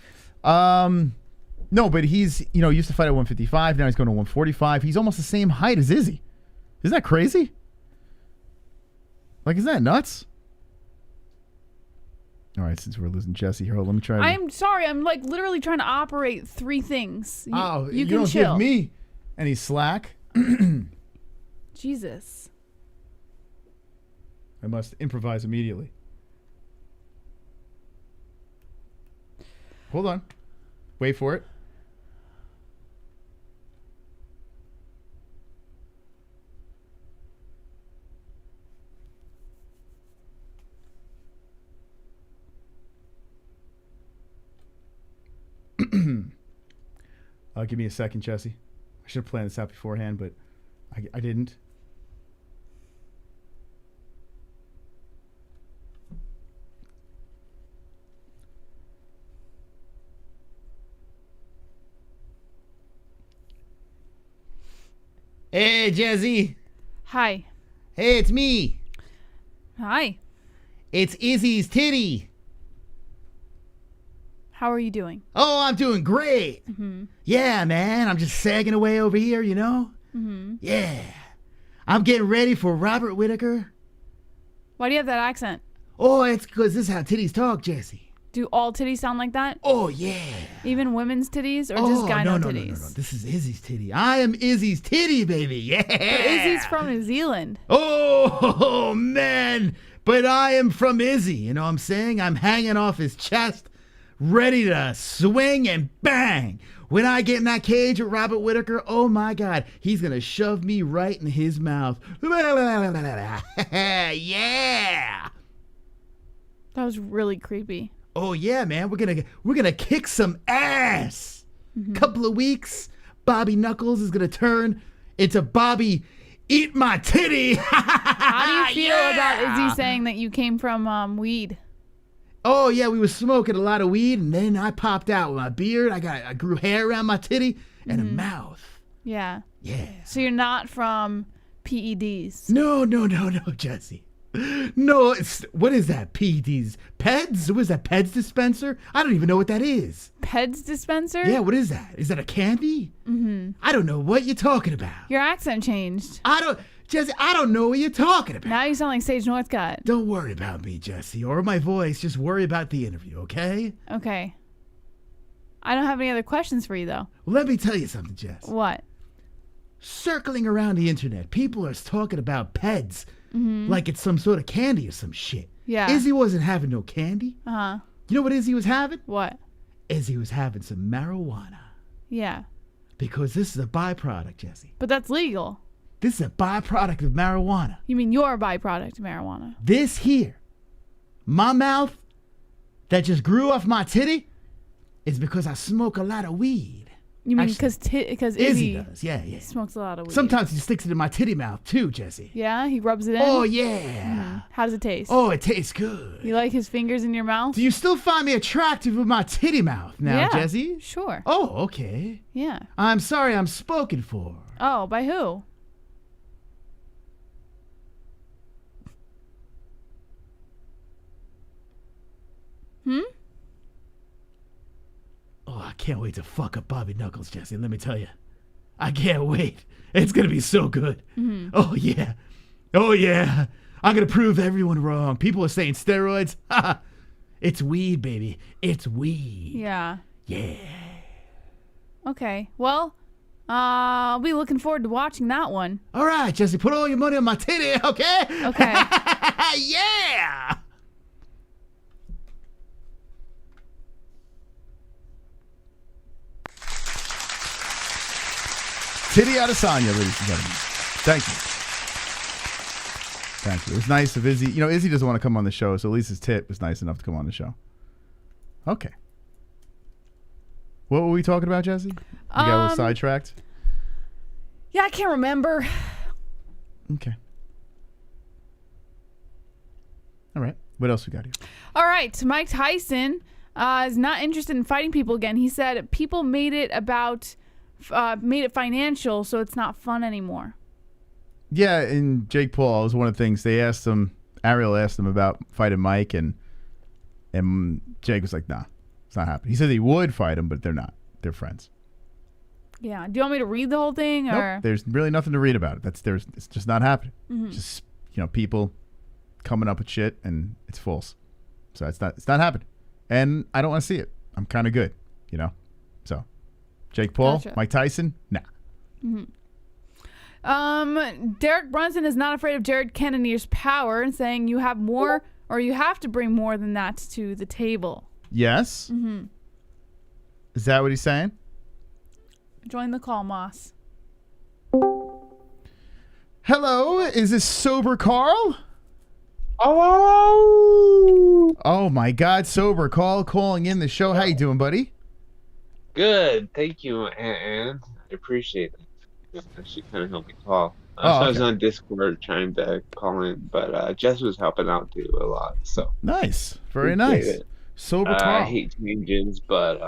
No, but he's, used to fight at 155. Now he's going to 145. He's almost the same height as Izzy. Isn't that crazy? Like, isn't that nuts? All right, since we're losing Jesse here, let me try. I'm sorry. I'm like literally trying to operate three things. You can don't chill. Give me any slack. Jesus. I must improvise immediately. Hold on. Wait for it. Give me a second, Jesse. I should have planned this out beforehand, but I didn't. Hey, Jesse. Hi. Hey, it's me. Hi. It's Izzy's titty. How are you doing? Oh, I'm doing great. Mm-hmm. Yeah, man. I'm just sagging away over here, Mm-hmm. Yeah. I'm getting ready for Robert Whittaker. Why do you have that accent? Oh, it's because this is how titties talk, Jesse. Do all titties sound like that? Oh, yeah. Even women's titties or just gyno no, titties? No. This is Izzy's titty. I am Izzy's titty, baby. Yeah. But Izzy's from New Zealand. Oh, man. But I am from Izzy. You know what I'm saying? I'm hanging off his chest, ready to swing and bang. When I get in that cage with Robert Whittaker, oh, my God, he's going to shove me right in his mouth. Yeah. That was really creepy. Oh yeah, man, we're gonna kick some ass. Couple of weeks, Bobby Knuckles is gonna turn into Bobby Eat My Titty. How do you feel about Izzy saying that you came from weed? Oh yeah, we was smoking a lot of weed, and then I popped out with my beard. I grew hair around my titty and a mouth. Yeah. Yeah. So you're not from PEDs? No, Jesse. No, what is that? PEDs? Peds? What is that? Peds dispenser? I don't even know what that is. Peds dispenser? Yeah, what is that? Is that a candy? I don't know what you're talking about. Your accent changed. Jesse, I don't know what you're talking about. Now you sound like Sage Northcutt. Don't worry about me, Jesse, or my voice. Just worry about the interview, okay? Okay. I don't have any other questions for you, though. Well, let me tell you something, Jess. What? Circling around the internet, people are talking about Peds like it's some sort of candy or some shit. Yeah. Izzy wasn't having no candy. Uh-huh. You know what Izzy was having? What? Izzy was having some marijuana. Yeah. Because this is a byproduct, Jesse. But that's legal. This is a byproduct of marijuana. You mean your byproduct of marijuana? This here, my mouth that just grew off my titty, is because I smoke a lot of weed. You mean because Izzy does? Yeah. Smokes a lot of weed. Sometimes he sticks it in my titty mouth too, Jesse. Yeah, he rubs it in. Oh yeah. How does it taste? Oh, it tastes good. You like his fingers in your mouth? Do you still find me attractive with my titty mouth now, Jesse? Sure. Oh, okay. Yeah. I'm sorry, I'm spoken for. Oh, by who? Oh, I can't wait to fuck up Bobby Knuckles, Jesse. Let me tell you. I can't wait. It's going to be so good. Oh, yeah. Oh, yeah. I'm going to prove everyone wrong. People are saying steroids. It's weed, baby. It's weed. Yeah. Yeah. Okay. Well, I'll be looking forward to watching that one. All right, Jesse. Put all your money on my titty, okay? Okay. Yeah. Titty Adesanya, ladies and gentlemen. Thank you. Thank you. It was nice of Izzy. You know, Izzy doesn't want to come on the show, so at least his tit was nice enough to come on the show. Okay. What were we talking about, Jesse? We got a little sidetracked. Yeah, I can't remember. Okay. All right. What else we got here? All right. Mike Tyson is not interested in fighting people again. He said people made it financial, so it's not fun anymore. Yeah, and Jake Paul was one of the things they asked him. Ariel asked him about fighting Mike, and Jake was like, "Nah, it's not happening." He said he would fight him, but they're not. They're friends. Yeah. Do you want me to read the whole thing, or Nope, there's really nothing to read about it. It's just not happening. Mhm. Just people coming up with shit, and it's false. So it's not happening, and I don't want to see it. I'm kind of good, So, Jake Paul, Gotcha. Mike Tyson, nah. Derek Brunson is not afraid of Jared Cannonier's power and saying you have more, or you have to bring more than that to the table. Yes. Is that what he's saying? Join the call, Moss. Hello, is this Sober Carl? Oh! Oh my God, Sober Carl calling in the show. How you doing, buddy? Good, thank you, and I appreciate it. She kind of helped me call. Oh, So I was okay. on Discord trying to call in, but Jess was helping out too a lot. So Nice, very appreciate nice. it. Sober I Carl. hate changes, but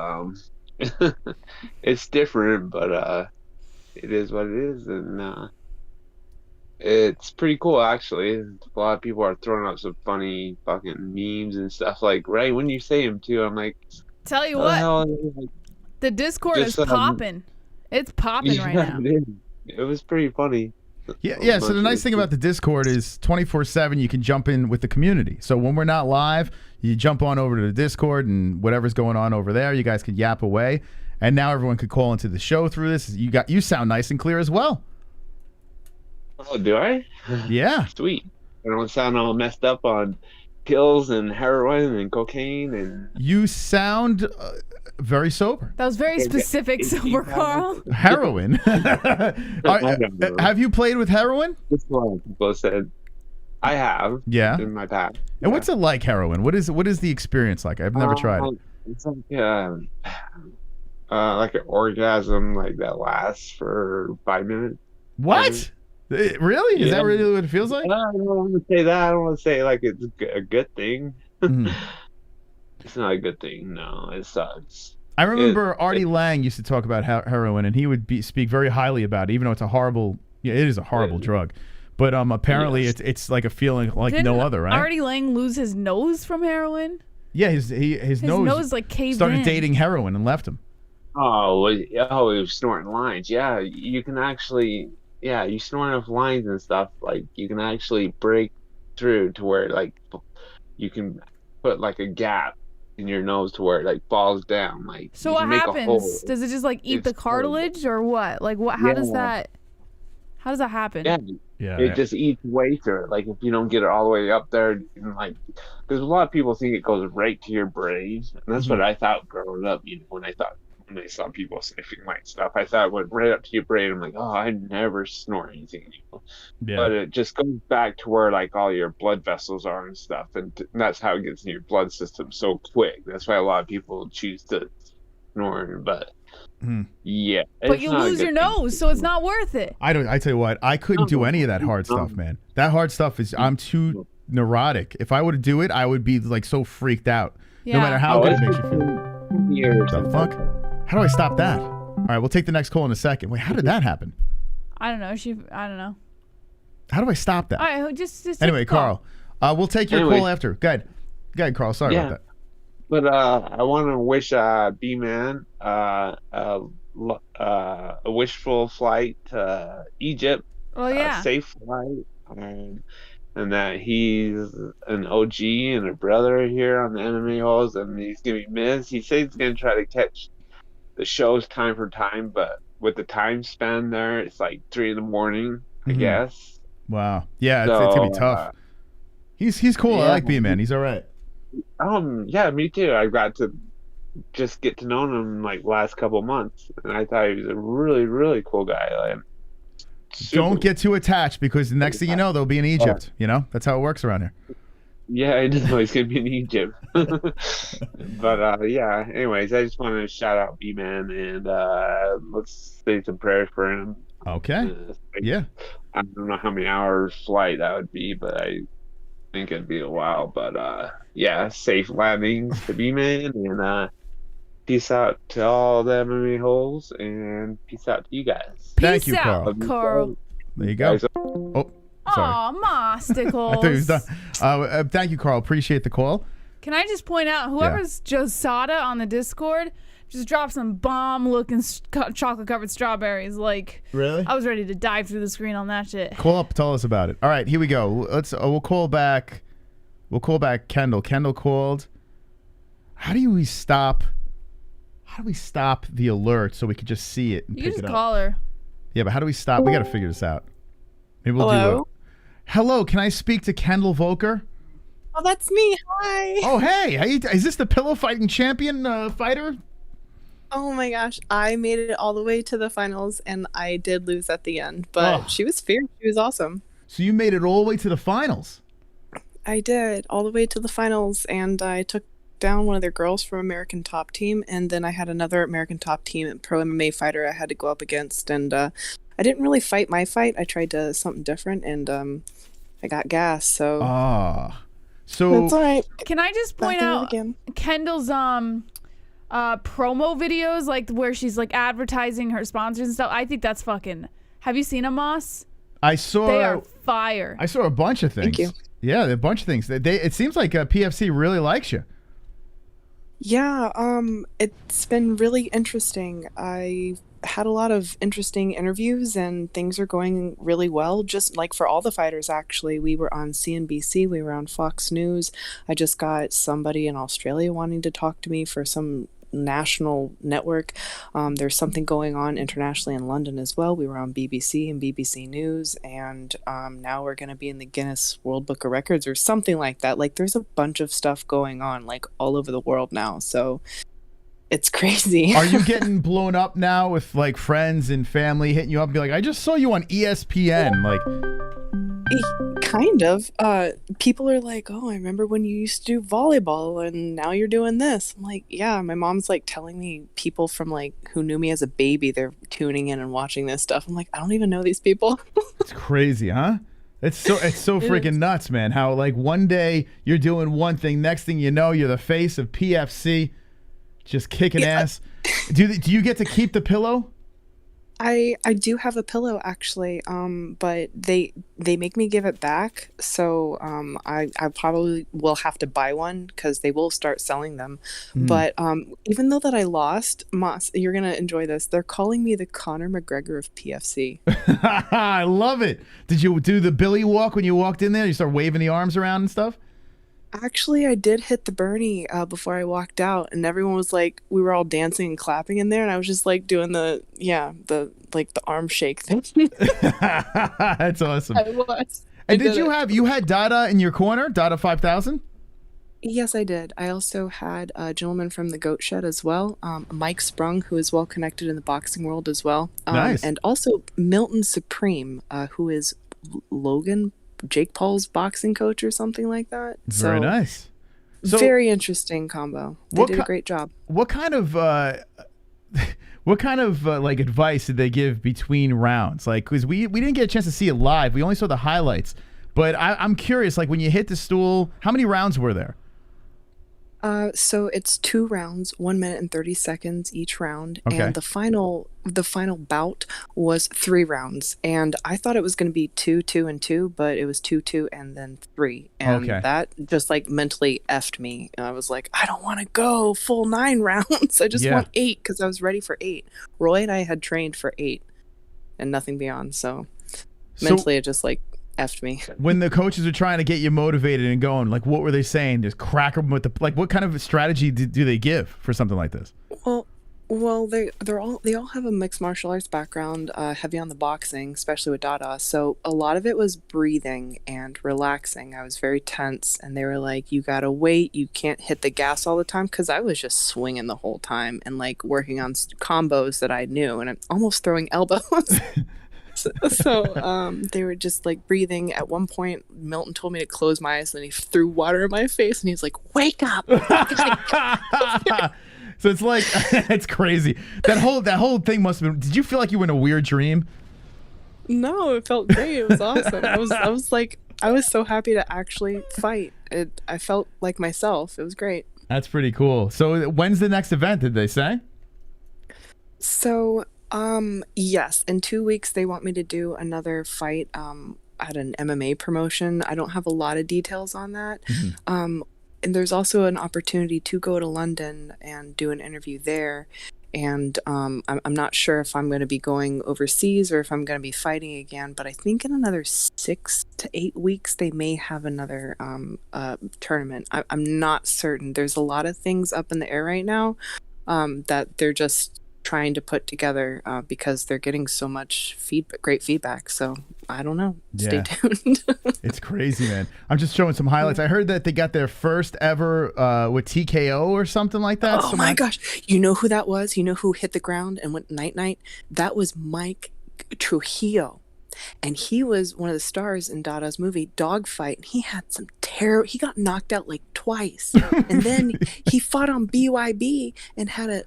it's different. But it is what it is, and it's pretty cool actually. A lot of people are throwing up some funny fucking memes and stuff. Like right when you say them too, I'm like, Tell you "What the what, hell?" the Discord Just, is popping. It's popping right now. It was pretty funny. Yeah. So the nice thing about the Discord is 24/7. You can jump in with the community. So when we're not live, you jump on over to the Discord and whatever's going on over there, you guys could yap away. And now everyone could call into the show through this. You sound nice and clear as well. Oh, do I? Yeah. Sweet. I don't sound all messed up on pills and heroin and cocaine and. You sound very sober. That was very specific, sober, Carl. Heroin. Have you played with heroin? That's what people said. I have. Yeah. In my past. And what's it like, heroin? What is the experience like? I've never tried it. It's like an orgasm like that lasts for 5 minutes. What? Really? Is that really what it feels like? I don't want to say that. I don't want to say like it's a good thing. It's not a good thing. No, it sucks. I remember Artie Lang used to talk about heroin, and he would speak very highly about it, even though it's a horrible. Yeah, it is a horrible drug. But apparently it's like a feeling like no other, right? Artie Lang lose his nose from heroin? Yeah, his nose like caved started in. dating heroin and left him. Oh, he was snorting lines. Yeah, you can actually. Yeah, you snort enough lines and stuff, like you can actually break through to where like you can put like a gap in your nose to where it like falls down. Like so, what happens? Does it just like eat the cartilage or what? Like what? How does that happen? Yeah, it just eats way through it. Like if you don't get it all the way up there, and like because a lot of people think it goes right to your brain, and that's what I thought growing up. You know, when I saw people sniffing my stuff, I thought it went right up to your brain. I'm like, oh, I never snort anything anymore. Yeah. But it just goes back to where like all your blood vessels are and stuff, and that's how it gets in your blood system so quick. That's why a lot of people choose to snort. But yeah, but you lose your nose, so it's not worth it. I tell you what, I couldn't do any of that hard stuff, man. That hard stuff I'm too neurotic. If I were to do it, I would be like so freaked out. No matter how good it makes you feel. The fuck? How do I stop that? All right, we'll take the next call in a second. Wait, how did that happen? I don't know. I don't know. How do I stop that? All right, just anyway, Carl, we'll take your call after. Go ahead, Carl. Sorry about that. But I want to wish B-Man a wishful flight to Egypt. Oh yeah. A safe flight. And that he's an OG and a brother here on the MMA-Holes, and he's gonna be missed. He says he's gonna try to catch the shows time for time, but with the time span there, it's like 3 a.m, I guess. Wow. Yeah, it's gonna be tough. He's cool. Yeah. I like B-Man. He's all right. Yeah, me too. I got to just get to know him like last couple months, and I thought he was a really, really cool guy. Like, don't get too attached, because the next thing you know, they'll be in Egypt. You know, that's how it works around here. Yeah, I didn't know he's gonna be in Egypt. But yeah. Anyways, I just want to shout out B-Man, and let's say some prayers for him. Okay. Yeah. I don't know how many hours flight that would be, but I think it'd be a while. But yeah, safe landings to B-Man, and peace out to all the MMA-Holes, and peace out to you guys. Thank you, Carl. Carl. There you go. Oh, sorry. Aw, Mosticles. I thought he was done. Thank you, Carl. Appreciate the call. Can I just point out, whoever's Josada on the Discord just dropped some bomb-looking chocolate-covered strawberries. Like, really? I was ready to dive through the screen on that shit. Call up, tell us about it. All right, here we go. We'll call back. We'll call back Kendall. Kendall called. How do we stop the alert so we could just see it and You pick just it up? call her. Yeah, but how do we stop? We got to figure this out. Maybe we'll Hello? Hello, can I speak to Kendall Volker? Oh, that's me. Hi. Oh, hey. Is this the pillow fighting champion fighter? Oh my gosh. I made it all the way to the finals, and I did lose at the end, but she was fierce. She was awesome. So you made it all the way to the finals? I did, all the way to the finals, and I took down one of their girls from American Top Team, and then I had another American Top Team and pro MMA fighter I had to go up against, and I didn't really fight my fight. I tried to something different, and I got gas, so... So that's all right. Can I just point out Kendall's promo videos, like where she's like advertising her sponsors and stuff? I think that's fucking... Have you seen them, Moss? I saw... They are fire. I saw a bunch of things. Thank you. Yeah, a bunch of things. It seems like PFC really likes you. Yeah, it's been really interesting. I had a lot of interesting interviews, and things are going really well. Just like for all the fighters, actually, we were on CNBC, we were on Fox News. I just got somebody in Australia wanting to talk to me for some national network. There's something going on internationally in London as well. We were on BBC and BBC News, and now we're going to be in the Guinness World Book of Records or something like that. Like, there's a bunch of stuff going on, like, all over the world now. So it's crazy. Are you getting blown up now with like friends and family hitting you up and be like, I just saw you on ESPN? Like, kind of. People are like, oh, I remember when you used to do volleyball and now you're doing this. I'm like, yeah. My mom's like telling me people from like who knew me as a baby, they're tuning in and watching this stuff. I'm like, I don't even know these people. it's crazy, huh? It's so freaking nuts, man. How like one day you're doing one thing, next thing you know, you're the face of PFC. Just kicking ass. Do you get to keep the pillow? I do have a pillow actually, but they make me give it back. So I probably will have to buy one because they will start selling them. But even though that I lost, Moss, you're gonna enjoy this. They're calling me the Conor McGregor of PFC. I love it. Did you do the Billy walk when you walked in there? You start waving the arms around and stuff? Actually, I did hit the Bernie before I walked out, and everyone was like, we were all dancing and clapping in there, and I was just like doing the arm shake thing. That's awesome. I was. And you had Dada in your corner, Dada 5000? Yes, I did. I also had a gentleman from the Goat Shed as well, Mike Sprung, who is well connected in the boxing world as well. Nice. And also Milton Supreme, who is Logan Jake Paul's boxing coach or something like that. Very nice. So, very interesting combo. They did a great job. What kind of like advice did they give between rounds? Like, because we didn't get a chance to see it live. We only saw the highlights. But I'm curious, like when you hit the stool, how many rounds were there? So it's 2 rounds, 1 minute and 30 seconds each round, Okay. and the final bout was 3 rounds. And I thought it was going to be 2, 2, and 2, but it was 2, 2, and then 3. And that just like mentally effed me. And I was like, I don't want to go full 9 rounds. I just want 8 because I was ready for 8. Roy and I had trained for 8 and nothing beyond. So mentally, it just like effed me. When the coaches are trying to get you motivated and going, like what were they saying? Just crack them with the like. What kind of strategy do they give for something like this? Well, they all have a mixed martial arts background, heavy on the boxing, especially with Dada. So a lot of it was breathing and relaxing. I was very tense, and they were like, "You gotta wait. You can't hit the gas all the time," because I was just swinging the whole time and like working on combos that I knew, and I'm almost throwing elbows. So they were just like breathing. At one point, Milton told me to close my eyes, and then he threw water in my face, and he's like, "Wake up!" So it's like it's crazy. That whole thing must have been. Did you feel like you were in a weird dream? No, it felt great. It was awesome. I was so happy to actually fight. I felt like myself. It was great. That's pretty cool. So when's the next event? Did they say? So yes, in 2 weeks they want me to do another fight at an MMA promotion. I don't have a lot of details on that. And there's also an opportunity to go to London and do an interview there. And I'm not sure if I'm going to be going overseas or if I'm going to be fighting again, but I think in another 6 to 8 weeks they may have another tournament. I'm not certain. There's a lot of things up in the air right now that they're just trying to put together because they're getting so much great feedback. So I don't know. Stay tuned. It's crazy, man. I'm just showing some highlights. I heard that they got their first ever with TKO or something like that. Oh my gosh. You know who that was? You know who hit the ground and went night-night? That was Mike Trujillo. And he was one of the stars in Dada's movie Dogfight. And he had some he got knocked out like twice. And then he fought on BYB and had a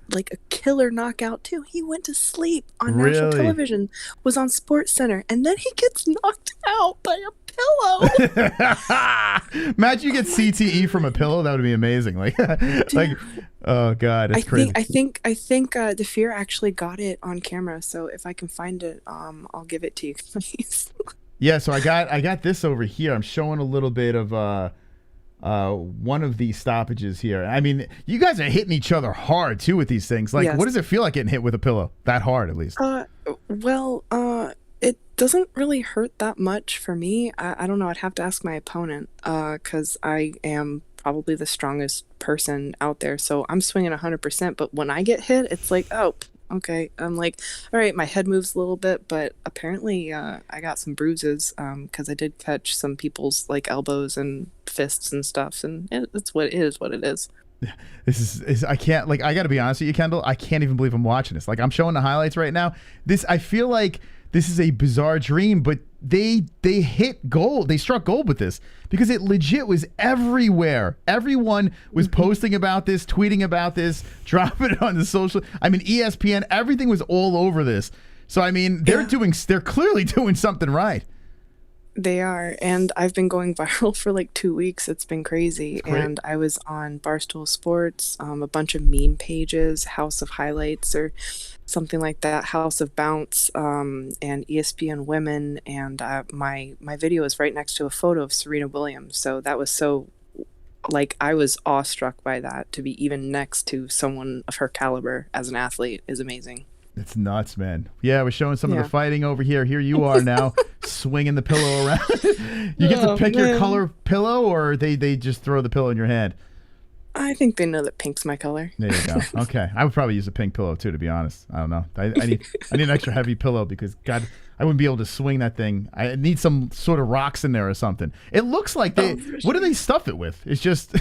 killer knockout too. He went to sleep on national television, was on Sports Center, and then he gets knocked out by a pillow. Imagine you get CTE from a pillow. That would be amazing. Oh god, it's crazy. I think the Fear actually got it on camera. So if I can find it, I'll give it to you, please. Yeah, so I got this over here. I'm showing a little bit of one of these stoppages here. I mean, you guys are hitting each other hard too with these things. Like, Yes. what does it feel like getting hit with a pillow that hard, at least? It doesn't really hurt that much for me. I don't know. I'd have to ask my opponent because I am probably the strongest person out there. So I'm swinging 100%. But when I get hit, it's like, oh, okay. I'm like, all right, my head moves a little bit. But apparently I got some bruises because I did catch some people's like elbows and fists and stuff. And it's what it is, what it is. This is I can't, like, I got to be honest with you, Kendall. I can't even believe I'm watching this. Like, I'm showing the highlights right now. I feel like this is a bizarre dream, but they hit gold. They struck gold with this because it legit was everywhere. Everyone was posting about this, tweeting about this, dropping it on the social. I mean, ESPN, everything was all over this. So, I mean, they're clearly doing something right. They are, and I've been going viral for like 2 weeks. It's been crazy. And I was on Barstool Sports, a bunch of meme pages, House of Highlights or something like that, House of Bounce, and ESPN Women, and my video is right next to a photo of Serena Williams. So that was so, like, I was awestruck by that. To be even next to someone of her caliber as an athlete is amazing. It's nuts, man. Yeah, we're showing some of the fighting over here. Here you are now, swinging the pillow around. You get to pick your color pillow, or they just throw the pillow in your hand? I think they know that pink's my color. There you go. Okay. I would probably use a pink pillow, too, to be honest. I don't know. I need an extra heavy pillow because, God, I wouldn't be able to swing that thing. I need some sort of rocks in there or something. It looks like they... What do they stuff it with? It's just...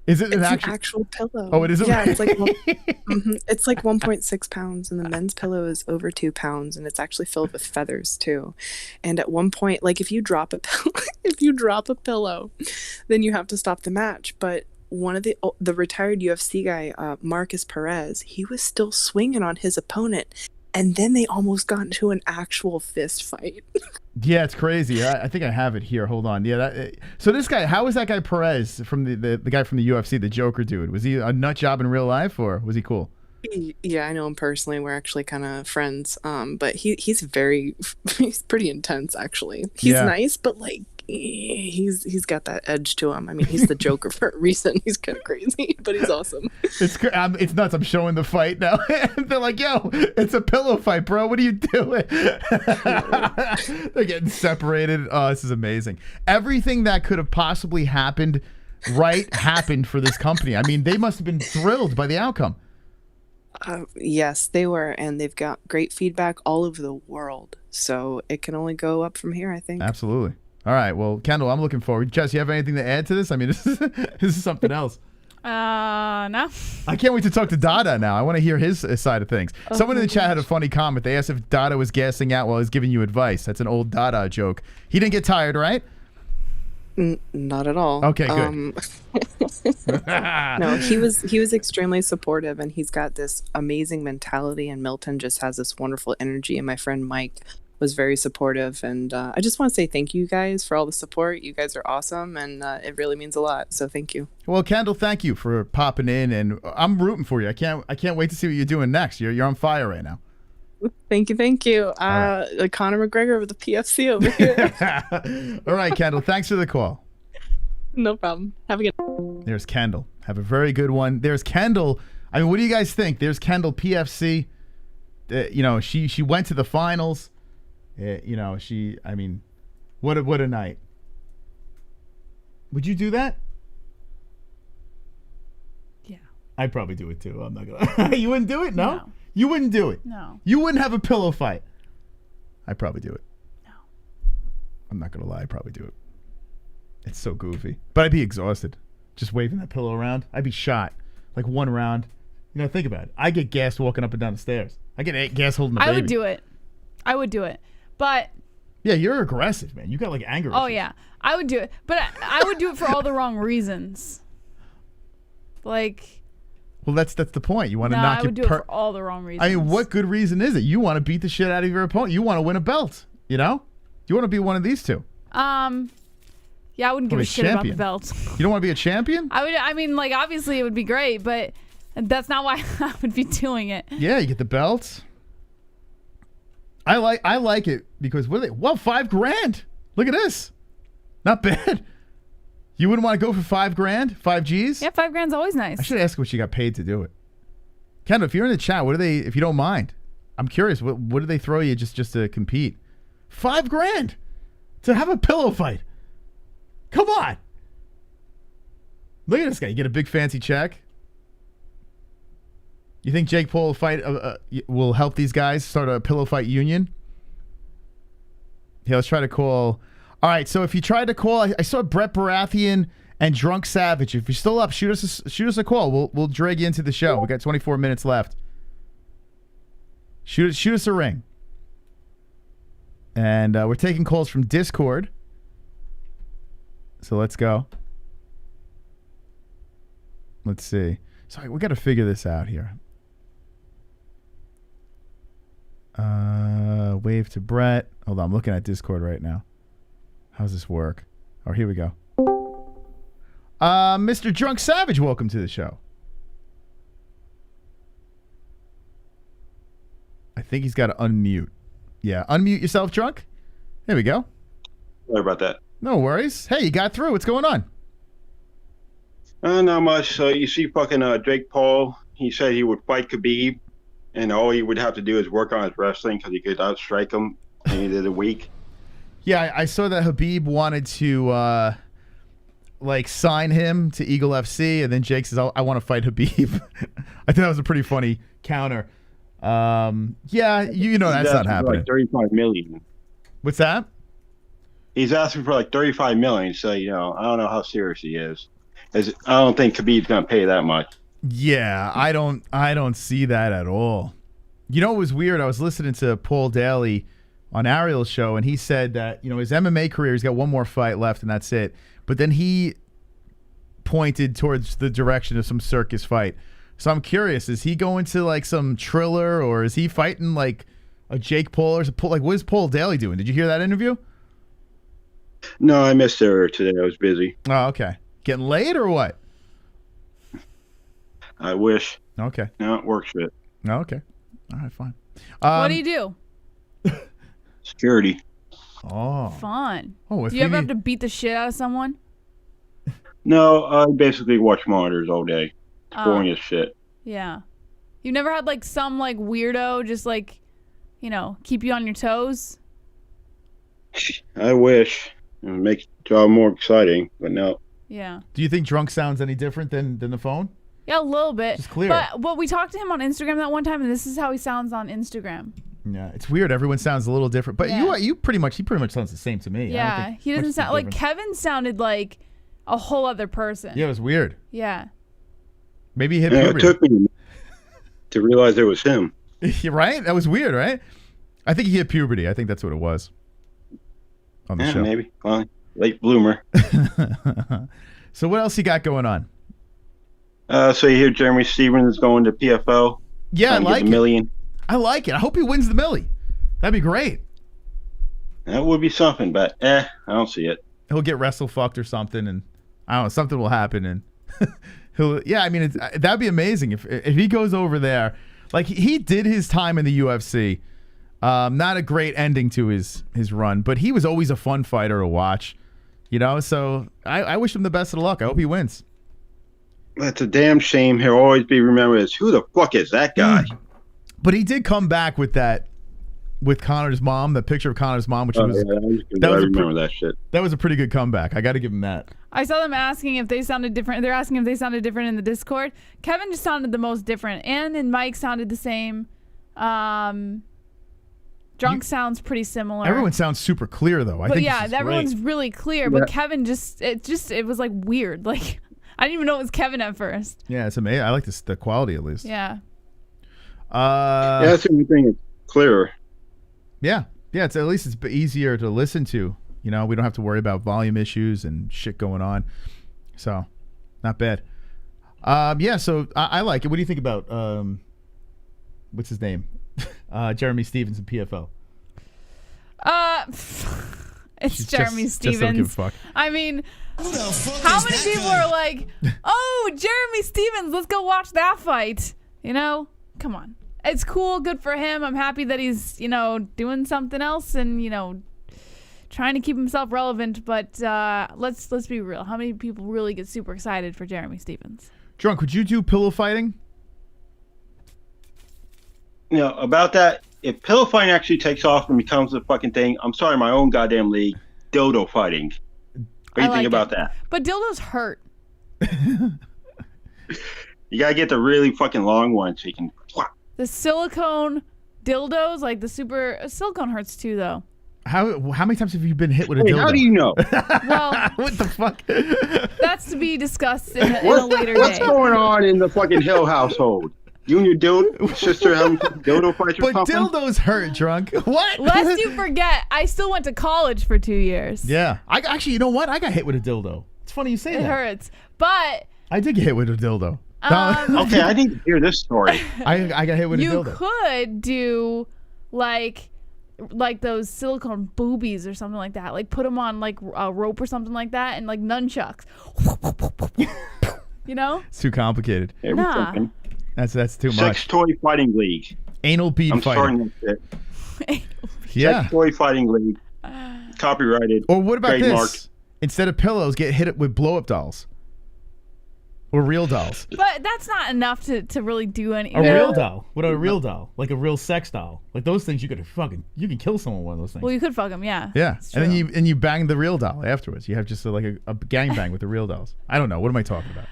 Is it an actual pillow? Oh, it is? Yeah, it's like it's like 1.6 pounds, and the men's pillow is over 2 pounds, and it's actually filled with feathers too. And at one point, like if you drop a pillow, then you have to stop the match. But one of the retired UFC guy, Marcus Perez, he was still swinging on his opponent, and then they almost got into an actual fist fight. Yeah, it's crazy. I think I have it here. Hold on. Yeah. So this guy, how was that guy Perez from the guy from the UFC, the Joker dude? Was he a nut job in real life, or was he cool? Yeah, I know him personally. We're actually kind of friends. But he's pretty intense actually. He's nice, but like he's got that edge to him. I mean, he's the Joker for a reason. He's kind of crazy, but he's awesome. It's nuts. I'm showing the fight now. They're like, yo, it's a pillow fight, bro. What are you doing? They're getting separated. Oh, this is amazing. Everything that could have possibly happened happened for this company. I mean, they must have been thrilled by the outcome. Yes, they were, and they've got great feedback all over the world. So it can only go up from here, I think. Absolutely. All right. Well, Kendall, I'm looking forward. Jess, you have anything to add to this? I mean, this is something else. No. I can't wait to talk to Dada now. I want to hear his side of things. Someone in the chat had a funny comment. They asked if Dada was gassing out while he's giving you advice. That's an old Dada joke. He didn't get tired, right? Not at all. Okay, good. No, he was extremely supportive, and he's got this amazing mentality, and Milton just has this wonderful energy, and my friend Mike was very supportive, and I just want to say thank you guys for all the support. You guys are awesome, and it really means a lot, so thank you. Well, Kendall, thank you for popping in, and I'm rooting for you. I can't wait to see what you're doing next. You're on fire right now. Thank you. Right. Conor McGregor with the PFC over here. All right, Kendall, thanks for the call. No problem. Have a good. There's Kendall. Have a very good one. There's Kendall. I mean, what do you guys think? There's Kendall, PFC. She went to the finals. I mean, what a night. Would you do that? Yeah. I'd probably do it too. I'm not gonna. You wouldn't do it? No? You wouldn't do it? No. You wouldn't have a pillow fight? I'd probably do it. No. I'm not gonna lie. I'd probably do it. It's so goofy. But I'd be exhausted. Just waving that pillow around. I'd be shot. Like one round. Think about it. I get gassed walking up and down the stairs. I get gas holding the baby. I would do it. But yeah, you're aggressive, man. You got like anger. Oh yeah, I would do it, but I would do it for all the wrong reasons. Like, well, that's the point. You want to knock. I would do it for all the wrong reasons. I mean, what good reason is it? You want to beat the shit out of your opponent. You want to win a belt. You want to be one of these two. Yeah, I wouldn't give a shit about the belt. You don't want to be a champion? I mean, like, obviously it would be great, but that's not why I would be doing it. Yeah, you get the belts. I like it because what are they? Well, $5,000. Look at this. Not bad. You wouldn't want to go for $5,000? 5 G's? Yeah, $5,000's always nice. I should ask what you got paid to do it. Kendall, if you're in the chat, what do they, if you don't mind? I'm curious, what do they throw you just to compete? $5,000 to have a pillow fight. Come on. Look at this guy. You get a big fancy check. You think Jake Paul will help these guys start a pillow fight union? Yeah, let's try to call. All right, so if you tried to call, I saw Brett Baratheon and Drunk Savage. If you're still up, shoot us a call. We'll drag you into the show. We got 24 minutes left. Shoot us a ring. And we're taking calls from Discord. So let's go. Let's see. Sorry, we got to figure this out here. Wave to Brett. Hold on, I'm looking at Discord right now. How's this work? Oh, here we go. Mr. Drunk Savage, welcome to the show. I think he's got to unmute. Yeah, unmute yourself, Drunk. There we go. Sorry about that. No worries. Hey, you got through. What's going on? Not much. So you see fucking Jake Paul, he said he would fight Khabib, and all he would have to do is work on his wrestling because he could outstrike him at the end of the week. Yeah, I saw that Khabib wanted to sign him to Eagle FC, and then Jake says, I want to fight Khabib. I think that was a pretty funny counter. Yeah, you know that's not happening. Like 35 million. What's that? He's asking for like 35 million, so I don't know how serious he is. I don't think Khabib's gonna pay that much. Yeah, I don't see that at all. You know, it was weird. I was listening to Paul Daly on Ariel's show, and he said that his MMA career, he's got one more fight left, and that's it. But then he pointed towards the direction of some circus fight. So I'm curious: is he going to like some Triller, or is he fighting like a Jake Paul, or what is Paul Daly doing? Did you hear that interview? No, I missed it today. I was busy. Oh, okay. Getting late or what? I wish. Okay. No, it works shit. Okay. All right, fine. What do you do? Security. Oh. Fun. Oh, do you ever have to beat the shit out of someone? No, I basically watch monitors all day. It's boring as shit. Yeah. You've never had like some like weirdo just like, keep you on your toes? I wish. It would make the job more exciting, but no. Yeah. Do you think Drunk sounds any different than the phone? Yeah, a little bit. Just clear. But we talked to him on Instagram that one time, and this is how he sounds on Instagram. Yeah, it's weird. Everyone sounds a little different, but he pretty much sounds the same to me. Yeah, he doesn't sound like Kevin sounded like a whole other person. Yeah, it was weird. Yeah. Maybe he hit puberty. It took me to realize it was him. You're right? That was weird, right? I think he hit puberty. I think that's what it was. On the show. Maybe. Well, late bloomer. So what else you got going on? So you hear Jeremy Stevens is going to PFL? Yeah, I like it. $1 I like it. I hope he wins the millie. That'd be great. That would be something, but I don't see it. He'll get wrestle fucked or something, and I don't know, something will happen, and that'd be amazing if he goes over there. Like he did his time in the UFC. Not a great ending to his run, but he was always a fun fighter to watch. So I wish him the best of luck. I hope he wins. That's a damn shame. He'll always be remembered as who the fuck is that guy? But he did come back with Conor's mom, the picture of Conor's mom, which I remember that shit. That was a pretty good comeback. I got to give him that. I saw them asking if they sounded different. They're asking if they sounded different in the Discord. Kevin just sounded the most different. Ann and Mike sounded the same. Drunk sounds pretty similar. Everyone sounds super clear though. I think everyone's really clear. But Kevin it was like weird. Like I didn't even know it was Kevin at first. Yeah, it's amazing. I like the quality at least. Yeah. That's the only thing. It's clearer. Yeah. It's at least it's easier to listen to. We don't have to worry about volume issues and shit going on. So, not bad. So I like it. What do you think about what's his name? Jeremy Stevens in PFL. It's Jeremy Stevens. Don't give a fuck. I mean, how many people are like, "Oh, Jeremy Stevens, let's go watch that fight"? Come on. It's cool, good for him. I'm happy that he's, doing something else and, trying to keep himself relevant, but let's be real. How many people really get super excited for Jeremy Stephens? Drunk, would you do pillow fighting? You know, about that, if pillow fighting actually takes off and becomes a fucking thing, I'm starting my own goddamn league, dildo fighting. What do you think about that? But dildos hurt. You gotta get the really fucking long one so you can. The silicone dildos, like the super silicone hurts too, though. How many times have you been hit with a dildo? How do you know? Well, what the fuck? That's to be discussed in a later day. What's going on in the fucking Hill household? You and your dildo sister having dildo fights or But something? dildos hurt, Drunk. What? Lest you forget, I still went to college for 2 years. Yeah. Actually, you know what? I got hit with a dildo. It's funny you say that. It hurts. But I did get hit with a dildo. Okay, I need to hear this story. I got hit with a you dildo. could do like those silicone boobies or something like that. Like put them on like a rope or something like that, and like nunchucks. You know? It's too complicated. Nah. That's too much. Sex toy fighting league. Anal bead I'm fighting. starting that shit. Yeah. Sex toy fighting league. Copyrighted. Or what about trademarked. this? Instead of pillows, get hit with blow-up dolls. Or real dolls. But that's not enough to really do any. A real doll. What about a real doll? Like a real sex doll. Like those things you can kill someone with one of those things. Well, you could fuck them, yeah. Yeah. It's And then true. you bang the real doll afterwards. You have just like a gangbang with the real dolls. I don't know. What am I talking about?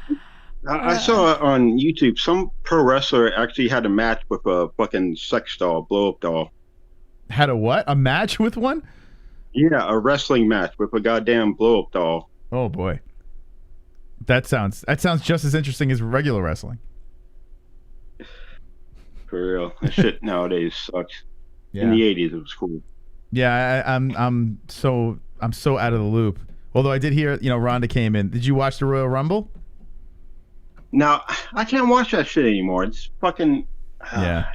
I saw on YouTube some pro wrestler actually had a match with a fucking sex doll, blow up doll. Had a what? A match with one? Yeah, a wrestling match with a goddamn blow up doll. Oh boy. That sounds just as interesting as regular wrestling. For real. That shit nowadays sucks. Yeah. In the 80s it was cool. Yeah, I'm so out of the loop. Although I did hear, Ronda came in. Did you watch the Royal Rumble? Now, I can't watch that shit anymore. It's fucking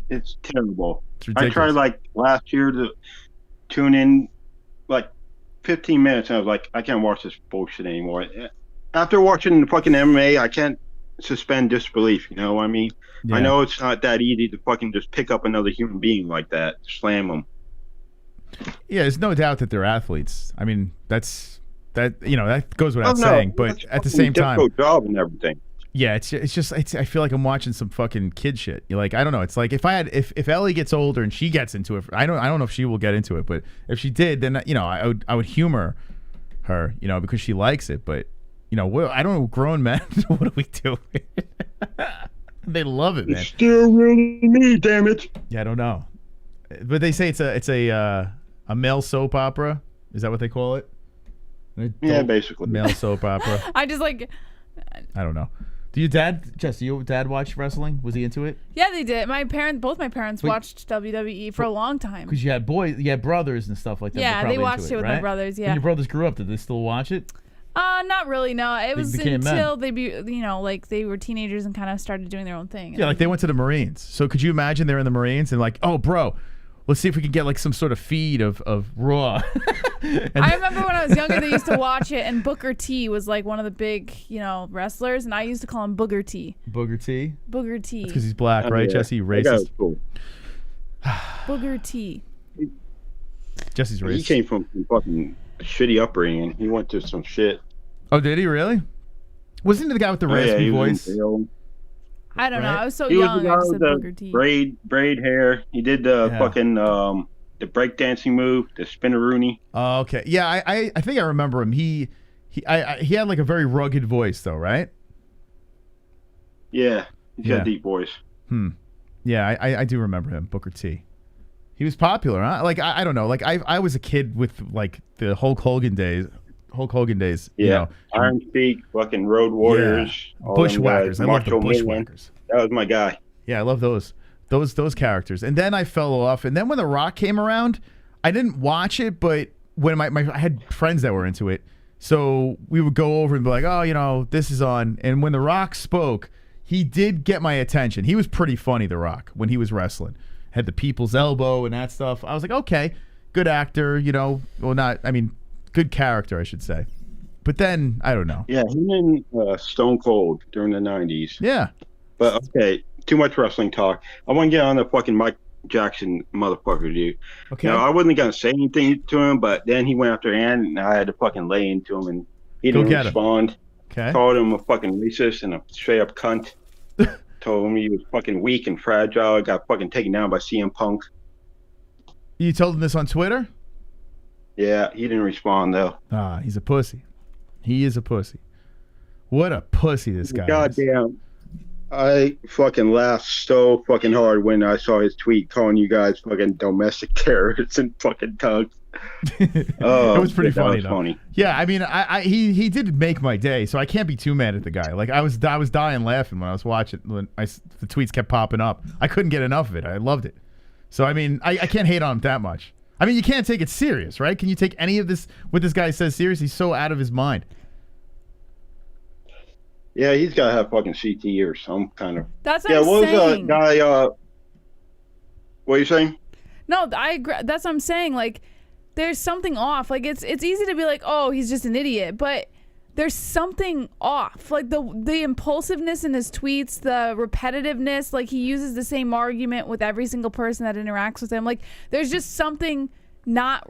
it's terrible. It's I ridiculous. tried like last year to tune in like 15 minutes and I was like, I can't watch this bullshit anymore. After watching the fucking MMA, I can't suspend disbelief, you know what I mean? Yeah. I know it's not that easy to fucking just pick up another human being like that, slam them. Yeah, there's no doubt that they're athletes. I mean, that goes without Oh, no, saying. But that's at the fucking same time, difficult job and everything. yeah, it's just I feel like I'm watching some fucking kid shit. You're like, I don't know. It's like if Ellie gets older and she gets into it, I don't know if she will get into it, but if she did, then I would humor her, because she likes it. But I don't know, grown men. What are we doing? They love it, man. It's still really me, damn it. Yeah, I don't know, but they say it's a male soap opera. Is that what they call it? Yeah, basically. Male soap opera. I just like. I don't know. Do your dad watch wrestling? Was he into it? Yeah, they did. Both my parents Wait. watched WWE for a long time. Because you had brothers and stuff like that. Yeah, that they probably watched into it with my right? brothers, yeah. When your brothers grew up, did they still watch it? Not really. No, it was became men. until they were teenagers and kind of started doing their own thing. Yeah, like they went to the Marines. So could you imagine they're in the Marines and like, oh, bro, let's see if we can get like some sort of feed of Raw. I remember when I was younger, they used to watch it, and Booker T was like one of the big, wrestlers, and I used to call him Booger T. Booger T? Booger T. That's because he's black, right, yeah. Jesse? That Racist. guy was cool. Booger T. Jesse's racist. He came from some fucking shitty upbringing. He went to some shit. Oh, did he really? Wasn't he the guy with the raspy he was voice? in jail. I don't know. I was so He was young. the I guy just with said Booger T. the braid hair. He did the Yeah. fucking the breakdancing move, the spinneroonie. Oh, okay. Yeah, I think I remember him. He had like a very rugged voice, though, right? Yeah, he's got Yeah. a deep voice. Yeah, I do remember him, Booker T. He was popular, huh? Like I don't know. Like I was a kid with like the Hulk Hogan days. Yeah, Iron Speak, fucking Road Warriors, all them Bushwhackers. guys. I love the Macho Man. Bushwhackers. That was my guy. Yeah, I love those characters. And then I fell off. And then when The Rock came around, I didn't watch it, but when I had friends that were into it, so we would go over and be like, oh, this is on. And when The Rock spoke, he did get my attention. He was pretty funny, The Rock, when he was wrestling. Had the people's elbow and that stuff. I was like, okay, good actor, good character, I should say. But then, I don't know. Yeah, him and Stone Cold during the 90s. Yeah. But okay, too much wrestling talk. I want to get on the fucking Mike Jackson motherfucker do. Okay. You know, I wasn't gonna say anything to him, but then he went after Ann, and I had to fucking lay into him, and he Go didn't get him. respond. Okay. Called him a fucking racist and a straight up cunt. Told him he was fucking weak and fragile. Got fucking taken down by CM Punk. You told him this on Twitter? Yeah, he didn't respond though. Ah, he's a pussy. He is a pussy. What a pussy this guy is. Goddamn. I fucking laughed so fucking hard when I saw his tweet calling you guys fucking domestic terrorists and fucking thugs. Oh, it was pretty that funny was though. funny. Yeah, I mean, he did make my day, so I can't be too mad at the guy. Like I was dying laughing when I was watching when the tweets kept popping up. I couldn't get enough of it. I loved it. So I mean, I can't hate on him that much. I mean, you can't take it serious, right? Can you take any of this what this guy says serious? He's so out of his mind. Yeah, he's got to have fucking CT or some kind of. That's what yeah. I'm What was saying. guy? What are you saying? No, I agree. That's what I'm saying. Like, there's something off. Like, it's easy to be like, oh, he's just an idiot, but there's something off. Like the impulsiveness in his tweets, the repetitiveness. Like he uses the same argument with every single person that interacts with him. Like, there's just something not.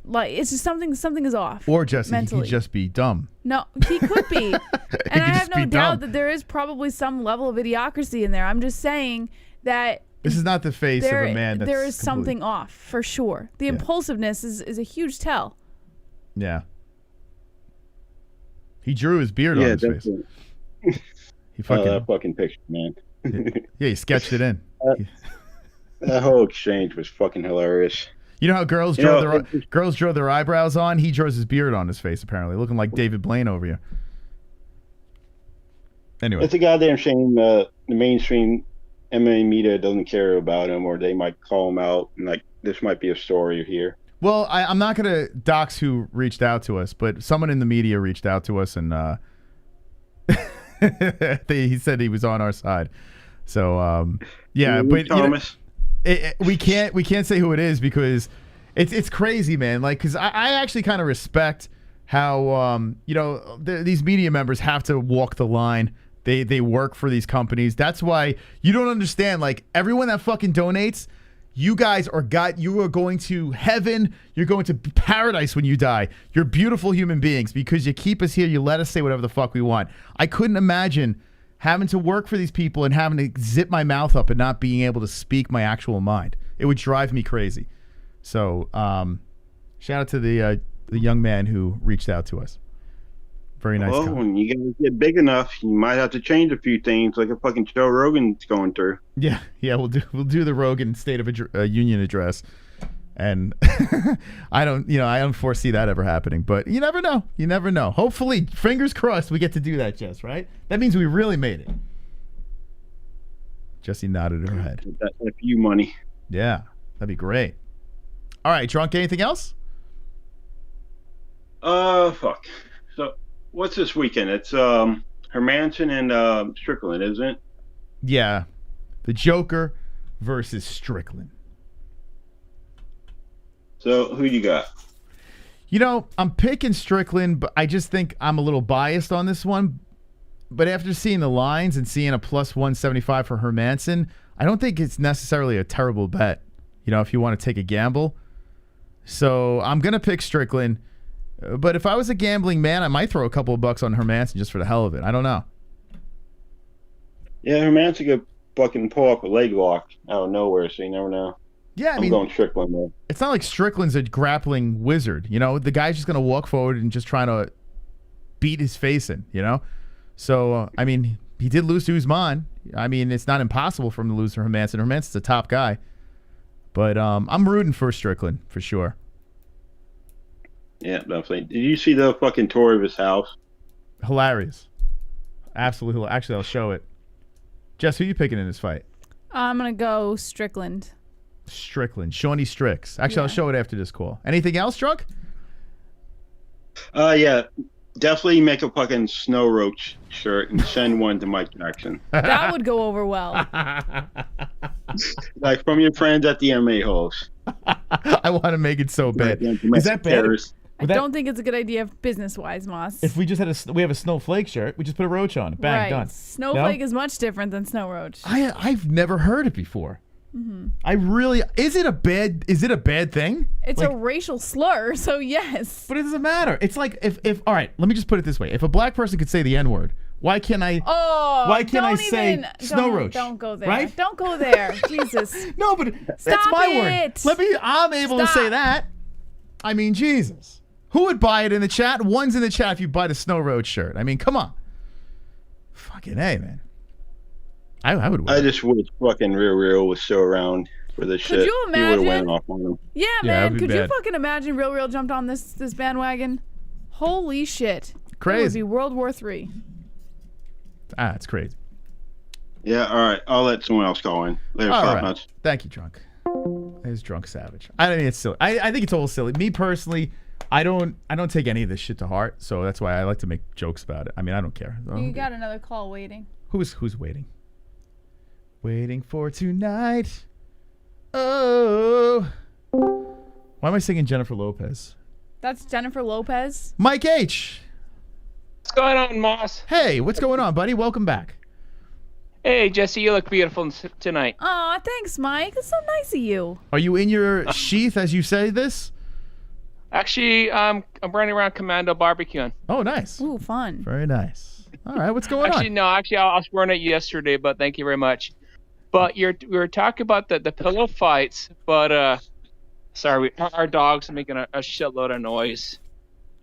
Like, it's just something is off. Or Jesse, mentally. he could just be dumb. No, he could be. And I have no doubt that there is probably some level of idiocracy in there. I'm just saying that This is not the face of a man that's there is completely- something off for sure. The impulsiveness is a huge tell. Yeah. He drew his beard on his face. He fucking that fucking picture, man. yeah, he sketched it in. That whole exchange was fucking hilarious. You know how girls draw their eyebrows on? He draws his beard on his face, apparently, looking like David Blaine over here. Anyway, It's a goddamn shame the mainstream MMA media doesn't care about him, or they might call him out, and like this might be a story here. well, I'm not going to dox who reached out to us, but someone in the media reached out to us, and he said he was on our side. So, yeah, but Thomas. We can't say who it is because it's crazy, man. Like, because I actually kind of respect how these media members have to walk the line. They work for these companies. That's why you don't understand. Like, everyone that fucking donates, you guys are going to heaven. You're going to paradise when you die. You're beautiful human beings because you keep us here. You let us say whatever the fuck we want. I couldn't imagine having to work for these people and having to zip my mouth up and not being able to speak my actual mind. It would drive me crazy. So, shout out to the young man who reached out to us. Very nice. Well, when you guys get big enough, you might have to change a few things, like a fucking Joe Rogan's going through. Yeah, we'll do the Rogan State of Union address, and I don't foresee that ever happening. But you never know. You never know. Hopefully, fingers crossed, we get to do that, Jess. Right? That means we really made it. Jessie nodded her head. That's a few money. Yeah, that'd be great. All right, Drunk. Anything else? Fuck. So, what's this weekend? It's Hermansson and Strickland, isn't it? Yeah, the Joker versus Strickland. So, who you got? You know, I'm picking Strickland, but I just think I'm a little biased on this one. But after seeing the lines and seeing a plus 175 for Hermansson, I don't think it's necessarily a terrible bet, you know, if you want to take a gamble. So I'm going to pick Strickland. But if I was a gambling man, I might throw a couple of bucks on Hermansson just for the hell of it. I don't know. Yeah, Hermansson could fucking pull up a leg lock out of nowhere, so you never know. Yeah, I'm going Strickland, though. It's not like Strickland's a grappling wizard, you know? The guy's just going to walk forward and just trying to beat his face in, you know? So, I mean, he did lose to Usman. I mean, it's not impossible for him to lose to Hermansson. Hermansson's a top guy. But I'm rooting for Strickland, for sure. Yeah, definitely. Did you see the fucking tour of his house? Hilarious. Absolutely. Actually, I'll show it. Jess, who are you picking in this fight? I'm going to go Strickland. Strickland. Shawnee Stricks. Actually, I'll show it after this call. Anything else, Drunk? Yeah. Definitely make a fucking Snow Roach shirt and send one to Mike Jackson. That would go over well. Like from your friends at the MMA-Holes. I want to make it so bad. Is that bad? I don't think it's a good idea business-wise, Moss. If we just had we have a Snowflake shirt, we just put a roach on it. Bang, right. done. Snowflake No? is much different than Snow Roach. I've never heard it before. I really is it a bad thing? It's a racial slur, so yes. But it doesn't matter. It's like if all right, let me just put it this way: if a black person could say the N-word, why can't I? Oh, why can't I say snow roach? Don't go there. Right? Don't go there. Jesus. No, but that's my word. I'm able to say that. I mean, Jesus. Who would buy it in the chat? One's in the chat if you buy the snow roach shirt. I mean, come on. Fucking A, man. I would wear I just wish fucking Real was still around for this shit. you He would have imagine? went off on him. Yeah, Yeah, man. that'd be Could you bad. fucking imagine Real jumped on this bandwagon? Holy shit. It would Crazy. be World War III. It's crazy. Yeah, all right. I'll let someone else go in. Later, All Slap right. Nuts. Thank you, Drunk. It's Drunk Savage. I think it's silly. I think it's all silly. Me personally, I don't take any of this shit to heart, so that's why I like to make jokes about it. I mean, I don't care. You got another call waiting. Who's waiting? Waiting for tonight. Oh. Why am I singing Jennifer Lopez? That's Jennifer Lopez. Mike H. What's going on, Moss? Hey, what's going on, buddy? Welcome back. Hey, Jesse, you look beautiful tonight. Aw, thanks, Mike. That's so nice of you. Are you in your sheath as you say this? Actually, I'm running around Commando barbecuing. Oh, nice. Ooh, fun. Very nice. All right, what's going Actually, on? no. Actually, I was wearing it yesterday, but thank you very much. But we were talking about the pillow fights, but sorry, our dog's making a shitload of noise.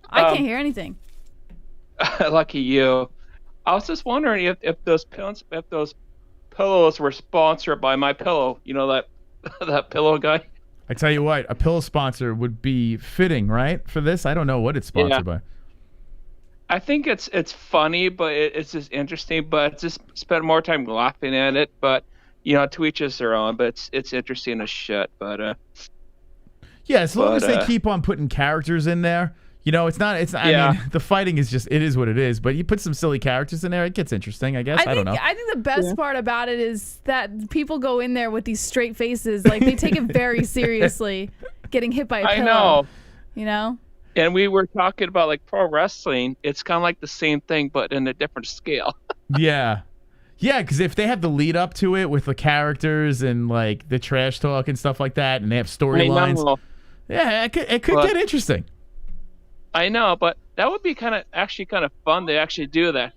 I can't hear anything. Lucky you. I was just wondering if those pillows were sponsored by My Pillow. You know that pillow guy. I tell you what, a pillow sponsor would be fitting, right? For this, I don't know what it's sponsored by. I think it's funny, but it's just interesting. But just spend more time laughing at it. But to each his their own. But it's interesting as shit. But yeah, as long as they keep on putting characters in there. It's not. I mean, the fighting is just. It is what it is. But you put some silly characters in there, it gets interesting. I guess. I don't know. I think the best part about it is that people go in there with these straight faces, like they take it very seriously, getting hit by a pillow. I know. You know. And we were talking about like pro wrestling. It's kind of like the same thing, but in a different scale. Yeah. Yeah, because if they have the lead up to it with the characters and like the trash talk and stuff like that, and they have storylines, yeah, it could get interesting. I know, but that would be kind of fun to actually do that.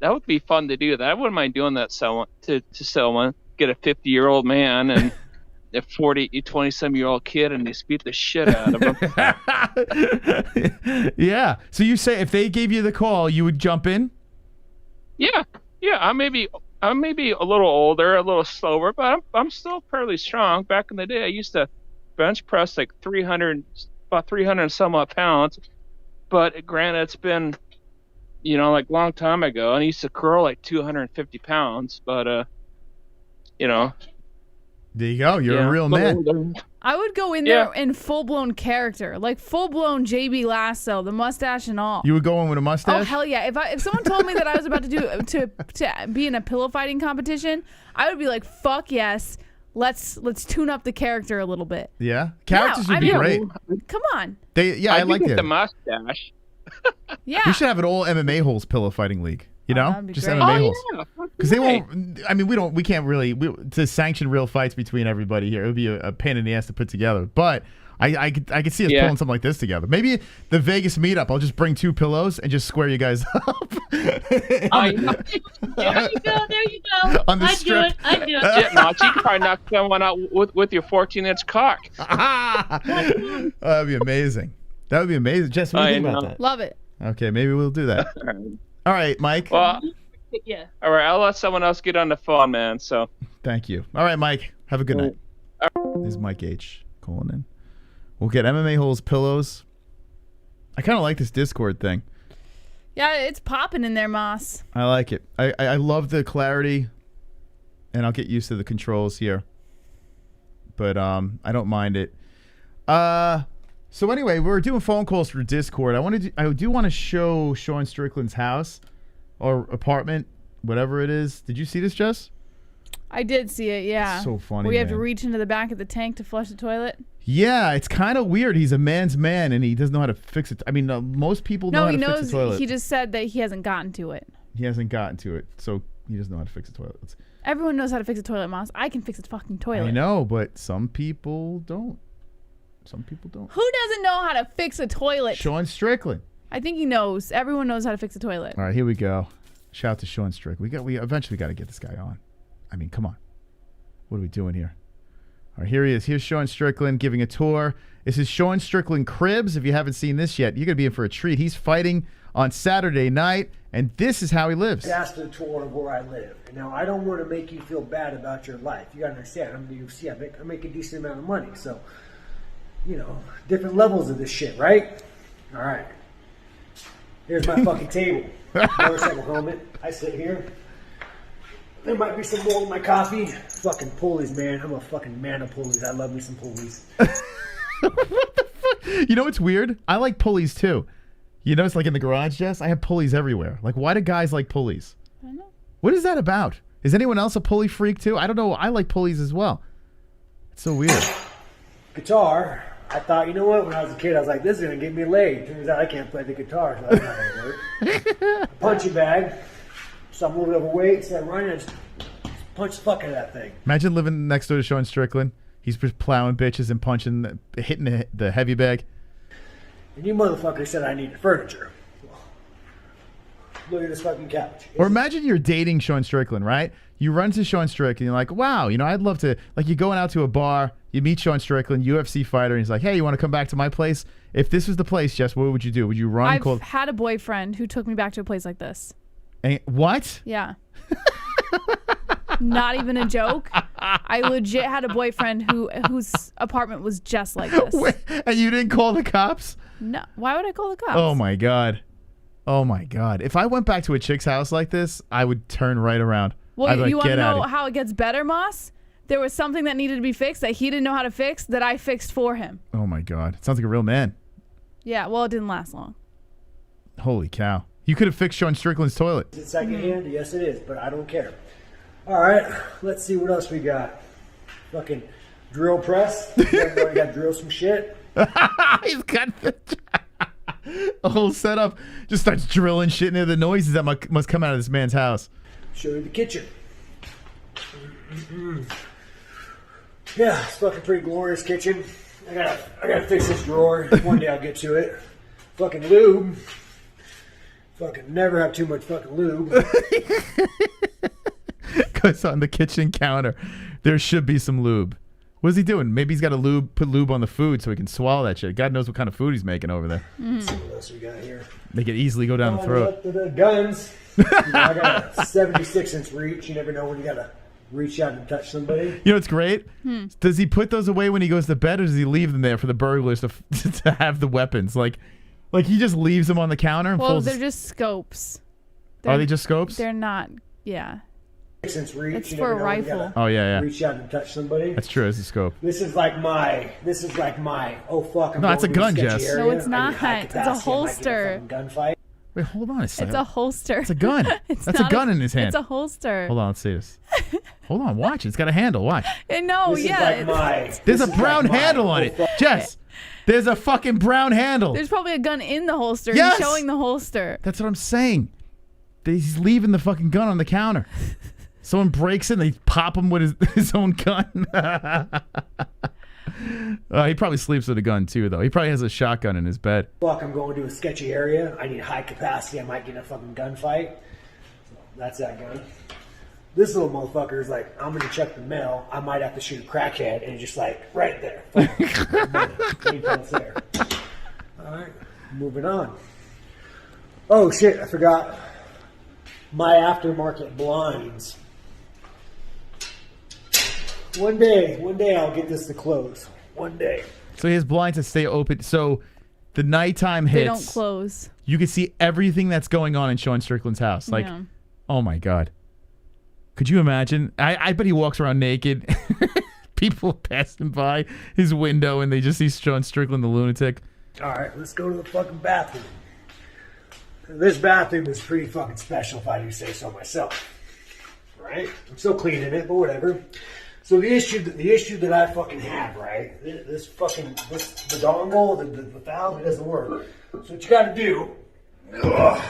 That would be fun to do that. I wouldn't mind doing that to someone. Get a 50-year-old man and a 20-some-year-old kid and just beat the shit out of them. Yeah. So you say if they gave you the call, you would jump in? Yeah. I'm maybe a little older, a little slower, but I'm still fairly strong. Back in the day, I used to bench press like 300 and some odd pounds. But granted, it's been, like long time ago, and I used to curl like 250 pounds. But, There you go. You're a real man. I would go in there in full-blown character, like full-blown JB Lasso, the mustache and all. You would go in with a mustache? Oh hell yeah! If someone told me that I was about to be in a pillow fighting competition, I would be like, fuck yes. Let's tune up the character a little bit. Yeah, characters would be great. Come on. I like the mustache. Yeah, we should have an all MMA-Holes pillow fighting league. that'd be just great. MMA Holes. Yeah, Because they won't. I mean, we can't really to sanction real fights between everybody here. It would be a pain in the ass to put together. But I could see us pulling something like this together. Maybe the Vegas meetup. I'll just bring 2 pillows and just square you guys up. There you go. On the strip. I do it. Yeah, no, you can probably knock someone out with your 14-inch cock. That'd be amazing. That would be amazing. Jess, what do you think about that? Love it. Okay, maybe we'll do that. All right, Mike. Well, Yeah. all right, I'll let someone else get on the phone, man. So. Thank you. All right, Mike. Have a good night. This is Mike H. calling in. We'll get MMA-Holes pillows. I kind of like this Discord thing. Yeah, it's popping in there, Moss. I like it. I love the clarity, and I'll get used to the controls here. But I don't mind it. So anyway, we're doing phone calls through Discord. I do want to show Sean Strickland's house or apartment, whatever it is. Did you see this, Jess? I did see it, yeah. It's so funny, We have to man. reach into the back of the tank to flush the toilet. Yeah, it's kind of weird. He's a man's man, and he doesn't know how to fix it. I mean, most people know how to fix the toilet. He just said that he hasn't gotten to it. He hasn't gotten to it. So He doesn't know how to fix a toilet. Everyone knows how to fix a toilet, Moss. I can fix a fucking toilet. I know, but some people don't. Some people don't. Who doesn't know how to fix a toilet? Sean Strickland. I think he knows. Everyone knows how to fix a toilet. All right, here we go. Shout out to Sean Strickland. We eventually got to get this guy on. I mean, come on. What are we doing here? All right, here he is. Here's Sean Strickland giving a tour. This is Sean Strickland Cribs. If you haven't seen this yet, you're going to be in for a treat. He's fighting on Saturday night, and this is how he lives. That's the tour of where I live. Now, I don't want to make you feel bad about your life. You got to understand, I'm in the UFC. I make a decent amount of money. So, you know, different levels of this shit, right? All right. Here's my fucking table. Motorcycle helmet. I sit here. There might be some more in my coffee. Fucking pulleys, man. I'm a fucking man of pulleys. I love me some pulleys. What the fuck? You know what's weird? I like pulleys too. You know, it's like in the garage, Jess. I have pulleys everywhere. Like, why do guys like pulleys? I don't know. What is that about? Is anyone else a pulley freak too? I don't know. I like pulleys as well. It's so weird. Guitar. I thought, you know what? When I was a kid, I was like, this is gonna get me laid. Turns out I can't play the guitar, so that's not gonna work. Punching bag. So I'm a little bit overweight, so I run and just punch the fuck out of that thing. Imagine living next door to Sean Strickland. He's just plowing bitches and punching, hitting the heavy bag. And you motherfucker said I needed furniture. Look at this fucking couch. Or imagine you're dating Sean Strickland, right? You run to Sean Strickland, and you're like, wow, you know, I'd love to, like, you're going out to a bar, you meet Sean Strickland, UFC fighter, and he's like, hey, you want to come back to my place? If this was the place, Jess, what would you do? Would you run? I've had a boyfriend who took me back to a place like this. What? Yeah. Not even a joke. I legit had a boyfriend whose apartment was just like this. Wait, and you didn't call the cops? No. Why would I call the cops? Oh my god. Oh my god. If I went back to a chick's house like this, I would turn right around. Well, you want to know how it gets better, Moss? There was something that needed to be fixed that he didn't know how to fix that I fixed for him. Oh my god. Sounds like a real man. Yeah, well, it didn't last long. Holy cow. You could have fixed Sean Strickland's toilet. Is it secondhand? Yes, it is, but I don't care. All right, let's see what else we got. Fucking drill press. Everybody got to drill some shit. He's got the whole setup. Just starts drilling shit into the noises that must come out of this man's house. Show you the kitchen. Yeah, it's fucking pretty glorious kitchen. I gotta fix this drawer. One day I'll get to it. Fucking lube. Fucking never have too much fucking lube. Because on the kitchen counter, there should be some lube. What is he doing? Maybe he's got to put lube on the food so he can swallow that shit. God knows what kind of food he's making over there. Let's see what else we got here. They could easily go down the throat. The guns. You know, I got a 76-inch reach. You never know when you got to reach out and touch somebody. You know what's great? Does he put those away when he goes to bed, or does he leave them there for the burglars to have the weapons? Like he just leaves them on the counter? And well, they're just scopes. Are they just scopes? They're not, yeah. Reach, it's for a rifle. Oh yeah. Reach out and touch somebody. That's true. It's a scope. This is like my. Oh fuck! No, it's a gun, Jess. Area. No, it's not. It's a holster. Gunfight. Wait, hold on a second. It's a holster. It's a gun. That's a gun in his hand. It's a holster. Hold on, let's see this. Hold on, watch it. It's got a handle. Watch. No, this yeah. There's a brown handle on it, Jess. There's a fucking brown handle. There's probably a gun in the holster. Yes! He's showing the holster. That's what I'm saying. He's leaving the fucking gun on the counter. Someone breaks in, they pop him with his own gun. He probably sleeps with a gun too, though. He probably has a shotgun in his bed. Fuck, I'm going to a sketchy area. I need high capacity. I might get in a fucking gunfight. So that's that gun. This little motherfucker is like, I'm going to check the mail. I might have to shoot a crackhead, and just like, right there. There. All right, moving on. Oh, shit, I forgot. My aftermarket blinds. One day I'll get this to close. One day. So he has blinds that stay open. So the nighttime hits. They don't close. You can see everything that's going on in Sean Strickland's house. Like, yeah. Oh my God. Could you imagine? I bet he walks around naked. People pass him by his window and they just see Sean Strickland, the lunatic. All right, let's go to the fucking bathroom. This bathroom is pretty fucking special, if I do say so myself. Right? I'm still cleaning it, but whatever. So the issue that I fucking have, right? The dongle, the valve, it doesn't work. So what you got to do? What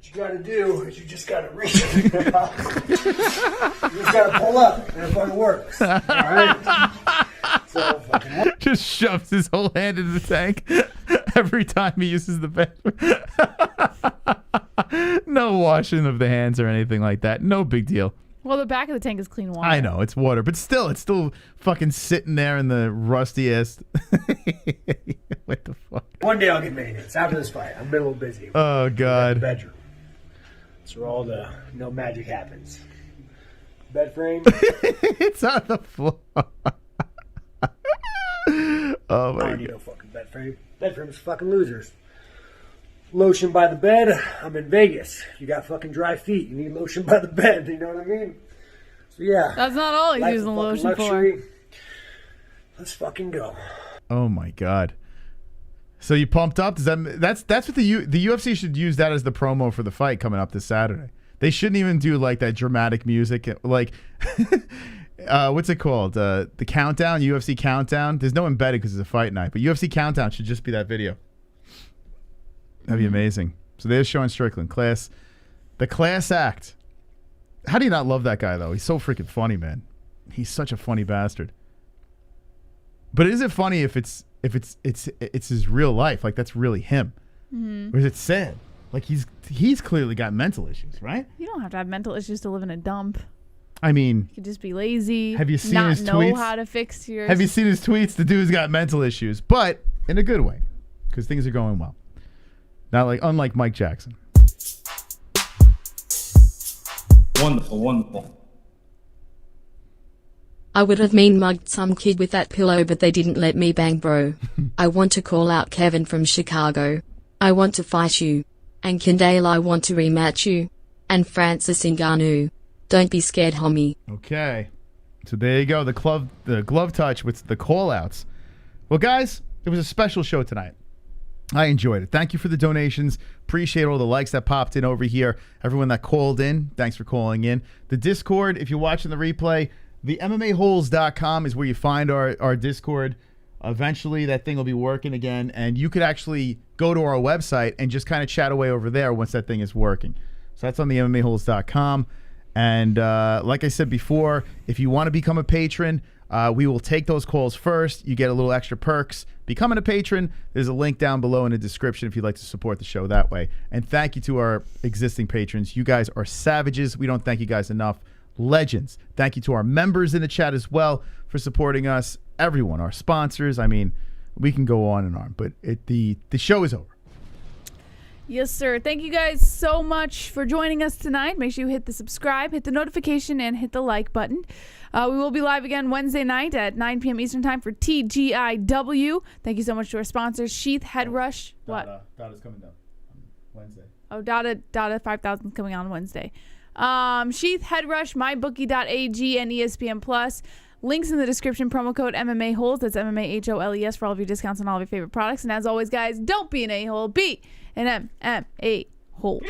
you you got to do is you just got to reach. You just got to pull up, and it fucking works. All right. So fucking just shoves his whole hand into the tank every time he uses the bathroom. No washing of the hands or anything like that. No big deal. Well, the back of the tank is clean water. I know, it's water, but still, it's still fucking sitting there in the rusty ass. What the fuck? One day I'll get maintenance after this fight. I'm a little busy. Oh, God. The bedroom. That's where all the magic happens. Bed frame. It's on the floor. Oh, my I don't God. need no fucking bed frame. Bed frame's fucking losers. Lotion by the bed. I'm in Vegas. You got fucking dry feet. You need lotion by the bed. You know what I mean? So yeah. That's not all he's using the lotion for. Let's fucking go. Oh my God. So you pumped up? That's what the UFC should use that as the promo for the fight coming up this Saturday. They shouldn't even do like that dramatic music like what's it called? The countdown, UFC countdown. There's no embedded because it's a fight night, but UFC countdown should just be that video. That'd be amazing. So they're showing Strickland the class act. How do you not love that guy though? He's so freaking funny, man. He's such a funny bastard. But is it funny if it's his real life? Like that's really him, or is it sad? Like he's clearly got mental issues, right? You don't have to have mental issues to live in a dump. I mean, You could just be lazy. Have you seen not his know tweets? how to fix your. Have you seen his tweets? The dude's got mental issues, but in a good way, because things are going well. Not unlike Mike Jackson. Wonderful, wonderful. I would have mugged some kid with that pillow, but they didn't let me bang, bro. I want to call out Kevin from Chicago. I want to fight you. And Kendale, I want to rematch you. And Francis Ngannou. Don't be scared, homie. Okay. So there you go. The glove touch with the call outs. Well, guys, it was a special show tonight. I enjoyed it. Thank you for the donations. Appreciate all the likes that popped in over here. Everyone that called in, thanks for calling in. The Discord, if you're watching the replay, the MMA-Holes.com is where you find our Discord. Eventually, that thing will be working again, and you could actually go to our website and just kind of chat away over there once that thing is working. So that's on the MMA-Holes.com. And like I said before, if you want to become a patron, we will take those calls first. You get a little extra perks. Becoming a patron, there's a link down below in the description if you'd like to support the show that way. And thank you to our existing patrons. You guys are savages. We don't thank you guys enough. Legends. Thank you to our members in the chat as well for supporting us. Everyone, our sponsors. I mean, we can go on and on, but the show is over. Yes, sir. Thank you guys so much for joining us tonight. Make sure you hit the subscribe, hit the notification, and hit the like button. We will be live again Wednesday night at 9 p.m. Eastern Time for TGIW. Thank you so much to our sponsors, Sheath, Head Rush. What? Data's coming down on Wednesday. Oh, Data 5000 is coming on Wednesday. Sheath, Head Rush, MyBookie.ag, and ESPN Plus. Links in the description. Promo code MMA-Holes. That's MMA-HOLES for all of your discounts on all of your favorite products. And as always, guys, don't be an a-hole. Be an MMA-Hole.